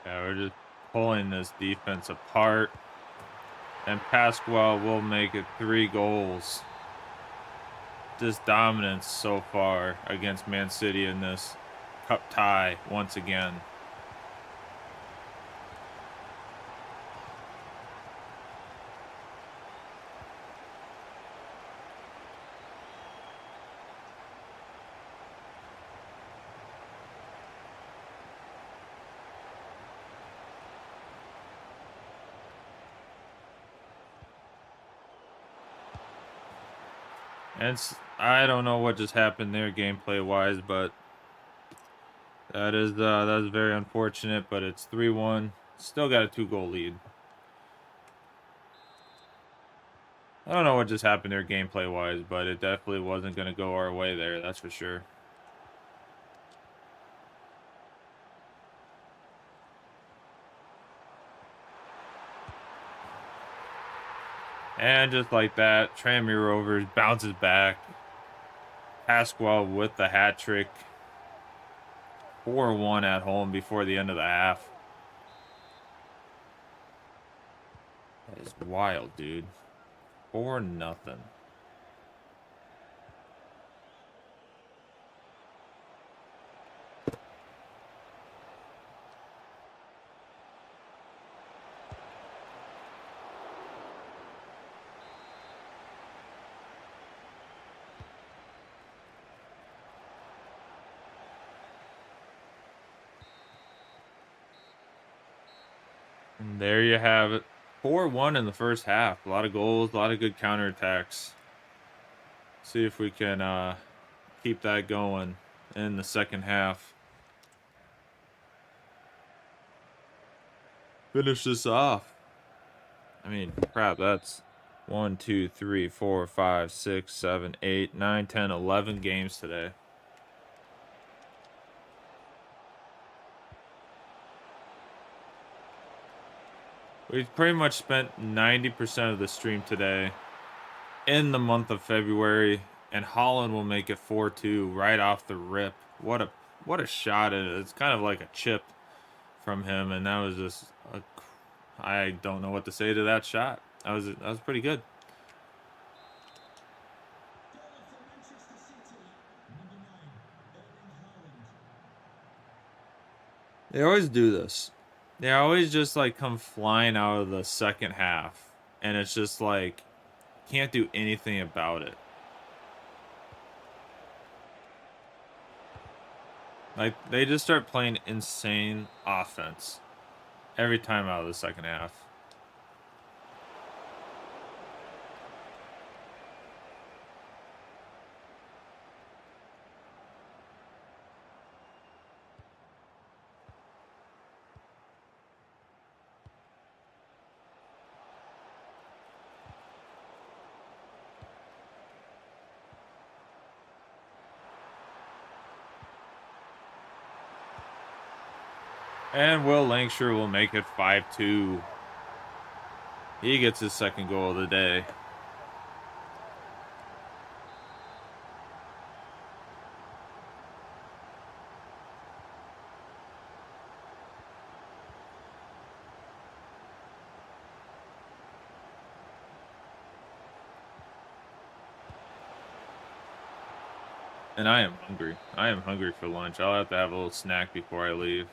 Yeah, we're just pulling this defense apart. And Pasquale will make it 3 goals. Just dominance so far against Man City in this cup tie once again. And I don't know what just happened there gameplay wise, but that is very unfortunate, but it's 3-1. Still got a 2-goal lead. I don't know what just happened there gameplay wise, but it definitely wasn't going to go our way there, that's for sure. And just like that, Tranmere Rovers bounces back. Pasquale with the hat trick. 4-1 at home before the end of the half. That is wild, dude. 4-0. And there you have it. 4-1 in the first half. A lot of goals, a lot of good counterattacks. See if we can keep that going in the second half. Finish this off. I mean, crap, that's 1, 2, 3, 4, 5, 6, 7, 8, 9, 10, 11 games today. We've pretty much spent 90% of the stream today in the month of February, and Holland will make it 4-2 right off the rip. What a shot! It's kind of like a chip from him, and that was just I don't know what to say to that shot. That was pretty good. They always do this. They always just like come flying out of the second half, and it's just like can't do anything about it. Like they just start playing insane offense every time out of the second half. And Will Langsher will make it 5-2. He gets his second goal of the day. And I am hungry. I am hungry for lunch. I'll have to have a little snack before I leave.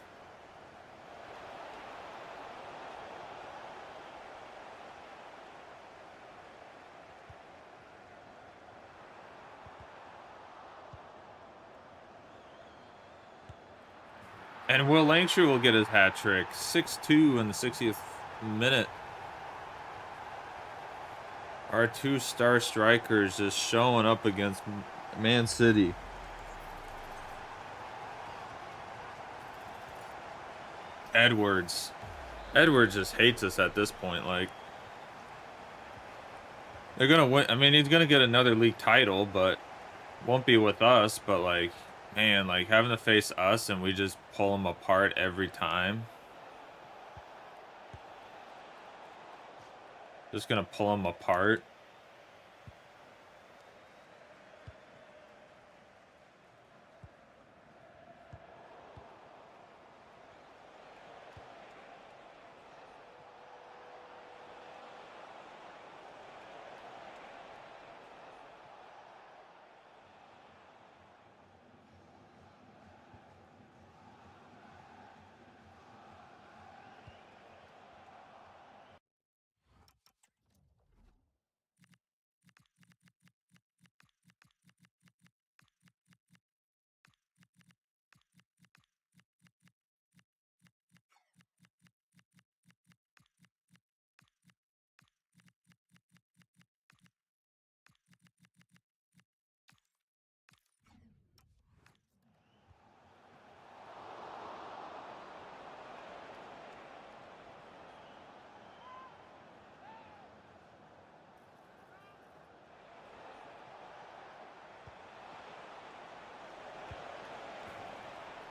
And Will Langsher will get his hat trick. 6-2 in the 60th minute. Our two-star strikers just showing up against Man City. Edwards just hates us at this point. Like, they're gonna win. I mean, he's gonna get another league title, but won't be with us. But like, man, like having to face us and we just pull him apart every time. Just gonna pull him apart.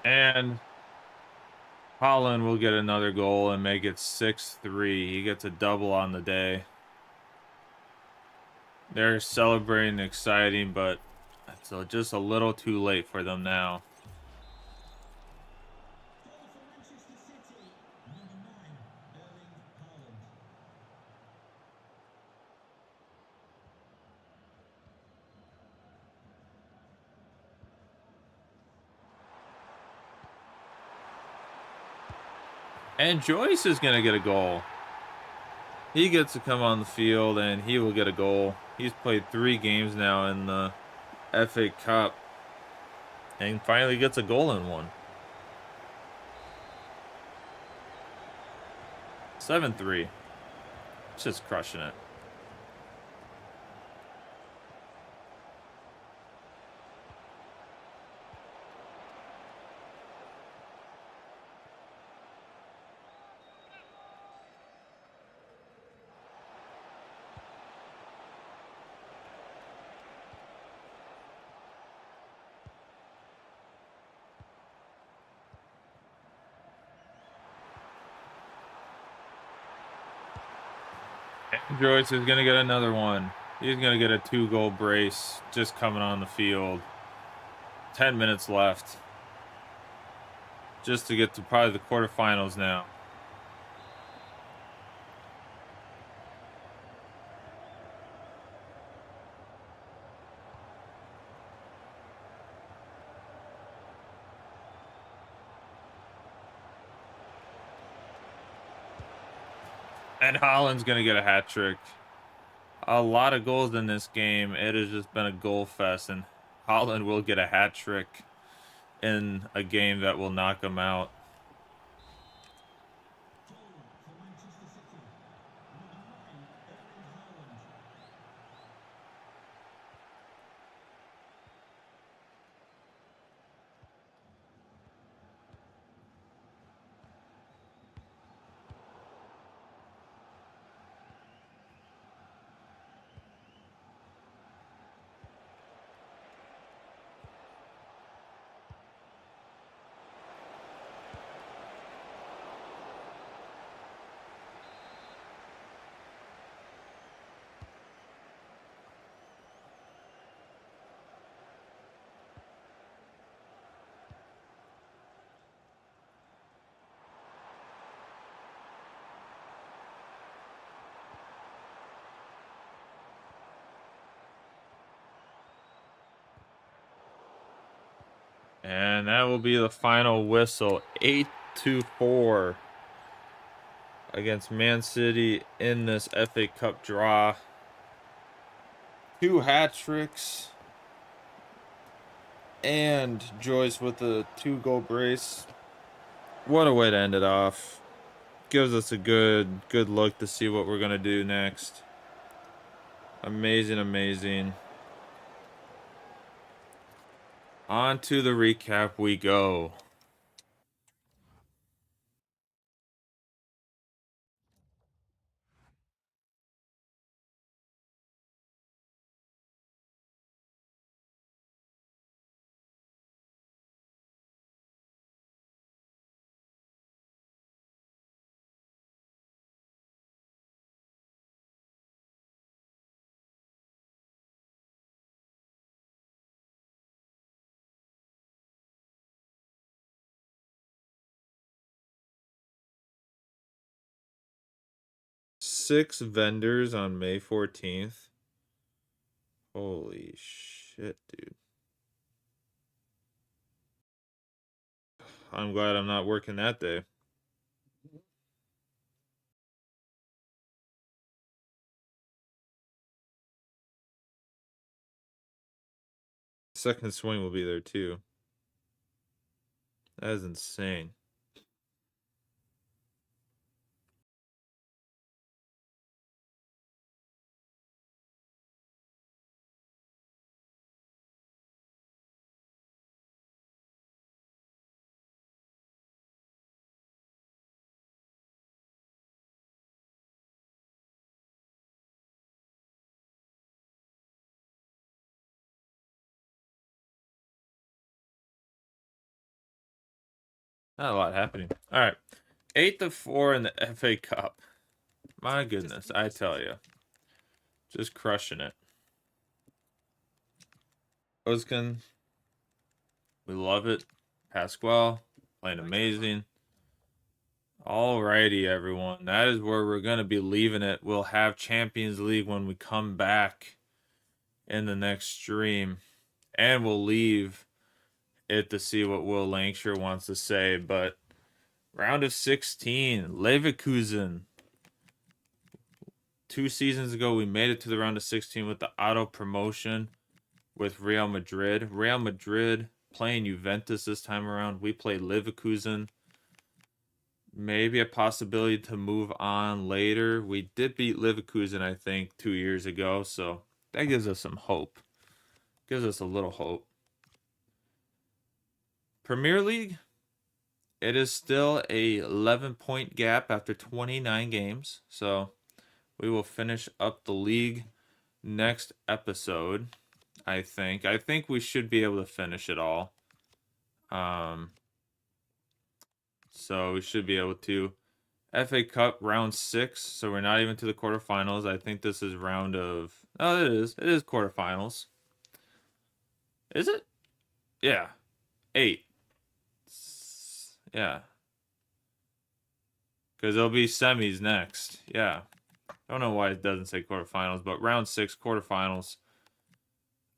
And Holland will get another goal and make it 6-3. He gets a double on the day. They're celebrating, exciting, but it's just a little too late for them now. And Joyce is going to get a goal. He gets to come on the field and he will get a goal. He's played 3 games now in the FA Cup and finally gets a goal in one. 7-3. Just crushing it. Joyce is going to get another one. He's going to get a 2-goal brace just coming on the field. 10 minutes left. Just to get to probably the quarterfinals now. And Holland's going to get a hat trick. A lot of goals in this game. It has just been a goal fest, and Holland will get a hat trick in a game that will knock him out. And that will be the final whistle. 8-4 against Man City in this FA Cup draw. 2 hat tricks. And Joyce with a 2-goal brace. What a way to end it off. Gives us a good look to see what we're going to do next. Amazing, amazing. On to the recap we go. Six vendors on May 14th. Holy shit, dude. I'm glad I'm not working that day. Second swing will be there too. That is insane. Not a lot happening. All right. 8-4 in the FA Cup. My goodness, I tell you. Just crushing it. Ozkan, we love it. Pasquale, playing amazing. Alrighty, everyone. That is where we're going to be leaving it. We'll have Champions League when we come back in the next stream. And we'll leave it to see what Will Lankshire wants to say. But round of 16, Leverkusen. 2 seasons ago, we made it to the round of 16 with the auto promotion with Real Madrid. Real Madrid playing Juventus this time around. We play Leverkusen. Maybe a possibility to move on later. We did beat Leverkusen, I think, 2 years ago. So that gives us some hope. Gives us a little hope. Premier League. It is still a 11-point gap after 29 games. So we will finish up the league next episode, I think. I think we should be able to finish it all. So we should be able to. FA Cup round 6, so we're not even to the quarterfinals. I think this is round of... Oh, it is. It is quarterfinals. Is it? Yeah. 8. Yeah. Because there'll be semis next. Yeah. I don't know why it doesn't say quarterfinals, but round 6 quarterfinals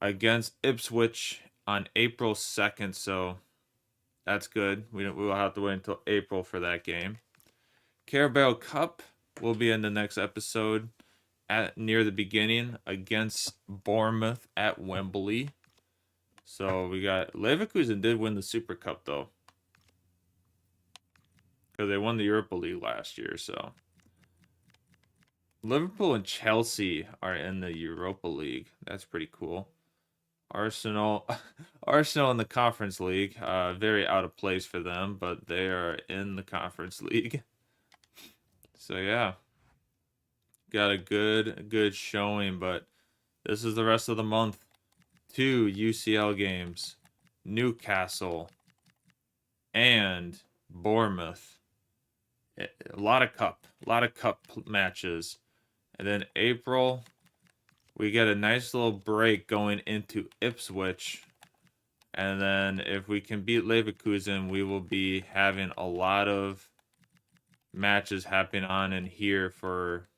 against Ipswich on April 2nd, so that's good. We will have to wait until April for that game. Carabao Cup will be in the next episode near the beginning against Bournemouth at Wembley. So we got Leverkusen did win the Super Cup though, because they won the Europa League last year. So Liverpool and Chelsea are in the Europa League. That's pretty cool. Arsenal in the Conference League. Very out of place for them, but they are in the Conference League. So yeah, got a good showing, but this is the rest of the month. 2 UCL games, Newcastle and Bournemouth. A lot of cup matches. And then April, we get a nice little break going into Ipswich. And then if we can beat Leverkusen, we will be having a lot of matches happening on in here for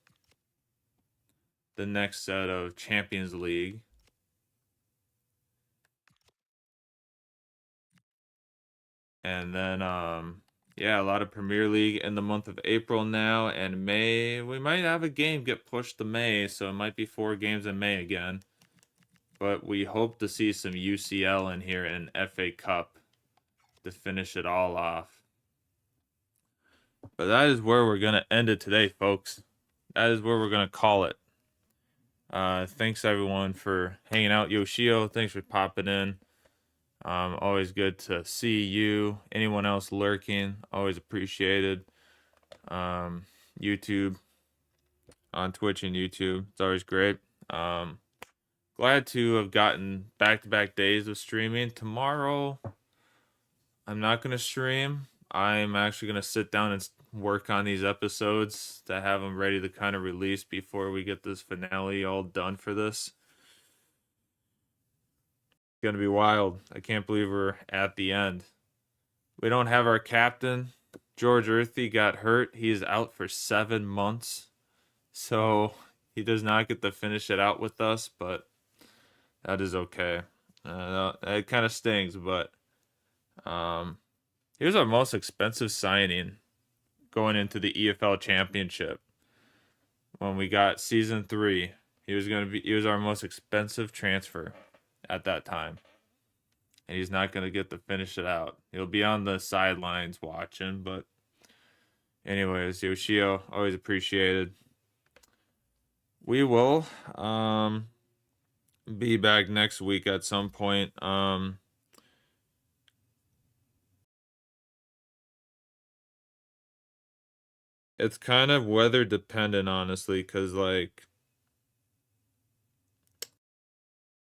the next set of Champions League. And then yeah, a lot of Premier League in the month of April now, and May we might have a game get pushed to May, so it might be 4 games in May again. But we hope to see some UCL in here and FA Cup to finish it all off. But that is where we're going to end it today, folks. That is where we're going to call it. Thanks, everyone, for hanging out. Yoshio, thanks for popping in. Always good to see you. Anyone else lurking, always appreciated. YouTube, on Twitch and YouTube, it's always great. Glad to have gotten back-to-back days of streaming. Tomorrow, I'm not going to stream. I'm actually going to sit down and work on these episodes to have them ready to kind of release before we get this finale all done for this. It's going to be wild. I can't believe we're at the end. We don't have our captain. George Earthy got hurt. He is out for 7 months. So he does not get to finish it out with us, but that is okay. It kind of stings, but here's our most expensive signing going into the EFL Championship. When we got season 3, he was our most expensive transfer at that time. And he's not going to get to finish it out. He'll be on the sidelines watching, but anyways, Yoshio, always appreciated. We will be back next week at some point. It's kind of weather dependent, honestly, because like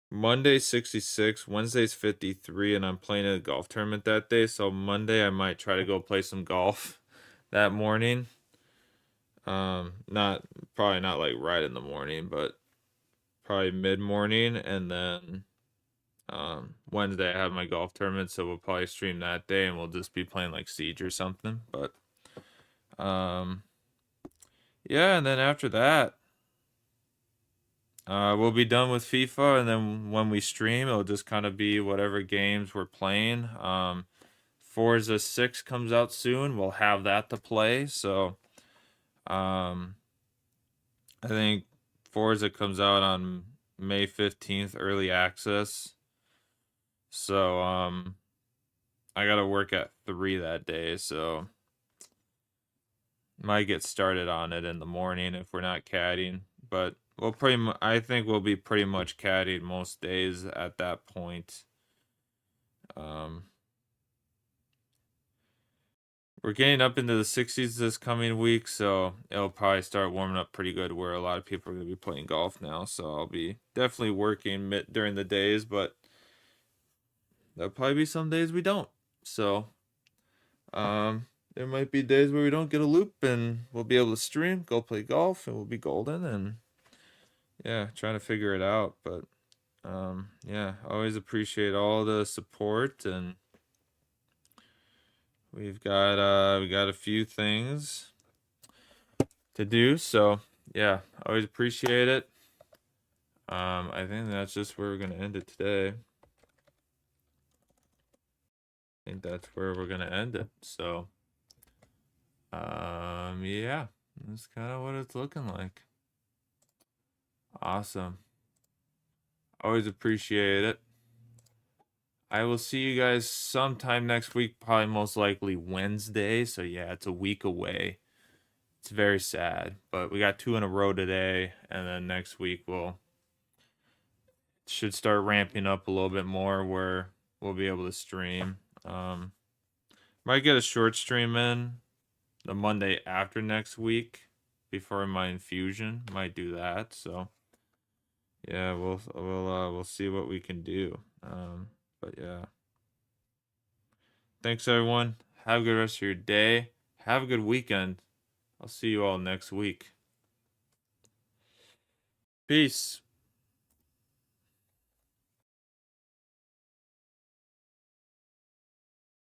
Monday's 66, Wednesday's 53, and I'm playing a golf tournament that day. So Monday I might try to go play some golf that morning. Probably not like right in the morning, but probably mid-morning, and then Wednesday I have my golf tournament, so we'll probably stream that day and we'll just be playing like Siege or something. But yeah, and then after that we'll be done with FIFA, and then when we stream it'll just kind of be whatever games we're playing. Forza 6 comes out soon. We'll have that to play, so I think Forza comes out on May 15th, early access. So I gotta work at 3 that day, so might get started on it in the morning if we're not caddying. But I think we'll be pretty much caddied most days at that point. We're getting up into the 60s this coming week, so it'll probably start warming up pretty good where a lot of people are going to be playing golf now. So I'll be definitely working during the days, but there'll probably be some days we don't. So there might be days where we don't get a loop and we'll be able to stream, go play golf, and we'll be golden, and yeah, trying to figure it out. But yeah, always appreciate all the support, and we got a few things to do, so yeah, always appreciate it. I think that's just where we're gonna end it today. I think that's where we're gonna end it. So yeah, that's kind of what it's looking like. Awesome. Always appreciate it. I will see you guys sometime next week, probably most likely Wednesday. So yeah, it's a week away. It's very sad, but we got 2 in a row today, and then next week should start ramping up a little bit more where we'll be able to stream. Might get a short stream in the Monday after next week before my infusion. Might do that. So yeah, we'll see what we can do. But yeah. Thanks, everyone. Have a good rest of your day. Have a good weekend. I'll see you all next week. Peace.